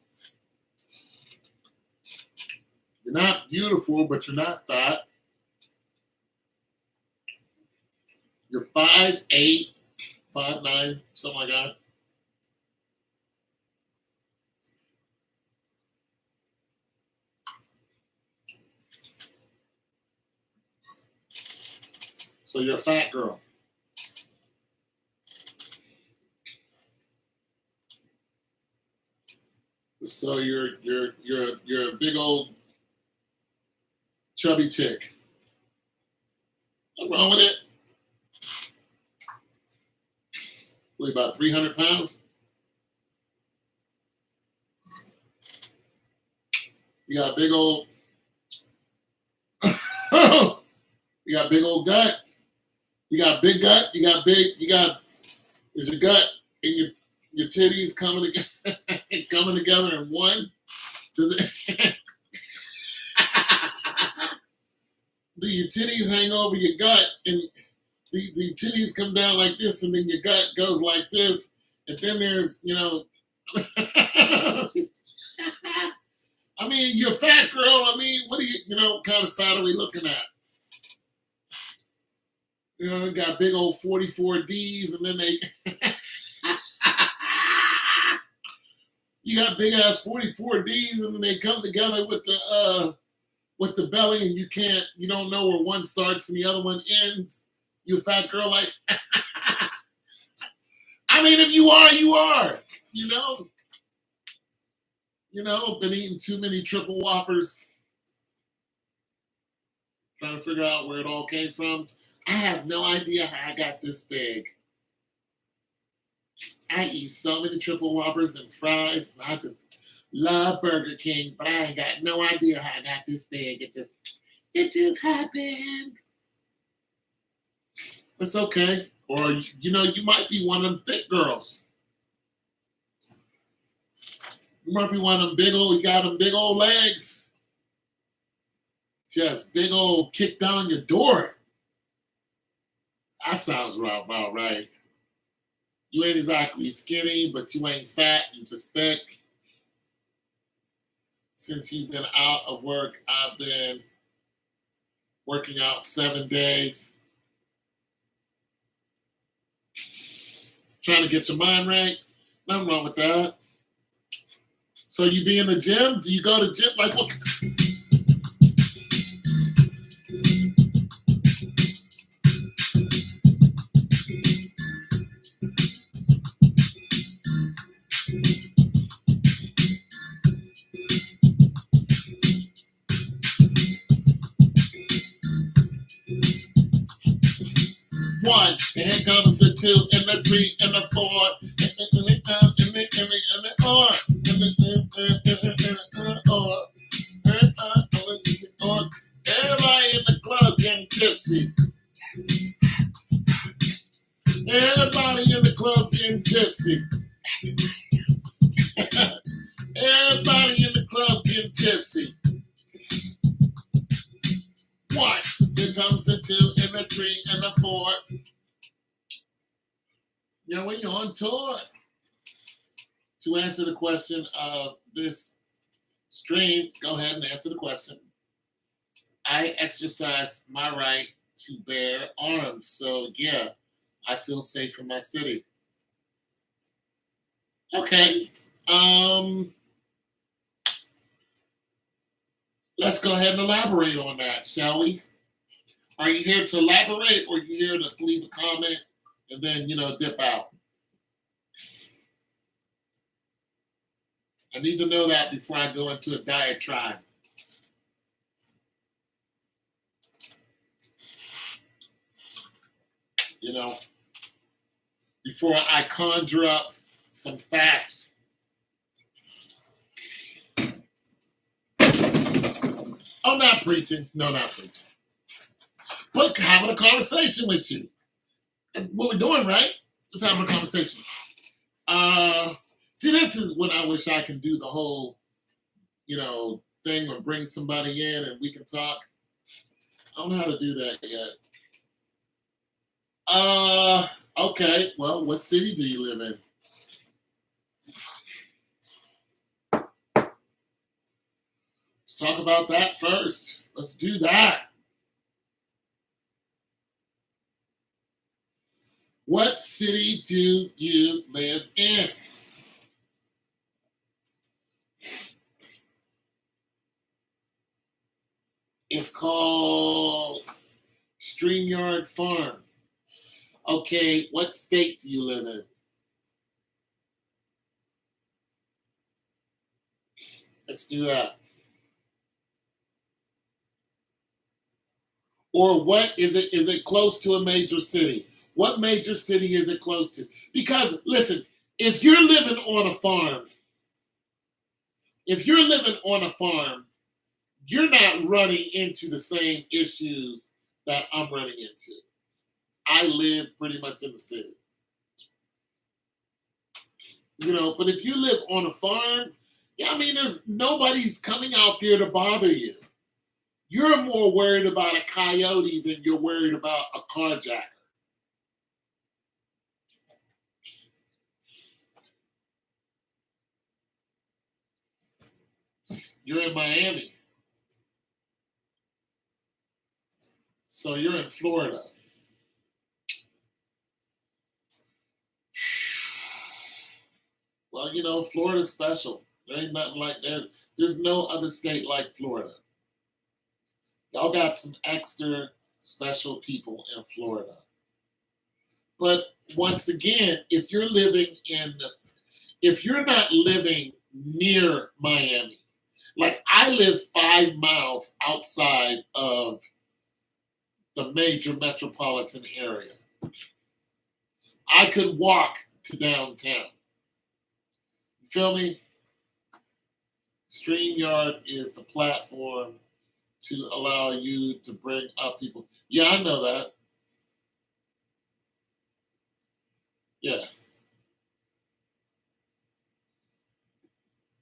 You're not beautiful, but you're not fat. You're 5'8", 5'9", something like that. So you're a fat girl. So you're a big old chubby chick. What's wrong with it? Weigh about 300 pounds. You got a big old. You got big old gut. You got big gut. You got big. You got. Is your gut and your titties coming together, coming together in one? Does it? Do your titties hang over your gut and the titties come down like this and then your gut goes like this and then there's I mean, you're a fat girl. I mean, what do you kind of fat are we looking at? You know, got big old 44 Ds, and then they you got big ass 44 Ds, and then they come together with the belly, and you don't know where one starts and the other one ends. You a fat girl like I mean, if you are, you are. You know, been eating too many triple whoppers, trying to figure out where it all came from. I have no idea how I got this big. I eat so many triple whoppers and fries, and I just love Burger King, but I ain't got no idea how I got this big. It just happened. It's okay. Or you might be one of them thick girls. You might be one of them you got them big old legs. Just big old kick down your door. That sounds about right. You ain't exactly skinny, but you ain't fat. You just thick. Since you've been out of work, I've been working out 7 days. Trying to get your mind right. Nothing wrong with that. So you be in the gym? Do you go to gym? Like what? One, and here comes the two, and the three, and the four, and the or, or. Everybody in the club getting tipsy. Everybody in the club getting tipsy. Everybody in the club getting tipsy. One, here comes the two, and the three, and the four. When you're on tour, to answer the question of this stream, go ahead and answer the question. I exercise my right to bear arms. So, yeah, I feel safe in my city. Okay. Let's go ahead and elaborate on that, shall we? Are you here to elaborate, or are you here to leave a comment and then, dip out? I need to know that before I go into a diatribe. Before I conjure up some facts. Oh, not preaching. No, not preaching. But having a conversation with you. That's what we're doing, right? Just having a conversation. See, this is when I wish I can do the whole, thing or bring somebody in and we can talk. I don't know how to do that yet. Okay. Well, what city do you live in? Let's talk about that first. Let's do that. What city do you live in? It's called StreamYard Farm. Okay, what state do you live in? Let's do that. Or what is it? Is it close to a major city? What major city is it close to? Because listen, if you're living on a farm, you're not running into the same issues that I'm running into. I live pretty much in the city. But if you live on a farm, there's nobody's coming out there to bother you. You're more worried about a coyote than you're worried about a carjacker. You're in Miami. So you're in Florida. Well, Florida's special. There ain't nothing like there. There's no other state like Florida. Y'all got some extra special people in Florida. But once again, if you're not living near Miami, like I live 5 miles outside of the major metropolitan area. I could walk to downtown. You feel me? StreamYard is the platform to allow you to bring up people. Yeah, I know that. Yeah.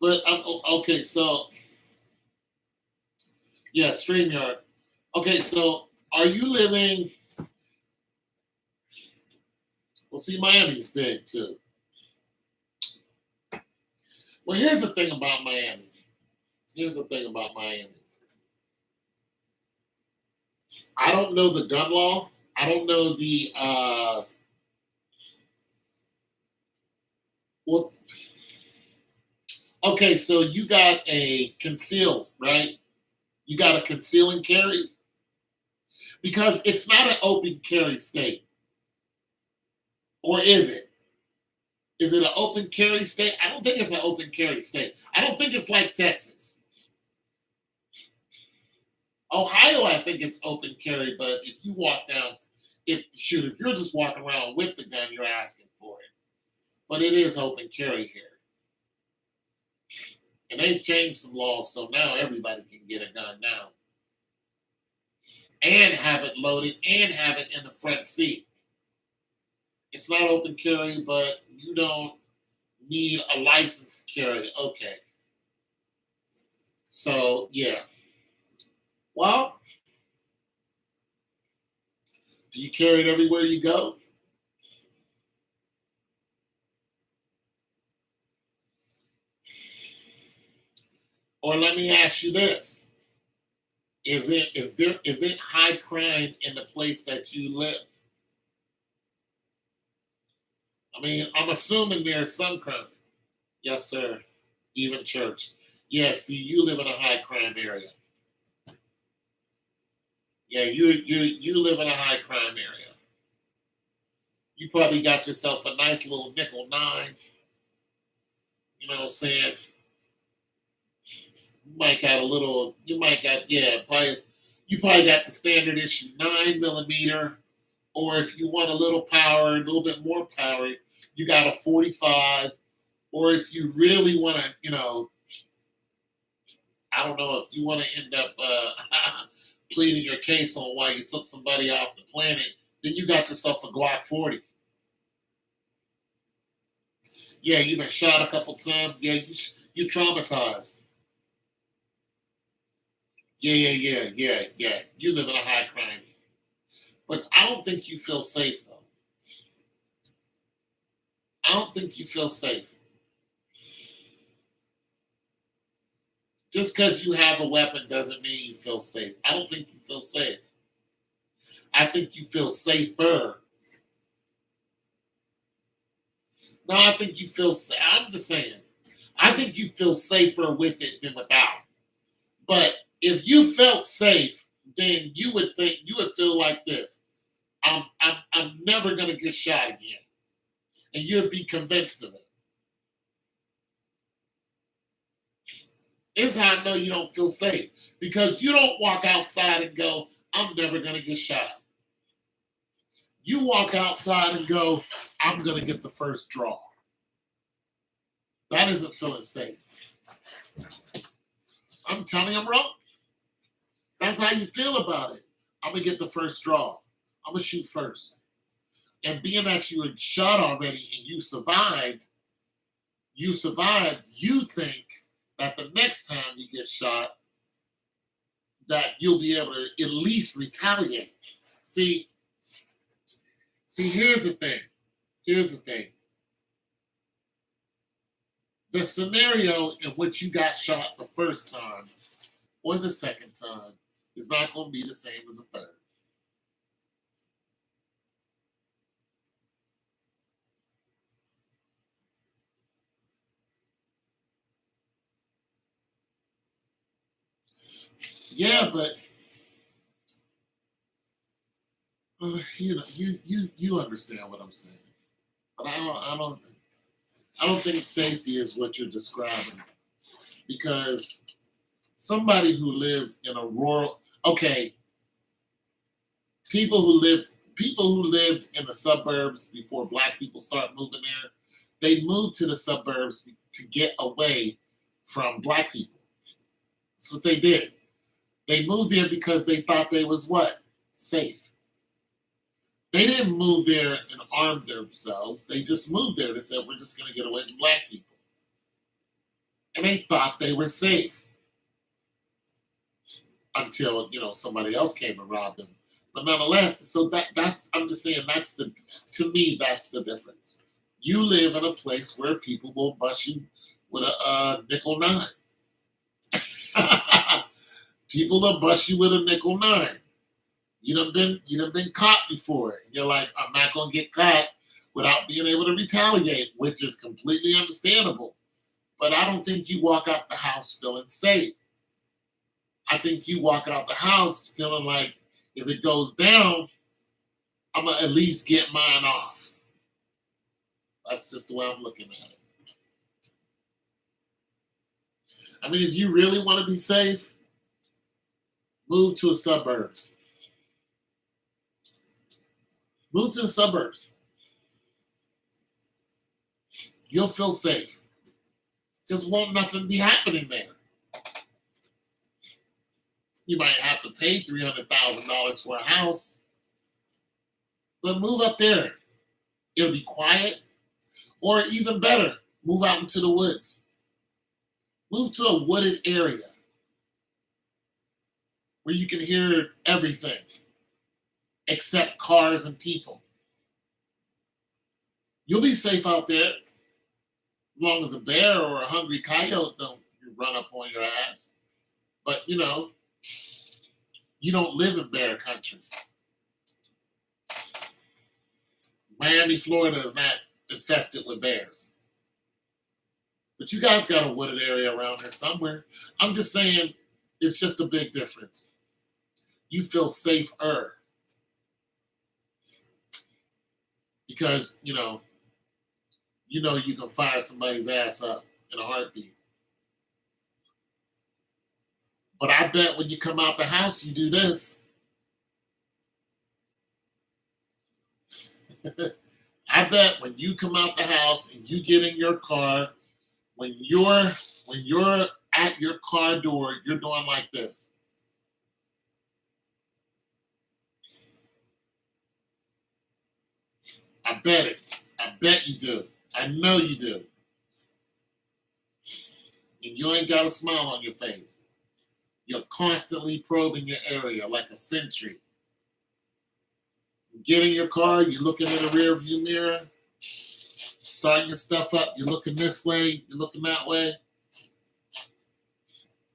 But okay, so yeah, StreamYard. Okay, so are you living? Well, see, Miami's big too. Well, here's the thing about Miami. Here's the thing about Miami. I don't know the gun law. I don't know the well. Okay, so you got a conceal, right? You got a conceal and carry because it's not an open carry state, or is it? Is it an open carry state? I don't think it's an open carry state. I don't think it's like Texas. Ohio, I think it's open carry, but if you walk down, if you're just walking around with the gun, you're asking for it. But it is open carry here. And they've changed some laws, so now everybody can get a gun now. And have it loaded and have it in the front seat. It's not open carry, but you don't need a license to carry. Okay. So yeah. Well, do you carry it everywhere you go? Or let me ask you this. Is it high crime in the place that you live? I mean, I'm assuming there's some crime. Yes, sir. Even church. Yeah, see, you live in a high crime area. Yeah, you live in a high crime area. You probably got yourself a nice little nickel nine. You know what I'm saying? You might got, yeah, probably, you probably got the standard issue 9 millimeter. Or if you want a little power, a little bit more power, you got a 45. Or if you really want to, I don't know if you want to end up pleading your case on why you took somebody off the planet, then you got yourself a Glock 40. Yeah, you've been shot a couple times. Yeah, you traumatized. Yeah, yeah, yeah, yeah, yeah. You live in a high crime. But I don't think you feel safe though. I don't think you feel safe. Just because you have a weapon doesn't mean you feel safe. I don't think you feel safe. I think you feel safer. No, I think you feel. I'm just saying. I think you feel safer with it than without. But if you felt safe, then you would feel like this. I'm never gonna get shot again, and you'd be convinced of it. It's how I know you don't feel safe because you don't walk outside and go, "I'm never gonna get shot." You walk outside and go, "I'm gonna get the first draw." That isn't feeling safe. I'm telling you, I'm wrong. That's how you feel about it. I'm gonna get the first draw. I'm gonna shoot first. And being that you had shot already and you survived, you think that the next time you get shot, that you'll be able to at least retaliate. See, here's the thing. Here's the thing. The scenario in which you got shot the first time or the second time is not going to be the same as the third. Yeah, but you understand what I'm saying. But I don't think safety is what you're describing because somebody who lives in a rural okay, people who live people who lived in the suburbs before black people start moving there, they moved to the suburbs to get away from black people. That's what they did. They moved there because they thought they was what? Safe. They didn't move there and arm themselves. They just moved there. They said, we're just going to get away from black people. And they thought they were safe until, somebody else came and robbed them. But nonetheless, so that's I'm just saying to me, that's the difference. You live in a place where people will bust you with a nickel nine. People will bust you with a nickel nine. You done been caught before. You're like, I'm not gonna get caught without being able to retaliate, which is completely understandable. But I don't think you walk out the house feeling safe. I think you walk out the house feeling like if it goes down, I'm gonna at least get mine off. That's just the way I'm looking at it. I mean, if you really want to be safe, move to the suburbs. Move to the suburbs. You'll feel safe. Because won't nothing be happening there. You might have to pay $300,000 for a house, but move up there. It'll be quiet, or even better, move out into the woods. Move to a wooded area where you can hear everything except cars and people. You'll be safe out there as long as a bear or a hungry coyote don't run up on your ass. But you don't live in bear country. Miami, Florida is not infested with bears. But you guys got a wooded area around here somewhere. I'm just saying it's just a big difference. You feel safer because, you can fire somebody's ass up in a heartbeat. But I bet when you come out the house, you do this. I bet when you come out the house and you get in your car, when you're at your car door, you're doing like this. I bet it. I bet you do. I know you do. And you ain't got a smile on your face. You're constantly probing your area like a sentry. You get in your car, you're looking in the rear view mirror, starting your stuff up, you're looking this way, you're looking that way.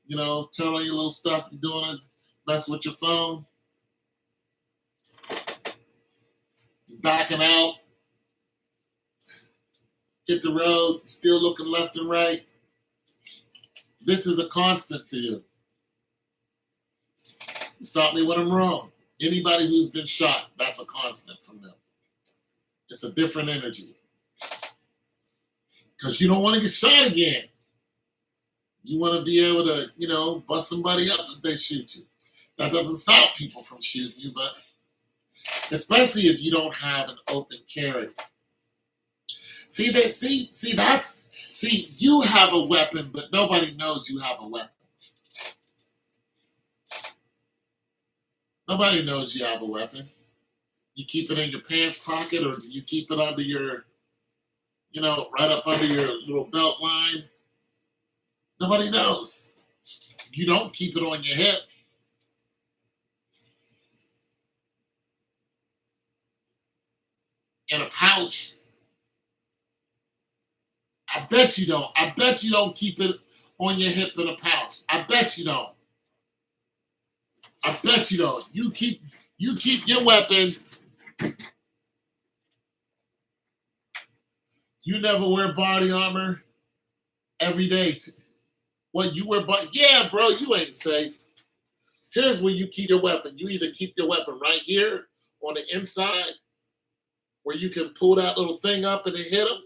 Turn on your little stuff, you're doing it, mess with your phone. You're backing out, hit the road, still looking left and right. This is a constant for you. Stop me when I'm wrong. Anybody who's been shot, that's a constant from them. It's a different energy. Because you don't want to get shot again. You want to be able to, bust somebody up if they shoot you. That doesn't stop people from shooting you, but especially if you don't have an open carry. See, you have a weapon, but nobody knows you have a weapon. Nobody knows you have a weapon. You keep it in your pants pocket, or do you keep it under your, right up under your little belt line? Nobody knows. You don't keep it on your hip. In a pouch. I bet you don't. I bet you don't keep it on your hip in a pouch. I bet you don't. I bet you don't. You keep your weapon. You never wear body armor every day. What you wear? Yeah, bro, you ain't safe. Here's where you keep your weapon. You either keep your weapon right here on the inside, where you can pull that little thing up and then hit them,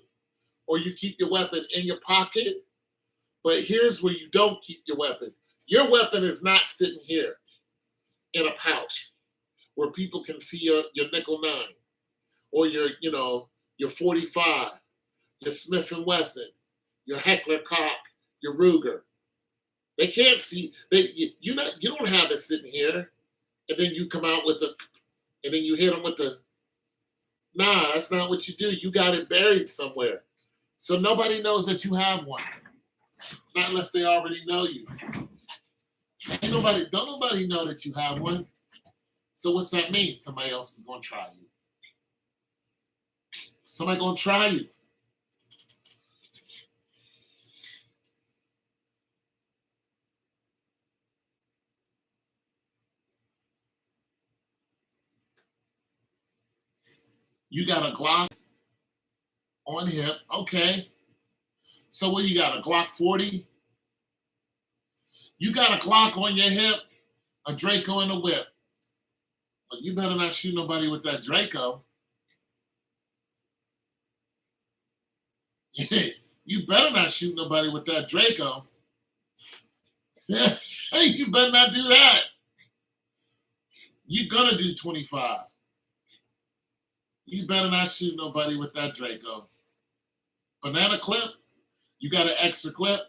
or you keep your weapon in your pocket. But here's where you don't keep your weapon. Your weapon is not sitting here in a pouch where people can see your nickel 9 or your 45, your Smith and Wesson, your Heckler Koch, your Ruger. They can't see. You don't have it sitting here, and then you come out with and then you hit them with the. Nah, that's not what you do. You got it buried somewhere, so nobody knows that you have one. Not unless they already know you. Don't nobody know that you have one. So what's that mean? Somebody else is gonna try you. Somebody gonna try you. You got a Glock on hip, okay. So what you got, a Glock 40? You got a Glock on your hip, a Draco in the whip. But you better not shoot nobody with that Draco. You better not shoot nobody with that Draco. Hey, you better not do that. You're gonna do 25. You better not shoot nobody with that Draco. Banana clip, you got an extra clip.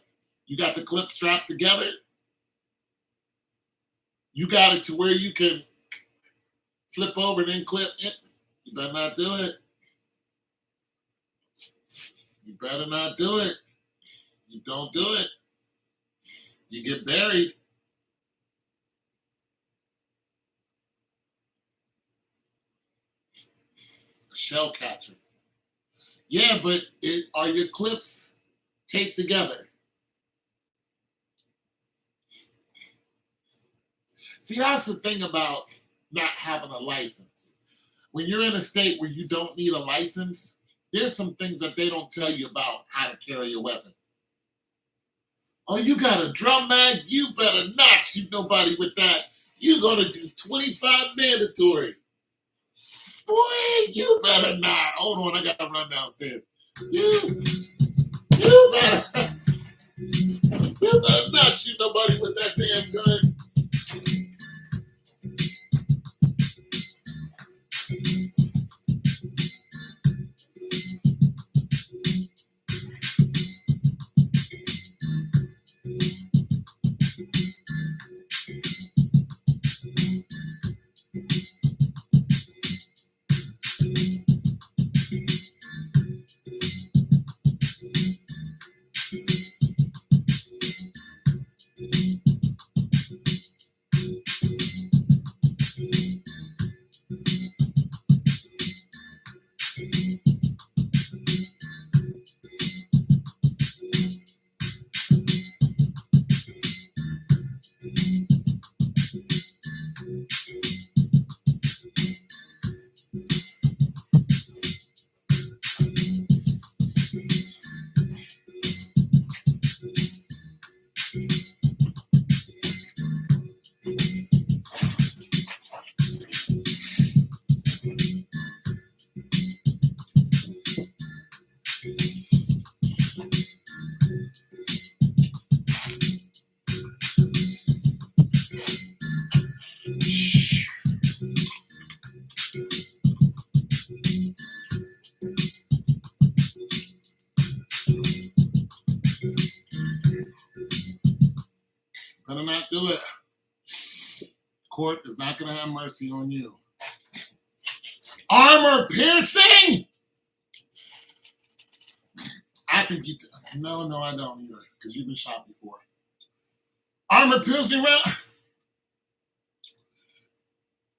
You got the clip strapped together. You got it to where you can flip over and then clip it. You better not do it. You better not do it. You don't do it, you get buried. A shell catcher. Yeah, but are your clips taped together? See, that's the thing about not having a license. When you're in a state where you don't need a license, there's some things that they don't tell you about how to carry a weapon. Oh, you got a drum mag? You better not shoot nobody with that. You're going to do 25 mandatory. Boy, you better not. Hold on, I got to run downstairs. You better, you better not shoot nobody with that damn gun. Better not do it. Court is not going to have mercy on you. Armor piercing? I think you. No, I don't either, because you've been shot before. Armor piercing round.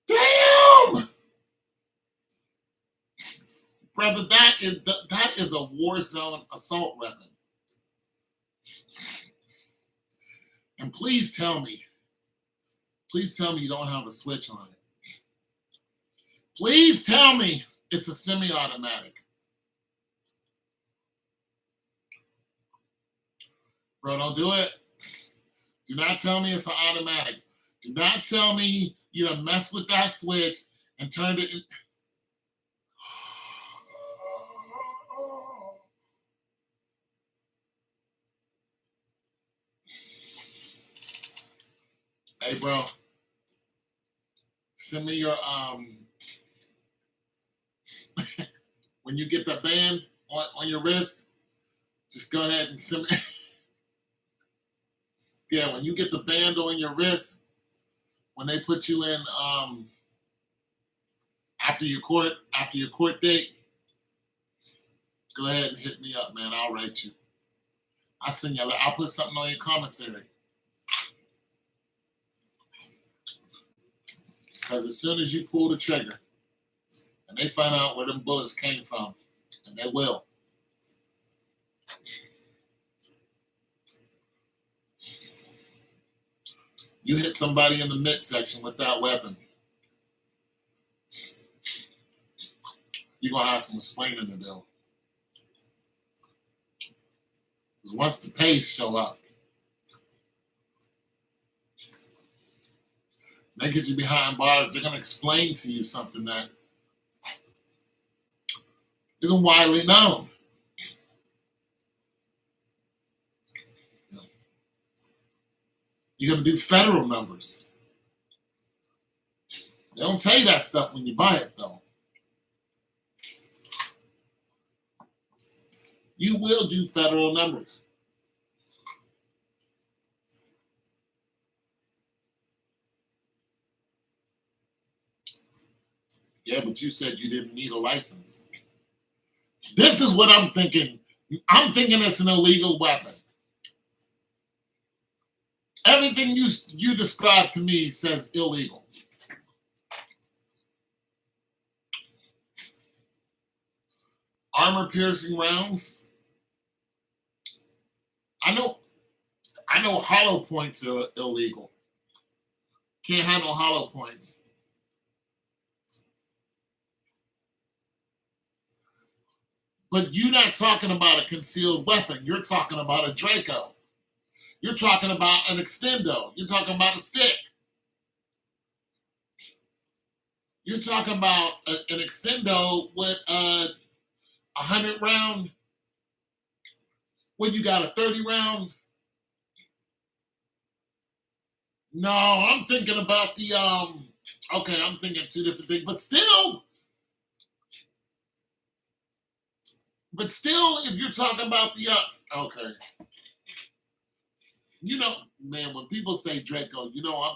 Damn, brother, that is a war zone assault weapon. And please tell me you don't have a switch on it. Please tell me it's a semi-automatic. Bro, don't do it. Do not tell me it's an automatic. Do not tell me you done mess with that switch and turned it in. Hey, bro, send me your when you get the band on your wrist, just go ahead and send me. Yeah, when you get the band on your wrist, when they put you in after your court date, go ahead and hit me up, man. I'll write you. I'll send you. I'll put something on your commissary. Because as soon as you pull the trigger, and they find out where them bullets came from, and they will. You hit somebody in the midsection with that weapon, you're gonna have some explaining to do. Because once the police show up, they get you behind bars, they're gonna explain to you something that isn't widely known. You're gonna do federal numbers. They don't tell you that stuff when you buy it, though. You will do federal numbers. Yeah, but you said you didn't need a license. This is what I'm thinking. I'm thinking it's an illegal weapon. Everything you described to me says illegal. Armor piercing rounds. I know hollow points are illegal. Can't have no hollow points. But you're not talking about a concealed weapon. You're talking about a Draco. You're talking about an extendo. You're talking about a stick. You're talking about an extendo with a 100 round. When you got a 30 round. No, I'm thinking about the okay, I'm thinking two different things, but still, if you're talking about the okay. You know, man, when people say Draco, you know what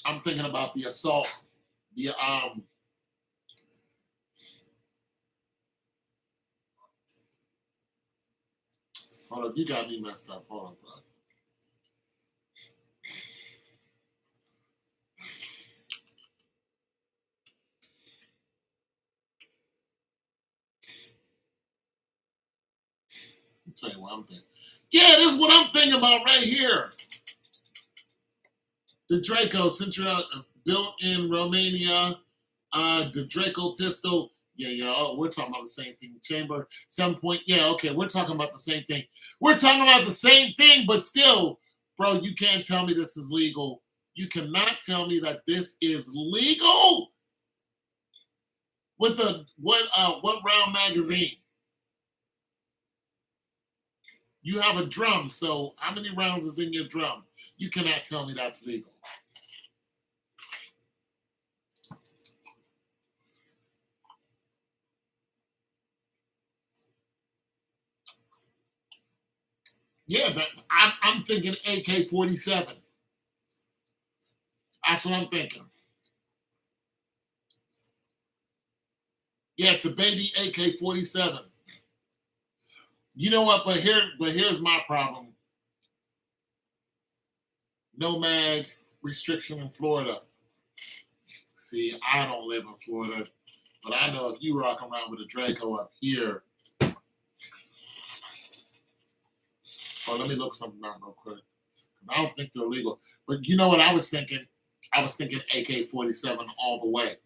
I'm thinking about the assault, the hold on, you got me messed up. Hold on, bro. I'll tell you what I'm thinking. Yeah, this is what I'm thinking about right here. The Draco, built in Romania. The Draco pistol. Yeah. Oh, we're talking about the same thing. Chamber 7 point. Yeah, okay. We're talking about the same thing. We're talking about the same thing, but still, bro, you can't tell me this is legal. You cannot tell me that this is legal with a what round magazine? You have a drum, so how many rounds is in your drum? You cannot tell me that's legal. Yeah, I'm thinking AK-47. That's what I'm thinking. Yeah, it's a baby AK-47. You know what? But here's my problem. No mag restriction in Florida. See, I don't live in Florida, but I know if you rock around with a Draco up here. Oh, let me look something up real quick. I don't think they're legal. But you know what I was thinking? I was thinking AK-47 all the way.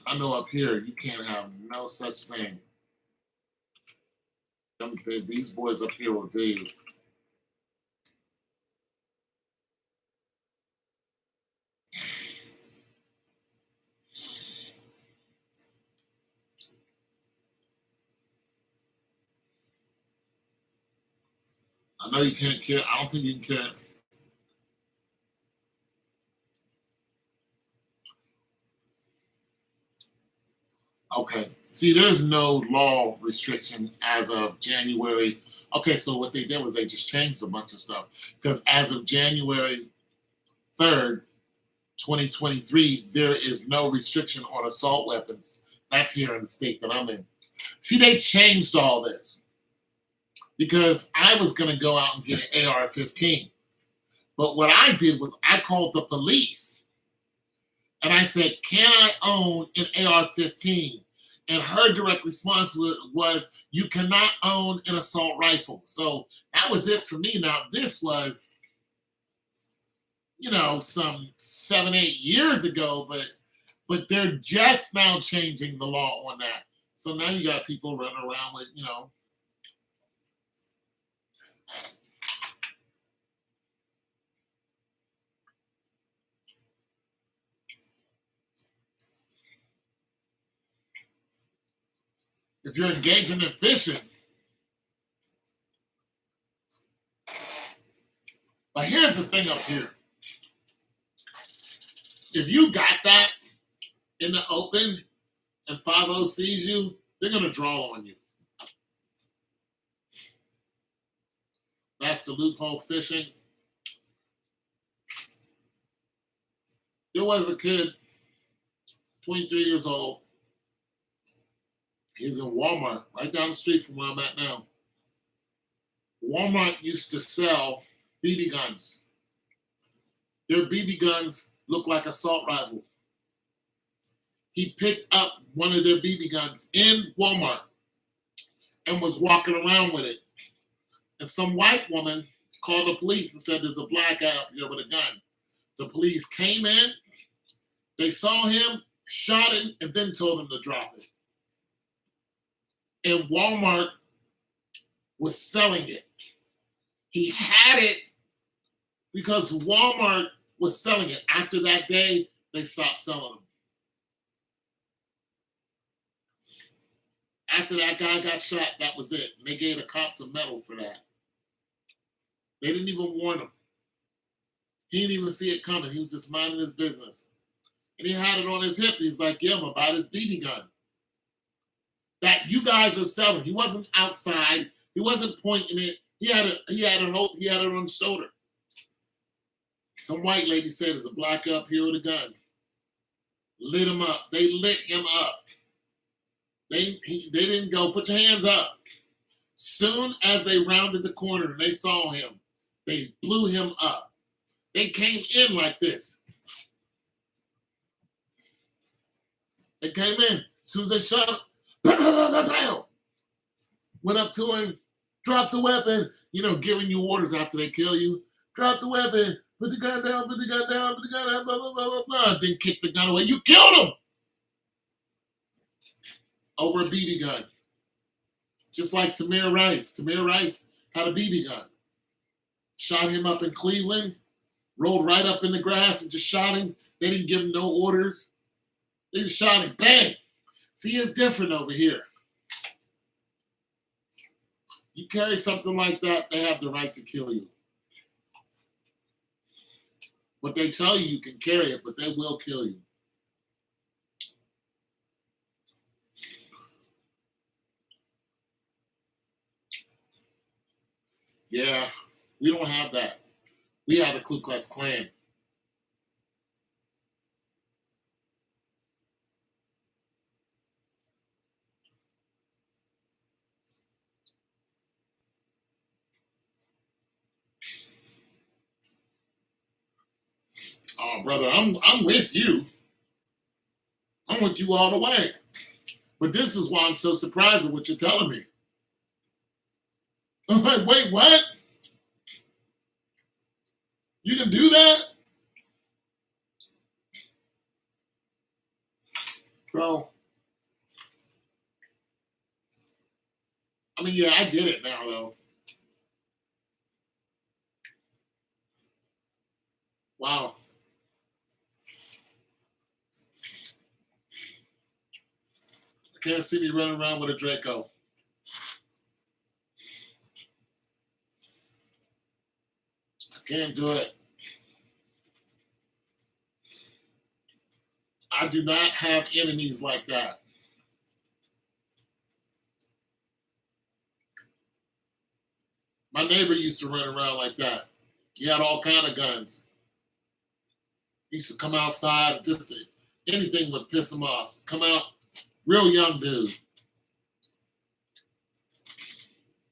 I know up here you can't have no such thing. These boys up here will do. I know you can't carry. I don't think you can carry. Okay. See, there's no law restriction as of January. Okay, so what they did was they just changed a bunch of stuff because as of January 3rd, 2023, there is no restriction on assault weapons. That's here in the state that I'm in. See, they changed all this because I was going to go out and get an AR-15. But what I did was I called the police and I said, can I own an AR-15? And her direct response was, you cannot own an assault rifle. So that was it for me. Now, this was, some 7, 8 years ago, but they're just now changing the law on that. So now you got people running around with, if you're engaging in fishing. But here's the thing up here. If you got that in the open and 5-0 sees you, they're going to draw on you. That's the loophole fishing. There was a kid, 23 years old. He's in Walmart, right down the street from where I'm at now. Walmart used to sell BB guns. Their BB guns look like assault rifle. He picked up one of their BB guns in Walmart and was walking around with it. And some white woman called the police and said, there's a black guy up here with a gun. The police came in, they saw him, shot him, and then told him to drop it. And Walmart was selling it. He had it because Walmart was selling it. After that day, they stopped selling them. After that guy got shot, that was it. And they gave the cops a medal for that. They didn't even warn him. He didn't even see it coming. He was just minding his business. And he had it on his hip. He's like, yeah, I'm going to buy this BB gun that you guys are selling. He wasn't outside. He wasn't pointing it. He had it on his shoulder. Some white lady said, there's a black guy up here with a gun. Lit him up. They lit him up. They didn't go, put your hands up. Soon as they rounded the corner and they saw him, they blew him up. They came in like this. They came in. As soon as they shot him, went up to him, dropped the weapon, giving you orders after they kill you. Drop the weapon, put the gun down, put the gun down, put the gun down, blah, blah, blah, blah, blah. Then kick the gun away. You killed him! Over a BB gun. Just like Tamir Rice. Tamir Rice had a BB gun. Shot him up in Cleveland, rolled right up in the grass and just shot him. They didn't give him no orders. They just shot him. Bang! See, it's different over here. You carry something like that, they have the right to kill you. But they tell you you can carry it, but they will kill you. Yeah, we don't have that. We have the Ku Klux Klan. Oh, brother, I'm with you. I'm with you all the way. But this is why I'm so surprised at what you're telling me. I'm like, wait, what? You can do that? So, I mean, yeah, I get it now, though. Wow. I can't see me running around with a Draco. I can't do it. I do not have enemies like that. My neighbor used to run around like that. He had all kind of guns. He used to come outside, anything would piss him off. Come out, real young dude.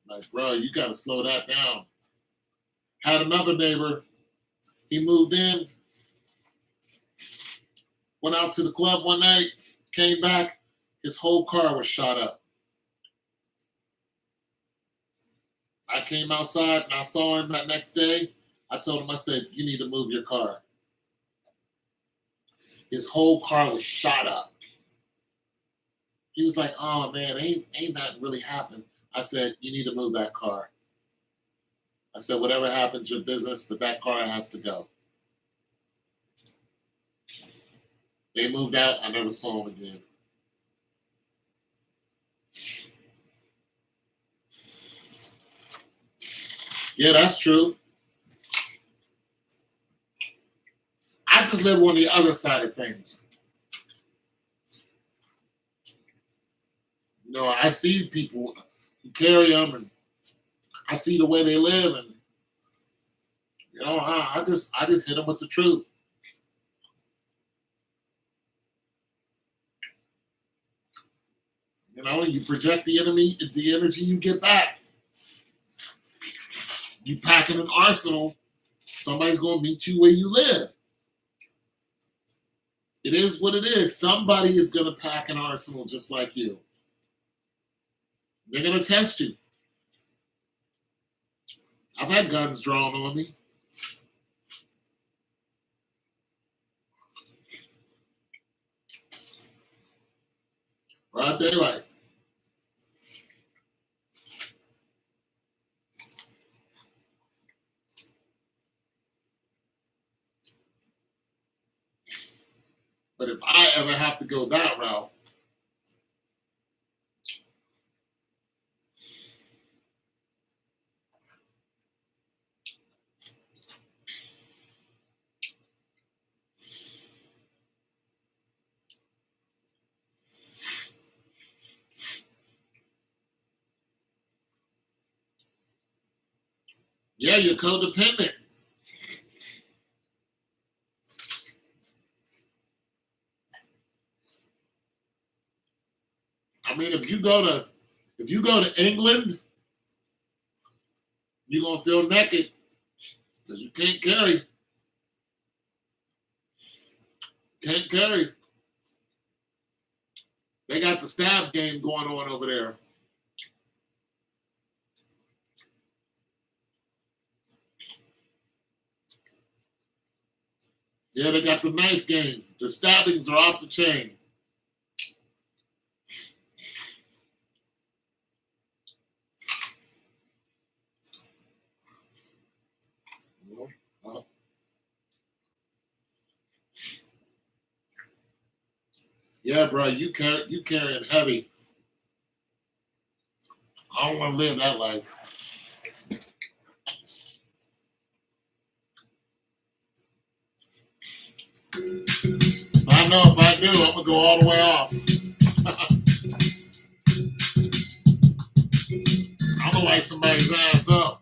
Like, bro, you got to slow that down. Had another neighbor. He moved in, went out to the club one night, came back, his whole car was shot up. I came outside and I saw him that next day. I told him, I said, you need to move your car. His whole car was shot up. He was like, oh man, ain't nothing really happened. I said, you need to move that car. I said, whatever happens, your business, but that car has to go. They moved out. I never saw him again. Yeah, that's true. I just live on the other side of things. You know, I see people who carry them, and I see the way they live, and you know, I just hit them with the truth. You know, you project the energy you get back. You pack in an arsenal, somebody's gonna meet you where you live. It is what it is. Somebody is gonna pack an arsenal just like you. They're gonna test you. I've had guns drawn on me. Broad daylight. But if I ever have to go that route, yeah, you're codependent. I mean, if you go to England, you're gonna feel naked because you can't carry. Can't carry. They got the stab game going on over there. Yeah, they got the knife game. The stabbings are off the chain. Yeah, bro, you carrying heavy. I don't want to live that life. So I know if I do, I'm gonna go all the way off. I'm gonna light somebody's ass up.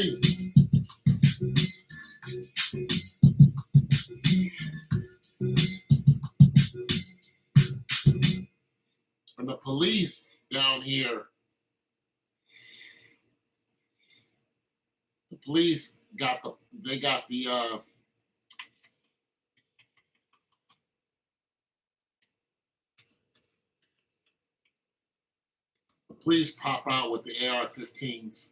Hey. And the police down here, the police got the police pop out with the AR-15s.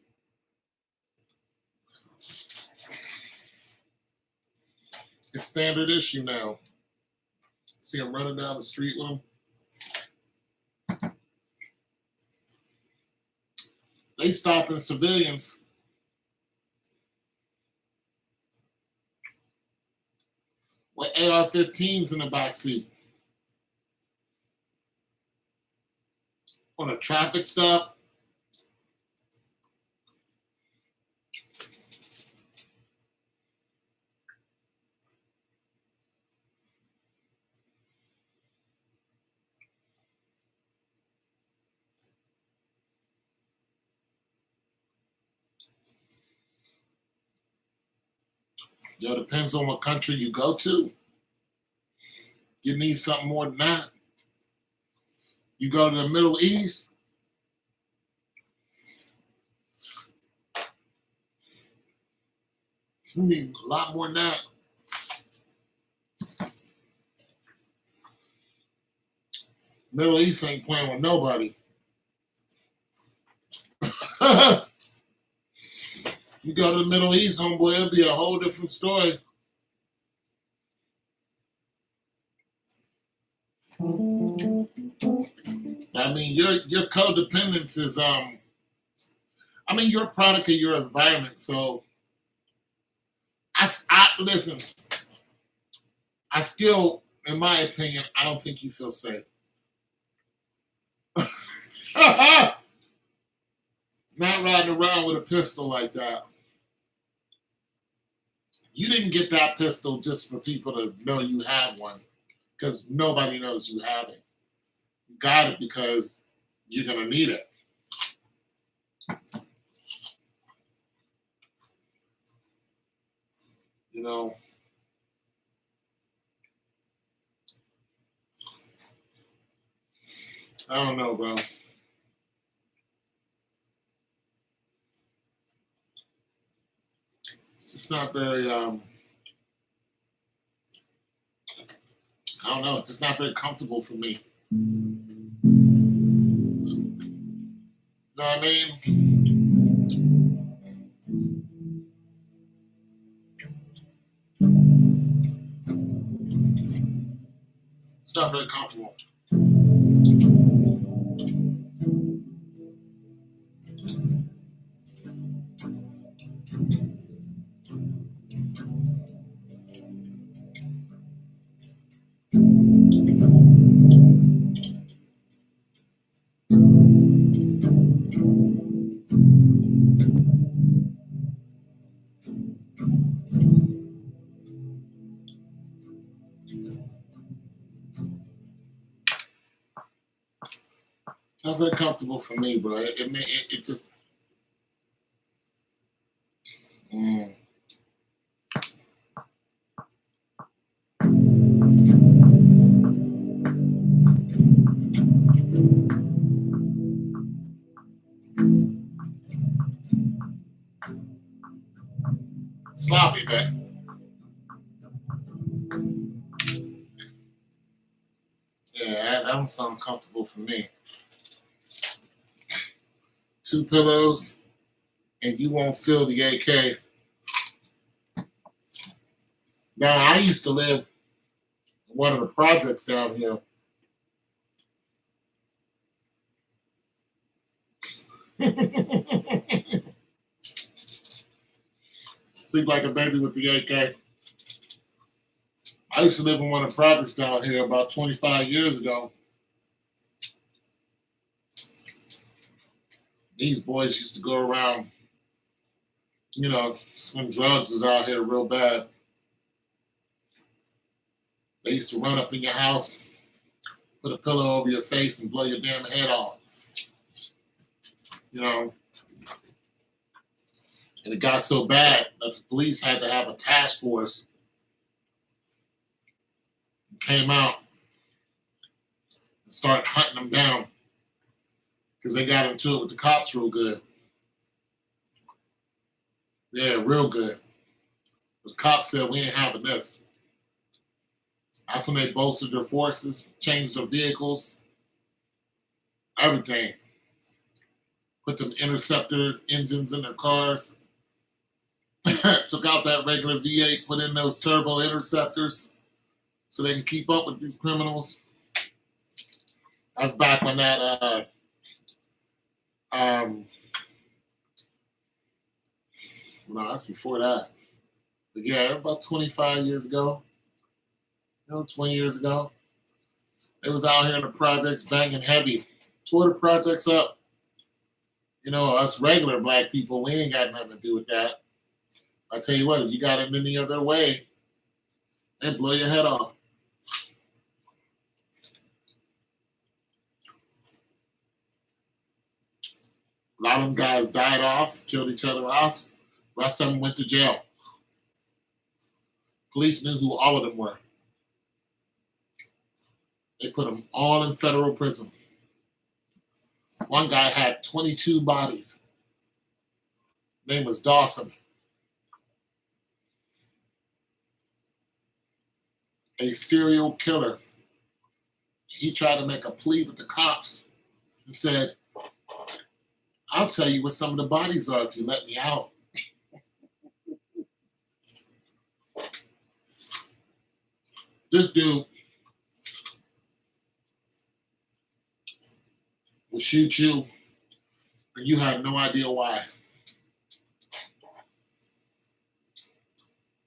It's standard issue now. See them running down the street with them. They stopping civilians. With AR-15s in the backseat. On a traffic stop. Yo, depends on what country you go to. You need something more than that. You go to the Middle East, you need a lot more than that. Middle East ain't playing with nobody. You go to the Middle East, homeboy, it'll be a whole different story. I mean, your codependence is you're a product of your environment. So I listen. I still, in my opinion, I don't think you feel safe. Not riding around with a pistol like that. You didn't get that pistol just for people to know you have one, because nobody knows you have it. You got it because you're gonna need it. You know. I don't know, bro. It's just not very I don't know, it's just not very comfortable for me. You know what I mean? It's not very comfortable. Not very comfortable for me, bro. It just. Mm. Sloppy, man. Yeah, that don't sound comfortable for me. 2 pillows, and you won't feel the AK. Now, I used to live in one of the projects down here. Sleep like a baby with the AK. I used to live in one of the projects down here about 25 years ago. These boys used to go around, when drugs was out here real bad. They used to run up in your house, put a pillow over your face, and blow your damn head off. And it got so bad that the police had to have a task force came out and started hunting them down because they got into it with the cops real good. Yeah, real good. The cops said, we ain't having this. That's when they bolstered their forces, changed their vehicles, everything. Put them interceptor engines in their cars. Took out that regular V8, put in those turbo interceptors so they can keep up with these criminals. That's back when that no, that's before that. But yeah, about 25 years ago, 20 years ago. They was out here in the projects banging heavy. Tore the projects up. Us regular black people, we ain't got nothing to do with that. I tell you what, if you got it any other way, they blow your head off. A lot of them guys died off, killed each other off. The rest of them went to jail. Police knew who all of them were. They put them all in federal prison. One guy had 22 bodies. Name was Dawson. A serial killer. He tried to make a plea with the cops. He said, I'll tell you what some of the bodies are if you let me out. This dude will shoot you and you have no idea why.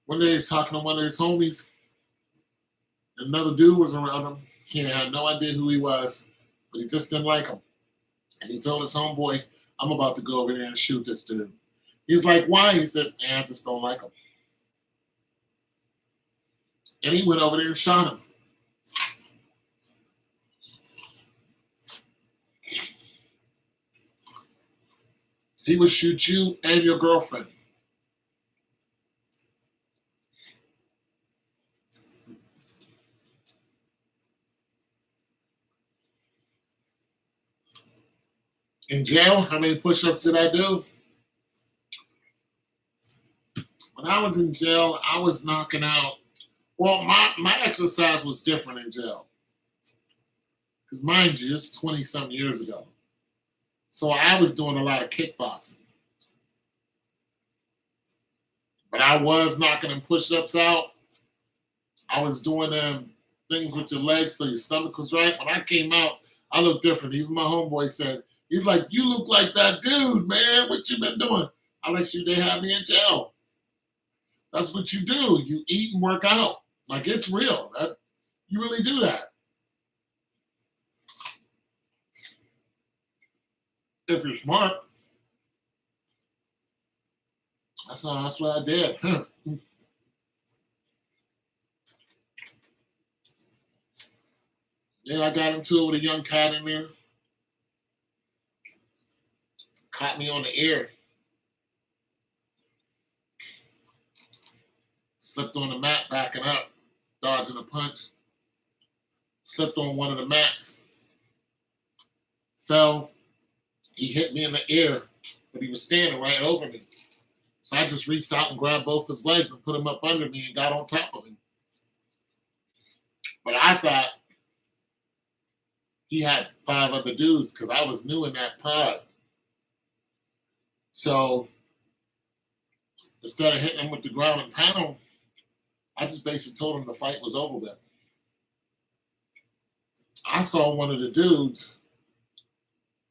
One day he's talking to one of his homies. Another dude was around him. He had no idea who he was, but he just didn't like him. And he told his homeboy, I'm about to go over there and shoot this dude. He's like, why? He said, man, I just don't like him. And he went over there and shot him. He would shoot you and your girlfriend. In jail, how many push-ups did I do? When I was in jail, I was knocking out. Well, my exercise was different in jail. Because mind you, it's 20-some years ago. So I was doing a lot of kickboxing. But I was knocking them push-ups out. I was doing things with your legs so your stomach was right. When I came out, I looked different. Even my homeboy said, he's like, you look like that dude, man. What you been doing? I let you, they have me in jail. That's what you do. You eat and work out. Like, it's real. You really do that. If you're smart. That's what I did. Yeah, I got into it with a young cat in there. Caught me on the ear. Slipped on the mat, backing up, dodging a punch. Slipped on one of the mats. Fell. He hit me in the ear, but he was standing right over me. So I just reached out and grabbed both his legs and put him up under me and got on top of him. But I thought he had 5 other dudes because I was new in that pod. So instead of hitting him with the ground and pound, I just basically told him the fight was over with. I saw one of the dudes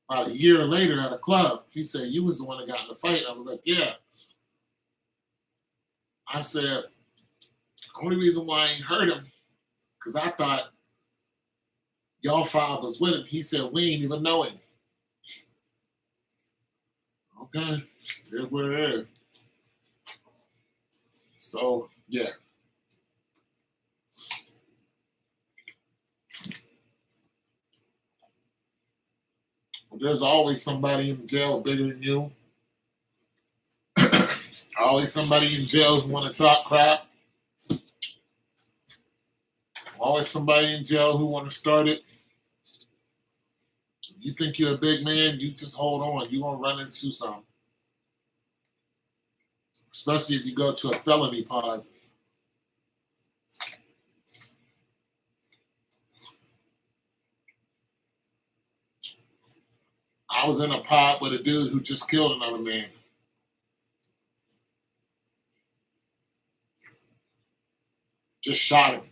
about a year later at a club. He said, you was the one that got in the fight. I was like, yeah. I said, the only reason why I ain't hurt him, because I thought y'all 5 was with him. He said, we ain't even know him. Okay, there we're there. So, yeah. There's always somebody in jail bigger than you. Always somebody in jail who want to talk crap. Always somebody in jail who want to start it. You think you're a big man, you just hold on. You're going to run into something. Especially if you go to a felony pod. I was in a pod with a dude who just killed another man. Just shot him.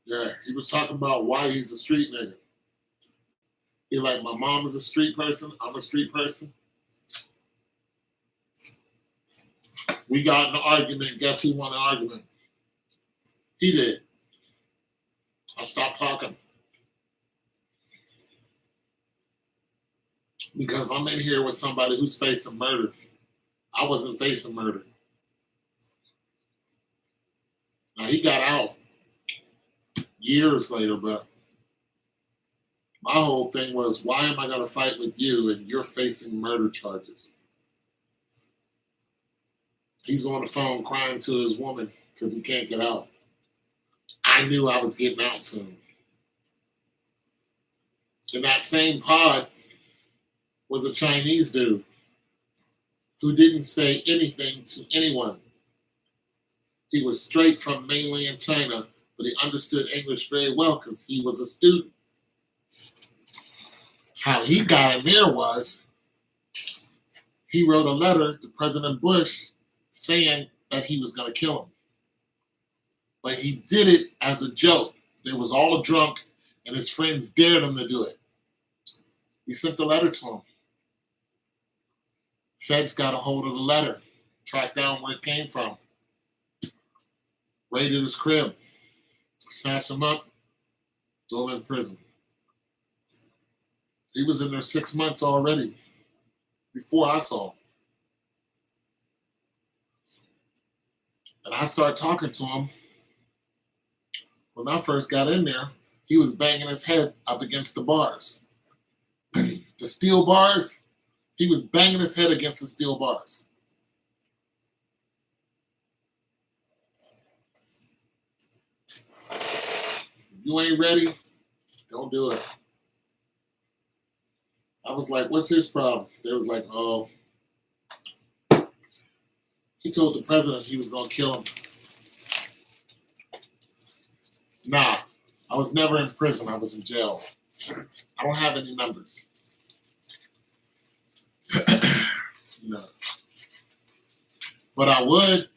Yeah, he was talking about why he's a street nigga. He like, my mom is a street person. I'm a street person. We got in an argument. Guess who won the argument? He did. I stopped talking. Because I'm in here with somebody who's facing murder. I wasn't facing murder. Now, he got out years later, but my whole thing was, why am I going to fight with you and you're facing murder charges? He's on the phone crying to his woman because he can't get out. I knew I was getting out soon. In that same pod was a Chinese dude who didn't say anything to anyone. He was straight from mainland China, but he understood English very well because he was a student. How he got in there was he wrote a letter to President Bush saying that he was going to kill him. But he did it as a joke. They was all drunk, and his friends dared him to do it. He sent the letter to him. Feds got a hold of the letter, tracked down where it came from, raided his crib, snatched him up, threw him in prison. He was in there 6 months already before I saw him. And I started talking to him. When I first got in there, he was banging his head up against the bars. The steel bars, he was banging his head against the steel bars. If you ain't ready, don't do it. I was like, what's his problem? They was like, oh, he told the president he was going to kill him. Nah, I was never in prison. I was in jail. I don't have any numbers. No. But I would.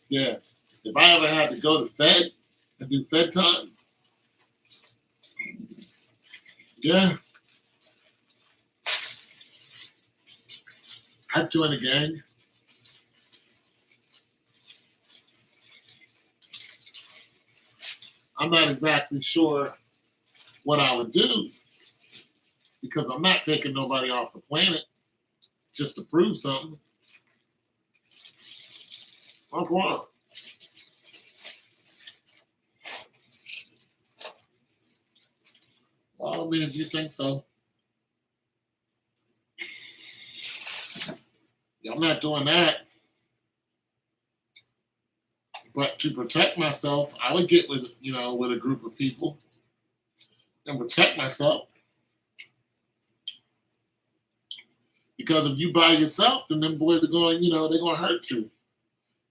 Yeah. If I ever had to go to Fed and do Fed time, yeah, I'd join a gang. I'm not exactly sure what I would do because I'm not taking nobody off the planet just to prove something. Fuck what? Well, I mean, if you think so. Yeah, I'm not doing that. But to protect myself, I would get with with a group of people and protect myself. Because if you by yourself, then them boys are going, they're gonna hurt you.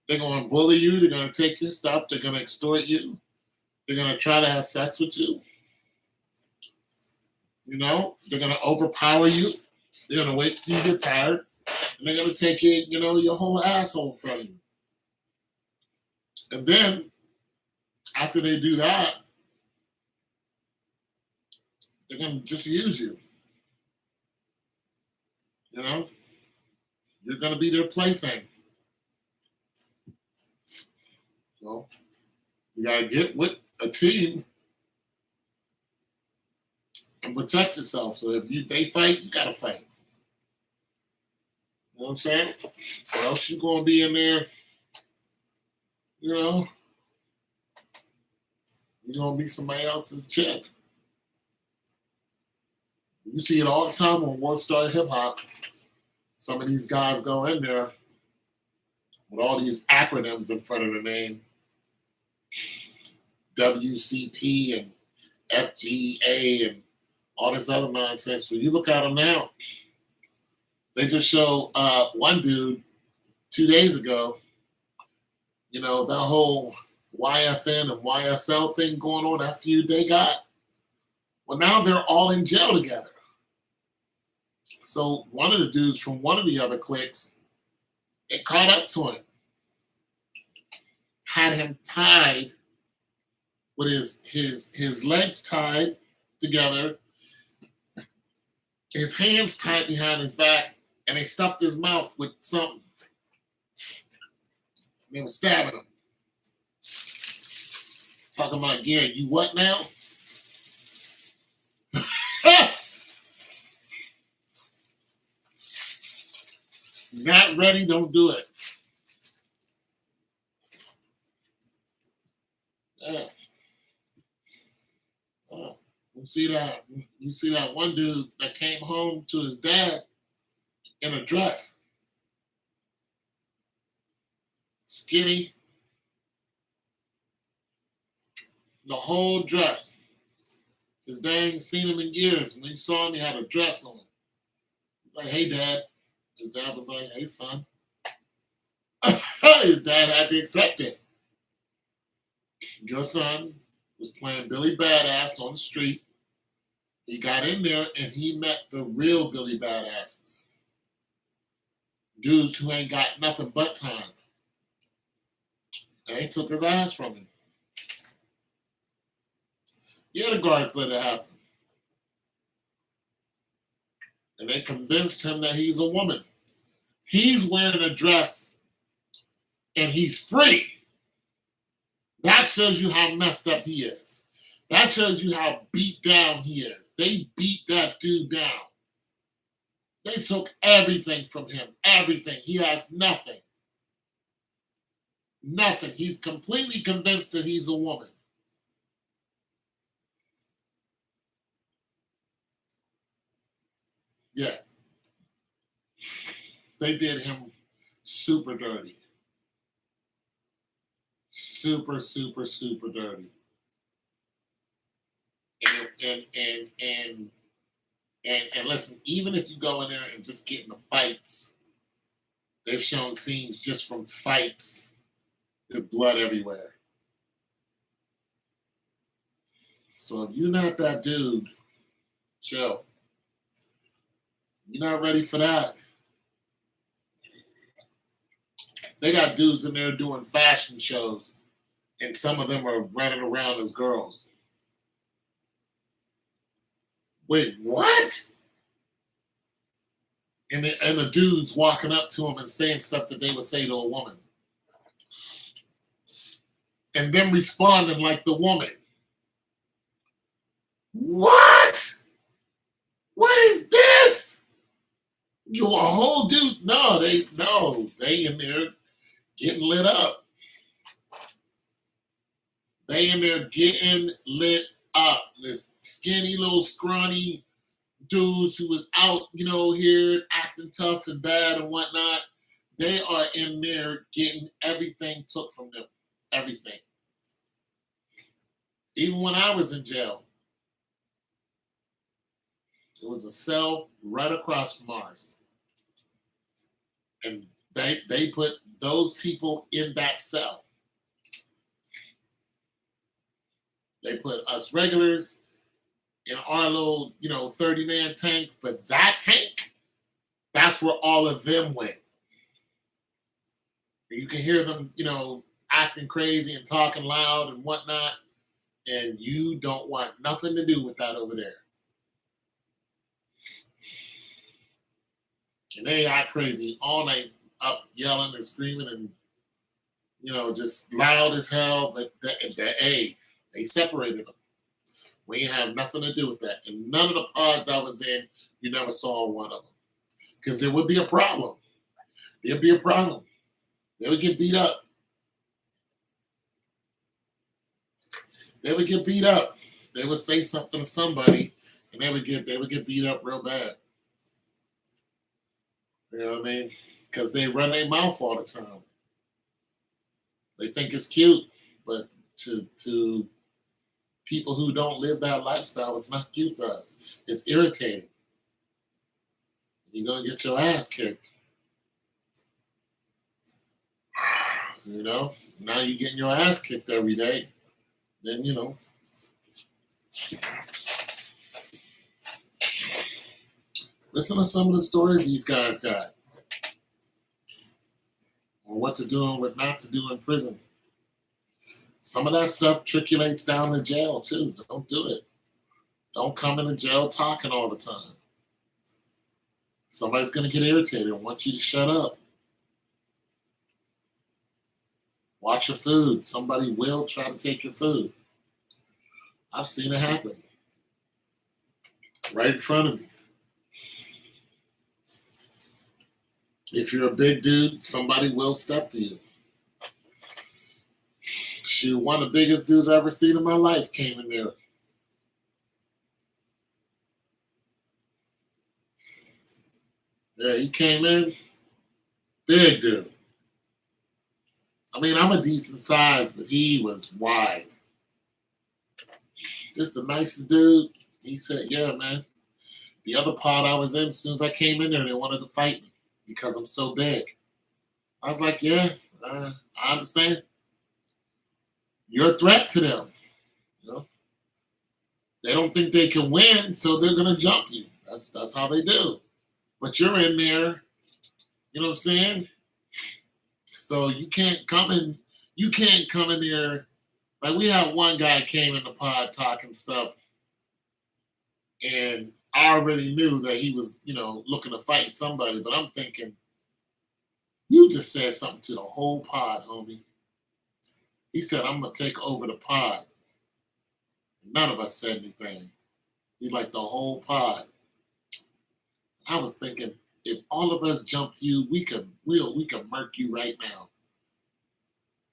They're gonna bully you, they're gonna take your stuff, they're gonna extort you, they're gonna try to have sex with you. They're gonna overpower you, they're gonna wait till you get tired, and they're gonna take your whole asshole from you. And then, after they do that, they're going to just use you. You're going to be their plaything. So, you got to get with a team and protect yourself. So, if they fight, you got to fight. You know what I'm saying? Or else you're going to be in there, you're going to be somebody else's chick. You see it all the time on World Star Hip Hop. Some of these guys go in there with all these acronyms in front of the name. WCP and FGA and all this other nonsense. When you look at them now, they just show one dude 2 days ago, you know, that whole YFN and YSL thing going on, that feud they got. Well, now they're all in jail together. So one of the dudes from one of the other cliques, it caught up to him, had him tied with his legs tied together, his hands tied behind his back, and they stuffed his mouth with something. They were stabbing him. Talking about, yeah, you what now? Not ready, don't do it. Yeah. You see that one dude that came home to his dad in a dress. Skinny. The whole dress. His dad ain't seen him in years. When he saw him, he had a dress on. He's like, hey, Dad. His dad was like, hey, son. His dad had to accept it. Your son was playing Billy Badass on the street. He got in there and he met the real Billy Badasses. Dudes who ain't got nothing but time. And he took his ass from him. Yeah, the guards let it happen. And they convinced him that he's a woman. He's wearing a dress and he's free. That shows you how messed up he is. That shows you how beat down he is. They beat that dude down. They took everything from him. Everything. He has nothing. Nothing. He's completely convinced that he's a woman. Yeah. They did him super dirty. Super, super, super dirty. And listen, even if you go in there and just get in the fights, they've shown scenes just from fights. There's blood everywhere. So if you're not that dude, chill. You're not ready for that. They got dudes in there doing fashion shows, and some of them are running around as girls. Wait, what? And the dudes walking up to them and saying stuff that they would say to a woman. And them responding like the woman. What? What is this? You a whole dude? No, they in there getting lit up. They in there getting lit up. This skinny little scrawny dudes who was out, here acting tough and bad and whatnot. They are in there getting everything took from them. Everything. Even when I was in jail, there was a cell right across from ours. And they put those people in that cell. They put us regulars in our little, 30-man tank. But that tank, that's where all of them went. And you can hear them, acting crazy and talking loud and whatnot. And you don't want nothing to do with that over there. And they act crazy all night, up yelling and screaming and, just loud as hell. But they separated them. We ain't have nothing to do with that. And none of the pods I was in, you never saw one of them. Because there would be a problem. There'd be a problem. They would get beat up. They would get beat up. They would say something to somebody, and they would get beat up real bad. You know what I mean? Because they run their mouth all the time. They think it's cute, but to people who don't live that lifestyle, it's not cute to us. It's irritating. You're gonna get your ass kicked. You know, now you're getting your ass kicked every day. Then listen to some of the stories these guys got, or what to do and what not to do in prison. Some of that stuff trickulates down to jail too. Don't do it. Don't come into jail talking all the time. Somebody's gonna get irritated and want you to shut up. Watch your food. Somebody will try to take your food. I've seen it happen right in front of me. If you're a big dude, somebody will step to you. Shoot, one of the biggest dudes I ever seen in my life came in there. Yeah, he came in, big dude. I mean, I'm a decent size, but he was wide. Just the nicest dude. He said, "Yeah, man. The other pod I was in, as soon as I came in there, they wanted to fight me because I'm so big." I was like, "Yeah, I understand. You're a threat to them. You know, they don't think they can win, so they're gonna jump you. That's how they do. But you're in there. You know what I'm saying? So you can't come in. You can't come in there. Like we had one guy came in the pod talking stuff, and I already knew that he was, looking to fight somebody. But I'm thinking, you just said something to the whole pod, homie. He said, "I'm gonna take over the pod." None of us said anything. He's like, the whole pod. I was thinking, if all of us jumped you, we could murk you right now.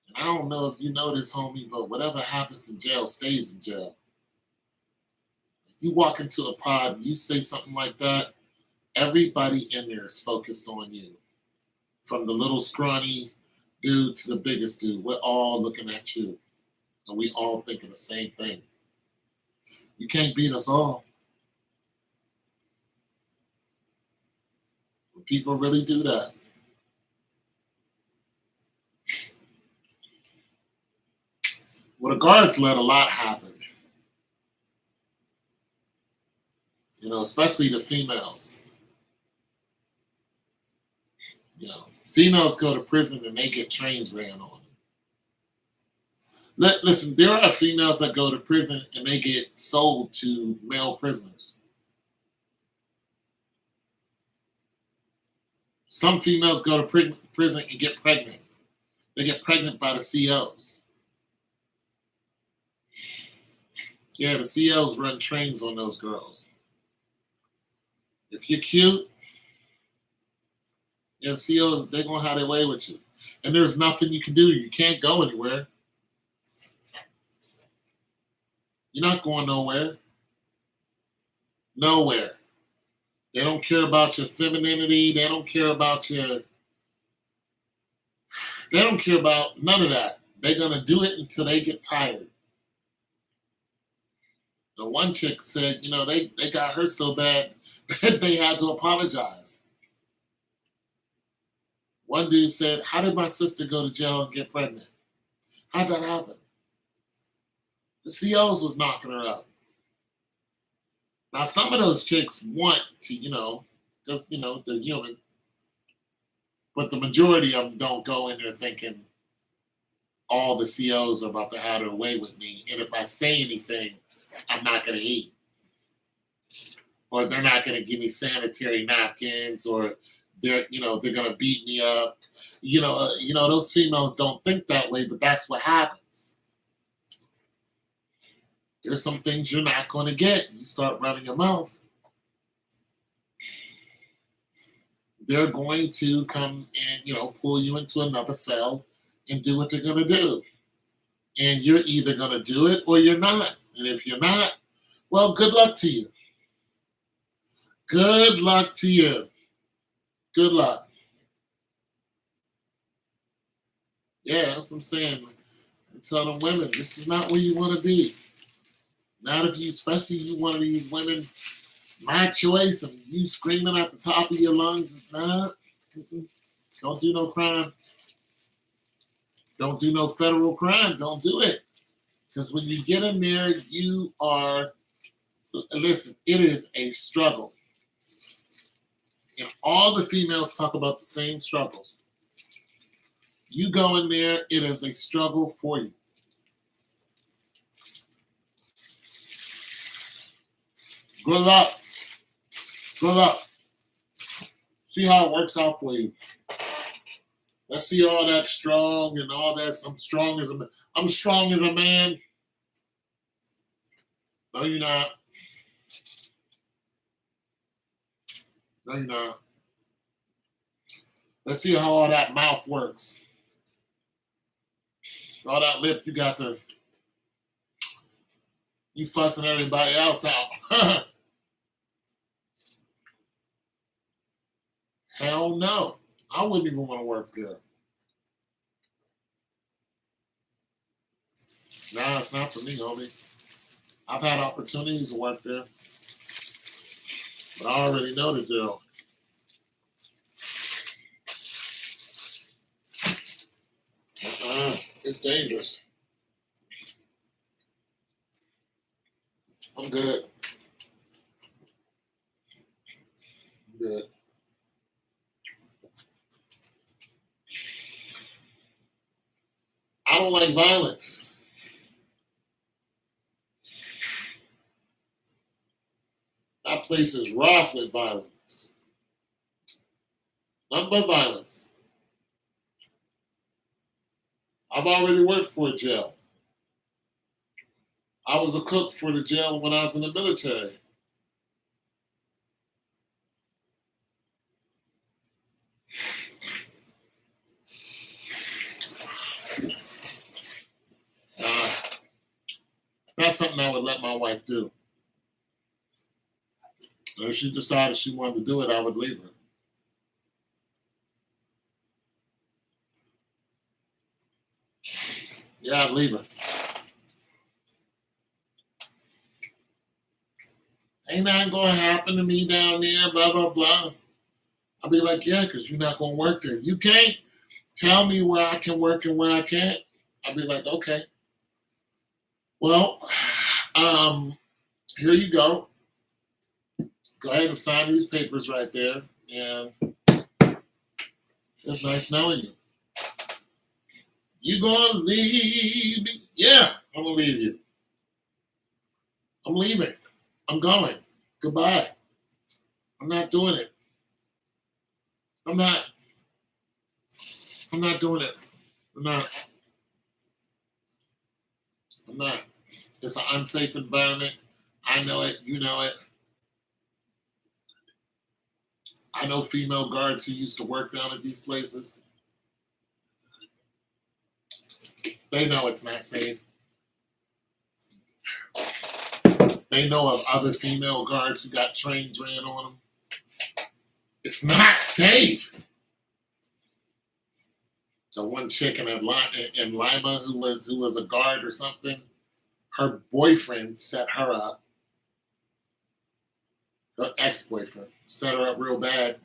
And I don't know if you know this, homie, but whatever happens in jail stays in jail. You walk into a pod and you say something like that, everybody in there is focused on you. From the little scrawny dude to the biggest dude, we're all looking at you. And we all thinking the same thing. You can't beat us all. But people really do that. Well, the guards let a lot happen. Especially the females. Females go to prison and they get trains ran on. Listen, there are females that go to prison and they get sold to male prisoners. Some females go to prison and get pregnant. They get pregnant by the COs. Yeah, the COs run trains on those girls. If you're cute, the COs, they're going to have their way with you. And there's nothing you can do. You can't go anywhere. You're not going nowhere. Nowhere. They don't care about your femininity. They don't care about They don't care about none of that. They're going to do it until they get tired. The one chick said, they got her so bad that they had to apologize. One dude said, "How did my sister go to jail and get pregnant? How'd that happen?" The COs was knocking her up. Now, some of those chicks want to, because, they're human. But the majority of them don't go in there thinking all the COs are about to have their way with me. And if I say anything, I'm not going to eat. Or they're not going to give me sanitary napkins, or they're going to beat me up. Those females don't think that way, but that's what happens. There's some things you're not going to get. You start running your mouth. They're going to come and, pull you into another cell and do what they're going to do. And you're either going to do it or you're not. And if you're not, well, good luck to you. Good luck to you. Good luck. Yeah, that's what I'm saying. I tell them women, this is not where you want to be. Not if you, especially you one of these women, my choice, and you screaming at the top of your lungs. Nah, don't do no crime. Don't do no federal crime. Don't do it. Because when you get in there, you are, listen, it is a struggle. And all the females talk about the same struggles. You go in there, it is a struggle for you. Good luck. Good luck. See how it works out for you. Let's see all that strong and all that. I'm strong as a man. I'm strong as a man. No, you're not. No, you're not. Let's see how all that mouth works. All that lip you got to, you fussing everybody else out. Hell no. I wouldn't even want to work there. Nah, it's not for me, homie. I've had opportunities to work there, but I already know the deal. It's dangerous. I'm good. I'm good. I don't like violence. That place is wrought with violence. Nothing but violence. I've already worked for a jail. I was a cook for the jail when I was in the military. Uh, that's something I would let my wife do. And if she decided she wanted to do it, I would leave her. Yeah, I'd leave her. Ain't nothing gonna happen to me down there, blah, blah, blah. I'll be like, yeah, because you're not gonna work there. You can't tell me where I can work and where I can't. I'll be like, okay. Well, here you go. Go ahead and sign these papers right there. And it's nice knowing you. You gonna leave me? Yeah, I'm gonna leave you. I'm leaving. I'm going. Goodbye. I'm not doing it. I'm not. I'm not doing it. I'm not. I'm not. It's an unsafe environment. I know it. You know it. I know female guards who used to work down at these places. They know it's not safe. They know of other female guards who got trains ran on them. It's not safe. The one chick in Lima who was a guard or something, her boyfriend set her up. Her ex-boyfriend set her up real bad.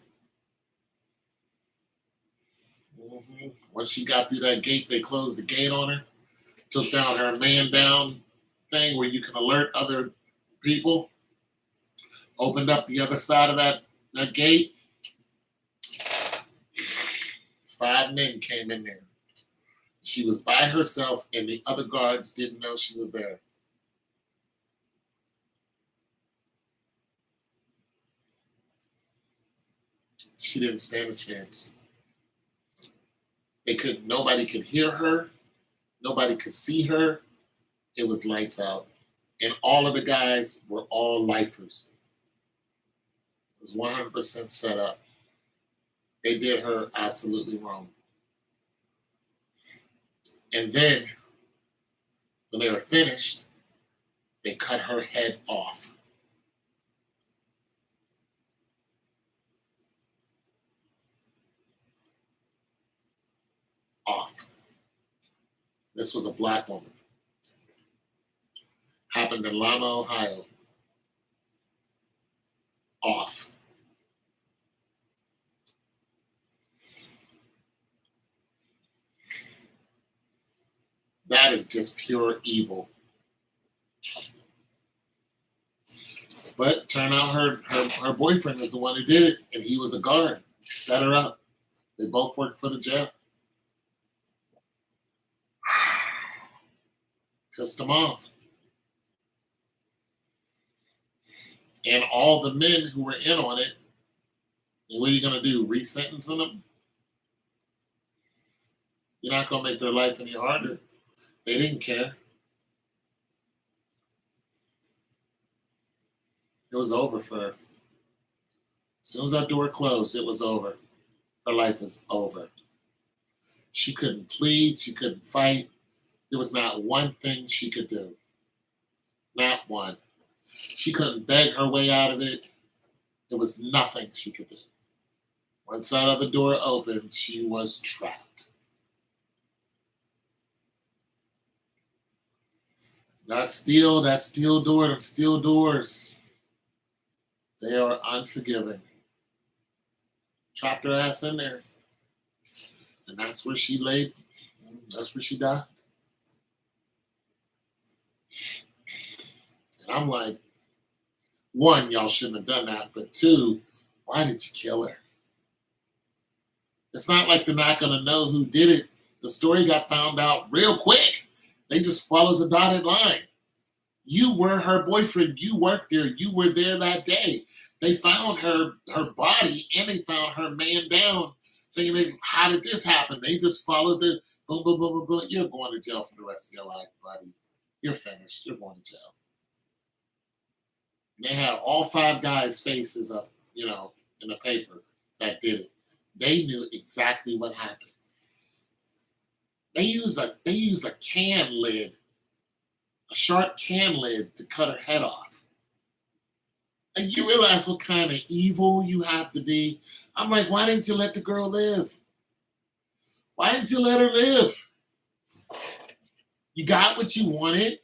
Once she got through that gate, they closed the gate on her. Took down her man down thing where you can alert other people. Opened up the other side of that gate. 5 men came in there. She was by herself, and the other guards didn't know she was there. She didn't stand a chance. Nobody could hear her. Nobody could see her. It was lights out. And all of the guys were all lifers. It was 100% set up. They did her absolutely wrong. And then, when they were finished, they cut her head off. Off. This was a black woman. Happened in Lima, Ohio. Off. That is just pure evil. But turn out her boyfriend is the one who did it, and he was a guard. He set her up. They both worked for the jail. Pissed him off. And all the men who were in on it, and what are you going to do? Resentencing them? You're not going to make their life any harder. They didn't care. It was over for her. As soon as that door closed, it was over. Her life is over. She couldn't plead. She couldn't fight. There was not one thing she could do. Not one. She couldn't beg her way out of it. There was nothing she could do. Once that other door opened, she was trapped. That steel door, them steel doors, they are unforgiving. Chopped her ass in there. And that's where she laid, that's where she died. And I'm like, one, y'all shouldn't have done that. But two, why did you kill her? It's not like they're not going to know who did it. The story got found out real quick. They just followed the dotted line. You were her boyfriend. You worked there. You were there that day. They found her body, and they found her man down, thinking, how did this happen? They just followed the boom, boom, boom, boom, boom. You're going to jail for the rest of your life, buddy. You're finished. You're going to jail. They have all 5 guys' faces up, in the paper that did it. They knew exactly what happened. They used a can lid, a sharp can lid, to cut her head off. And you realize what kind of evil you have to be. I'm like, why didn't you let the girl live? Why didn't you let her live? You got what you wanted.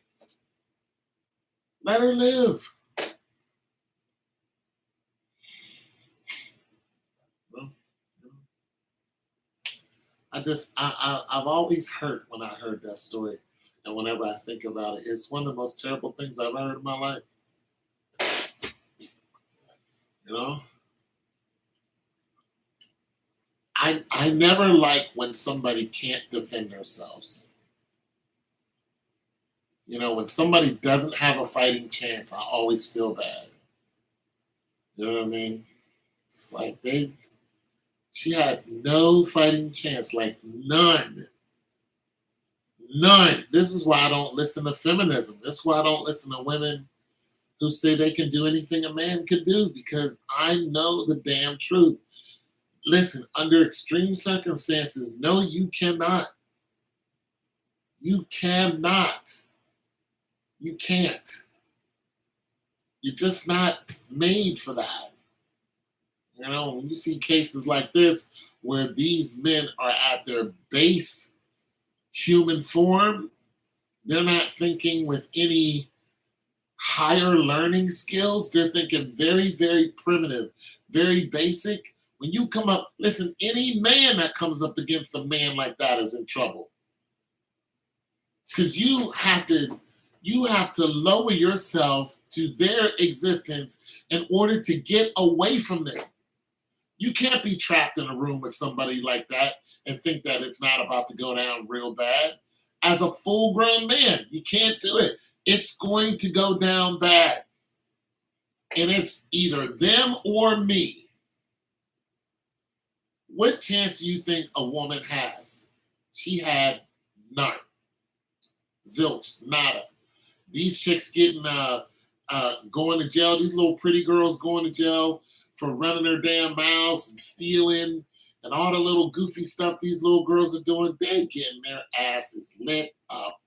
Let her live. I've always hurt when I heard that story. And whenever I think about it, it's one of the most terrible things I've ever heard in my life. I never like when somebody can't defend themselves. When somebody doesn't have a fighting chance, I always feel bad. You know what I mean? It's like she had no fighting chance, like none. None. This is why I don't listen to feminism. This is why I don't listen to women who say they can do anything a man could do, because I know the damn truth. Listen, under extreme circumstances, no, you cannot. You cannot. You can't. You're just not made for that. When you see cases like this where these men are at their base human form, they're not thinking with any higher learning skills. They're thinking very, very primitive, very basic. When you come up, listen, any man that comes up against a man like that is in trouble. Because you have to lower yourself to their existence in order to get away from them. You can't be trapped in a room with somebody like that and think that it's not about to go down real bad. As a full-grown man, you can't do it. It's going to go down bad. And it's either them or me. What chance do you think a woman has? She had none. Zilch, nada. These chicks getting going to jail. These little pretty girls going to jail for running their damn mouths and stealing and all the little goofy stuff these little girls are doing. They're getting their asses lit up.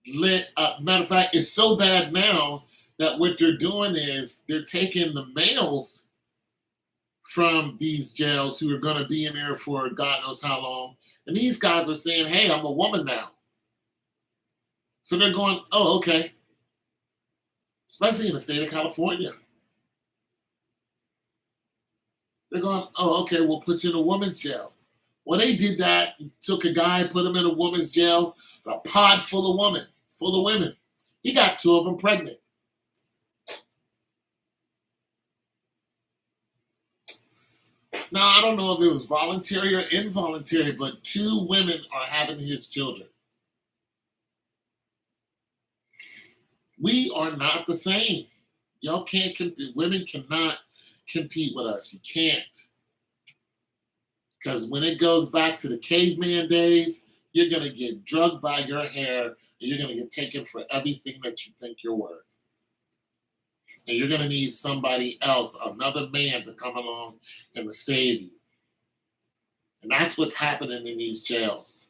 Lit up. Matter of fact, it's so bad now that what they're doing is they're taking the males from these jails who are going to be in there for God knows how long. And these guys are saying, hey, I'm a woman now. So they're going, oh, okay. Especially in the state of California. They're going, oh, okay, we'll put you in a woman's jail. Well, they did that, took a guy, put him in a woman's jail, a pod full of women. He got 2 of them pregnant. Now, I don't know if it was voluntary or involuntary, but 2 women are having his children. We are not the same. Y'all can't compete. Women cannot compete with us. You can't. Because when it goes back to the caveman days, you're going to get drugged by your hair and you're going to get taken for everything that you think you're worth. And you're going to need somebody else, another man, to come along and to save you. And that's what's happening in these jails.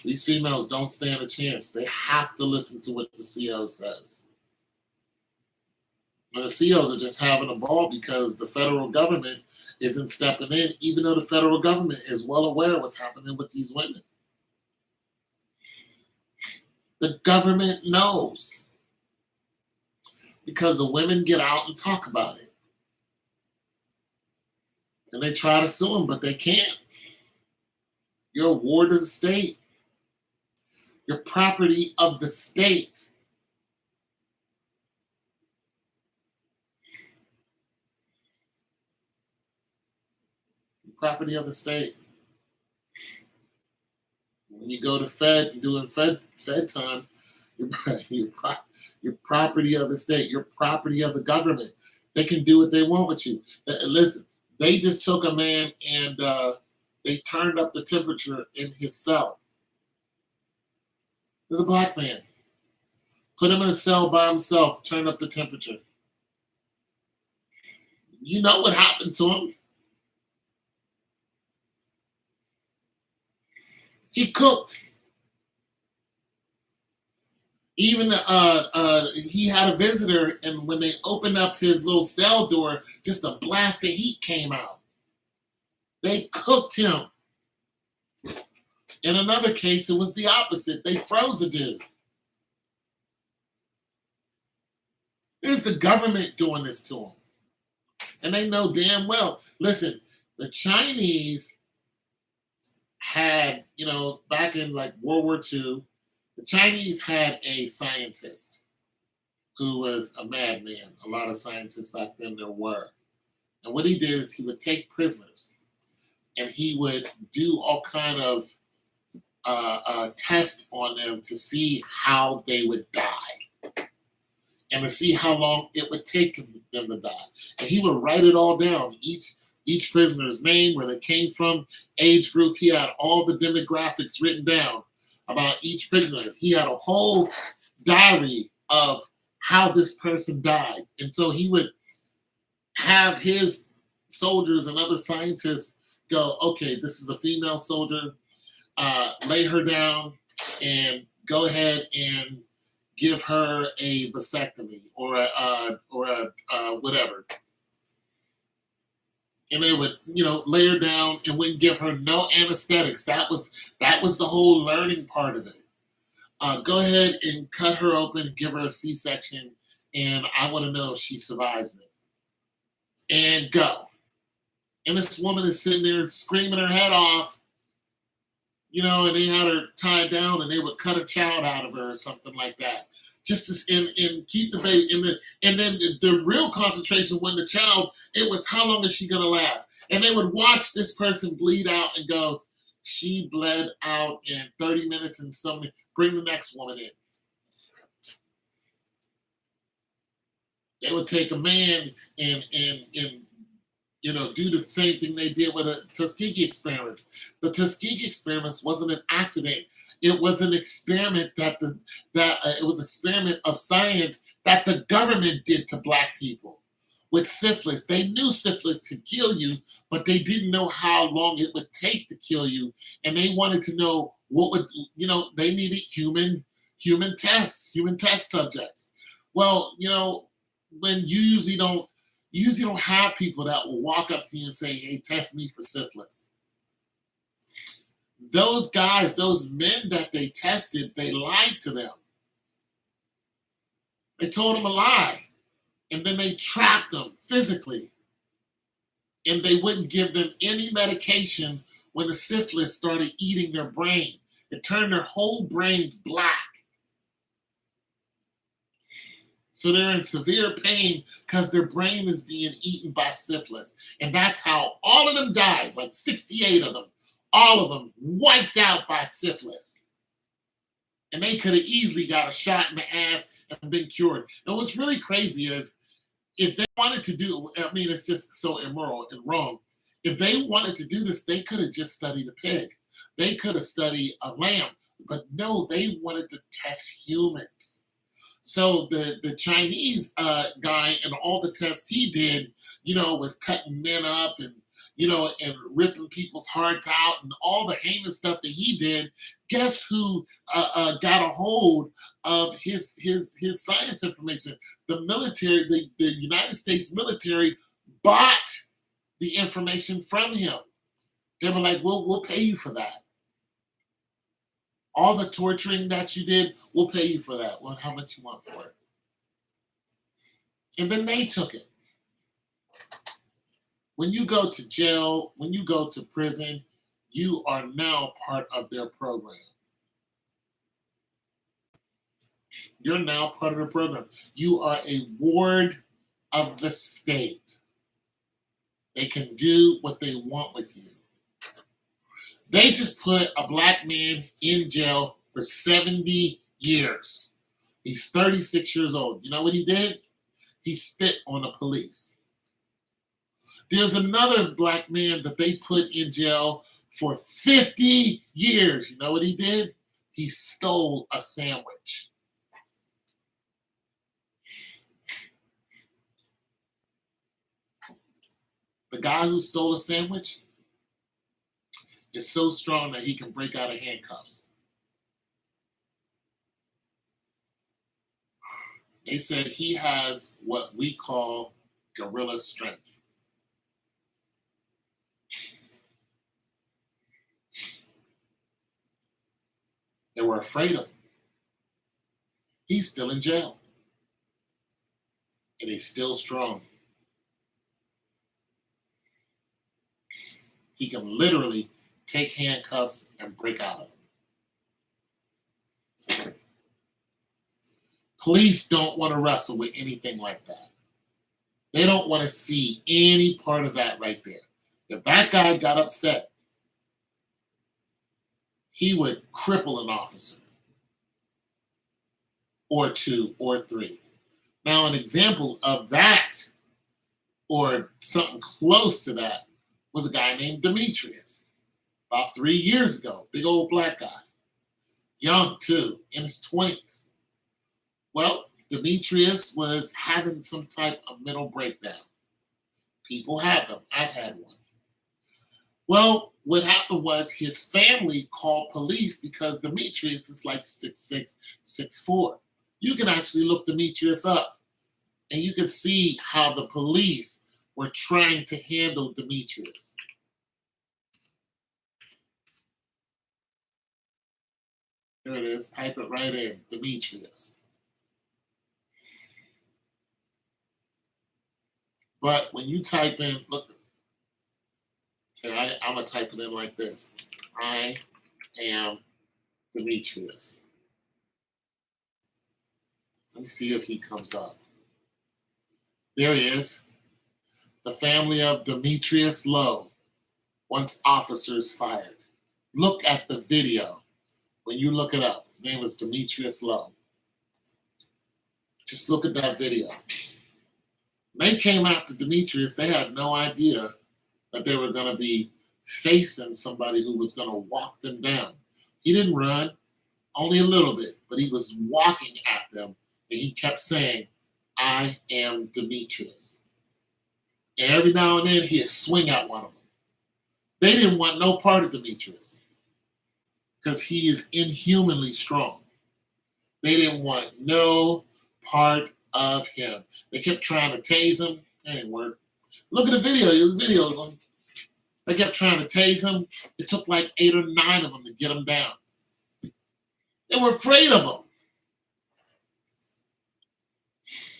These females don't stand a chance. They have to listen to what the CO says. And the COs are just having a ball because the federal government isn't stepping in, even though the federal government is well aware of what's happening with these women. The government knows because the women get out and talk about it. And they try to sue them, but they can't. You're a ward of the state. You're property of the state. Property of the state. When you go to Fed and doing Fed time, you're property of the state. You're property of the government. They can do what they want with you. Listen, they just took a man and they turned up the temperature in his cell. There's a black man. Put him in a cell by himself, turn up the temperature. You know what happened to him? He cooked. Even he had a visitor, and when they opened up his little cell door, just a blast of heat came out. They cooked him. In another case, it was the opposite. They froze a dude. It's the government doing this to him. And they know damn well. Listen, the Chinese had, back in like World War II, the Chinese had a scientist who was a madman. A lot of scientists back then there were. And what he did is he would take prisoners and he would do all kind of tests on them to see how they would die and to see how long it would take them to die. And he would write it all down, each prisoner's name, where they came from, age group. He had all the demographics written down about each prisoner. He had a whole diary of how this person died. And so he would have his soldiers and other scientists go, okay, this is a female soldier, lay her down and go ahead and give her a vasectomy or a whatever. And they would, lay her down and wouldn't give her no anesthetics. That was the whole learning part of it. Go ahead and cut her open, give her a C-section, and I want to know if she survives it. And go. And this woman is sitting there screaming her head off, and they had her tied down, and they would cut a child out of her or something like that. Just to, and keep the baby and then the real concentration when the child, it was how long is she gonna last? And they would watch this person bleed out and goes, she bled out in 30 minutes and something, bring the next woman in. They would take a man and do the same thing they did with the Tuskegee experiments. The Tuskegee experiments wasn't an accident. It was an experiment it was an experiment of science that the government did to black people with syphilis. They knew syphilis could kill you, but they didn't know how long it would take to kill you. And they wanted to know they needed human test subjects. Well, when you usually don't, You usually don't have people that will walk up to you and say, hey, test me for syphilis. Those guys, those men that they tested, they lied to them. They told them a lie. And then they trapped them physically. And they wouldn't give them any medication when the syphilis started eating their brain. It turned their whole brains black. So they're in severe pain because their brain is being eaten by syphilis. And that's how all of them died, like 68 of them. All of them wiped out by syphilis. And they could have easily got a shot in the ass and been cured. And what's really crazy is if they wanted to do, I mean, it's just so immoral and wrong. If they wanted to do this, they could have just studied a pig. They could have studied a lamb. But no, they wanted to test humans. So the Chinese guy and all the tests he did, with cutting men up and, and ripping people's hearts out and all the heinous stuff that he did, guess who got a hold of his science information? The military, the United States military bought the information from him. They were like, we'll pay you for that. All the torturing that you did, we'll pay you for that. Well, how much you want for it? And then they took it. When you go to jail, when you go to prison, you are now part of their program. You're now part of the program. You are a ward of the state. They can do what they want with you. They just put a black man in jail for 70 years. He's 36 years old. You know what he did? He spit on the police. There's another black man that they put in jail for 50 years. You know what he did? He stole a sandwich. The guy who stole a sandwich is so strong that he can break out of handcuffs. They said he has what we call gorilla strength. They were afraid of him. He's still in jail. And he's still strong. He can literally take handcuffs and break out of them. Police don't want to wrestle with anything like that. They don't want to see any part of that right there. If that guy got upset, he would cripple an officer or two or three. Now, an example of that or something close to that was a guy named Demetrius. About 3 years ago, big old black guy, young too, in his 20s. Well, Demetrius was having some type of mental breakdown. People have them. I've had one. Well, what happened was his family called police because Demetrius is like 6'6", 6'4". You can actually look Demetrius up, and you can see how the police were trying to handle Demetrius. There it is. Type it right in. Demetrius. But when you type in, look, here, I'm going to type it in like this. I am Demetrius. Let me see if he comes up. There he is. The family of Demetrius Lowe wants officers fired. Look at the video. When you look it up, his name was Demetrius Lowe. Just look at that video. When they came after Demetrius, they had no idea that they were going to be facing somebody who was going to walk them down. He didn't run, only a little bit, but he was walking at them, and he kept saying, I am Demetrius. And every now and then, he'd swing at one of them. They didn't want no part of Demetrius because he is inhumanly strong. They didn't want no part of him. They kept trying to tase him. That ain't work. Look at the video. The videos on. They kept trying to tase him. It took like 8 or 9 of them to get him down. They were afraid of him.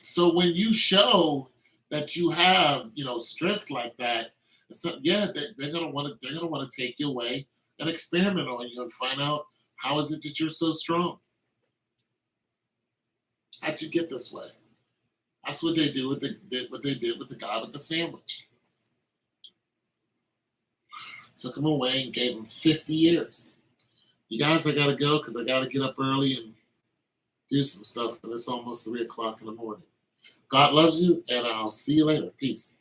So when you show that you have, strength like that, so yeah, they're gonna want to take you away and experiment on you and find out how is it that you're so strong. How'd you get this way? That's what they do with what they did with the guy with the sandwich. Took him away and gave him 50 years. You guys, I gotta go because I gotta get up early and do some stuff. But it's almost 3 o'clock in the morning. God loves you, and I'll see you later. Peace.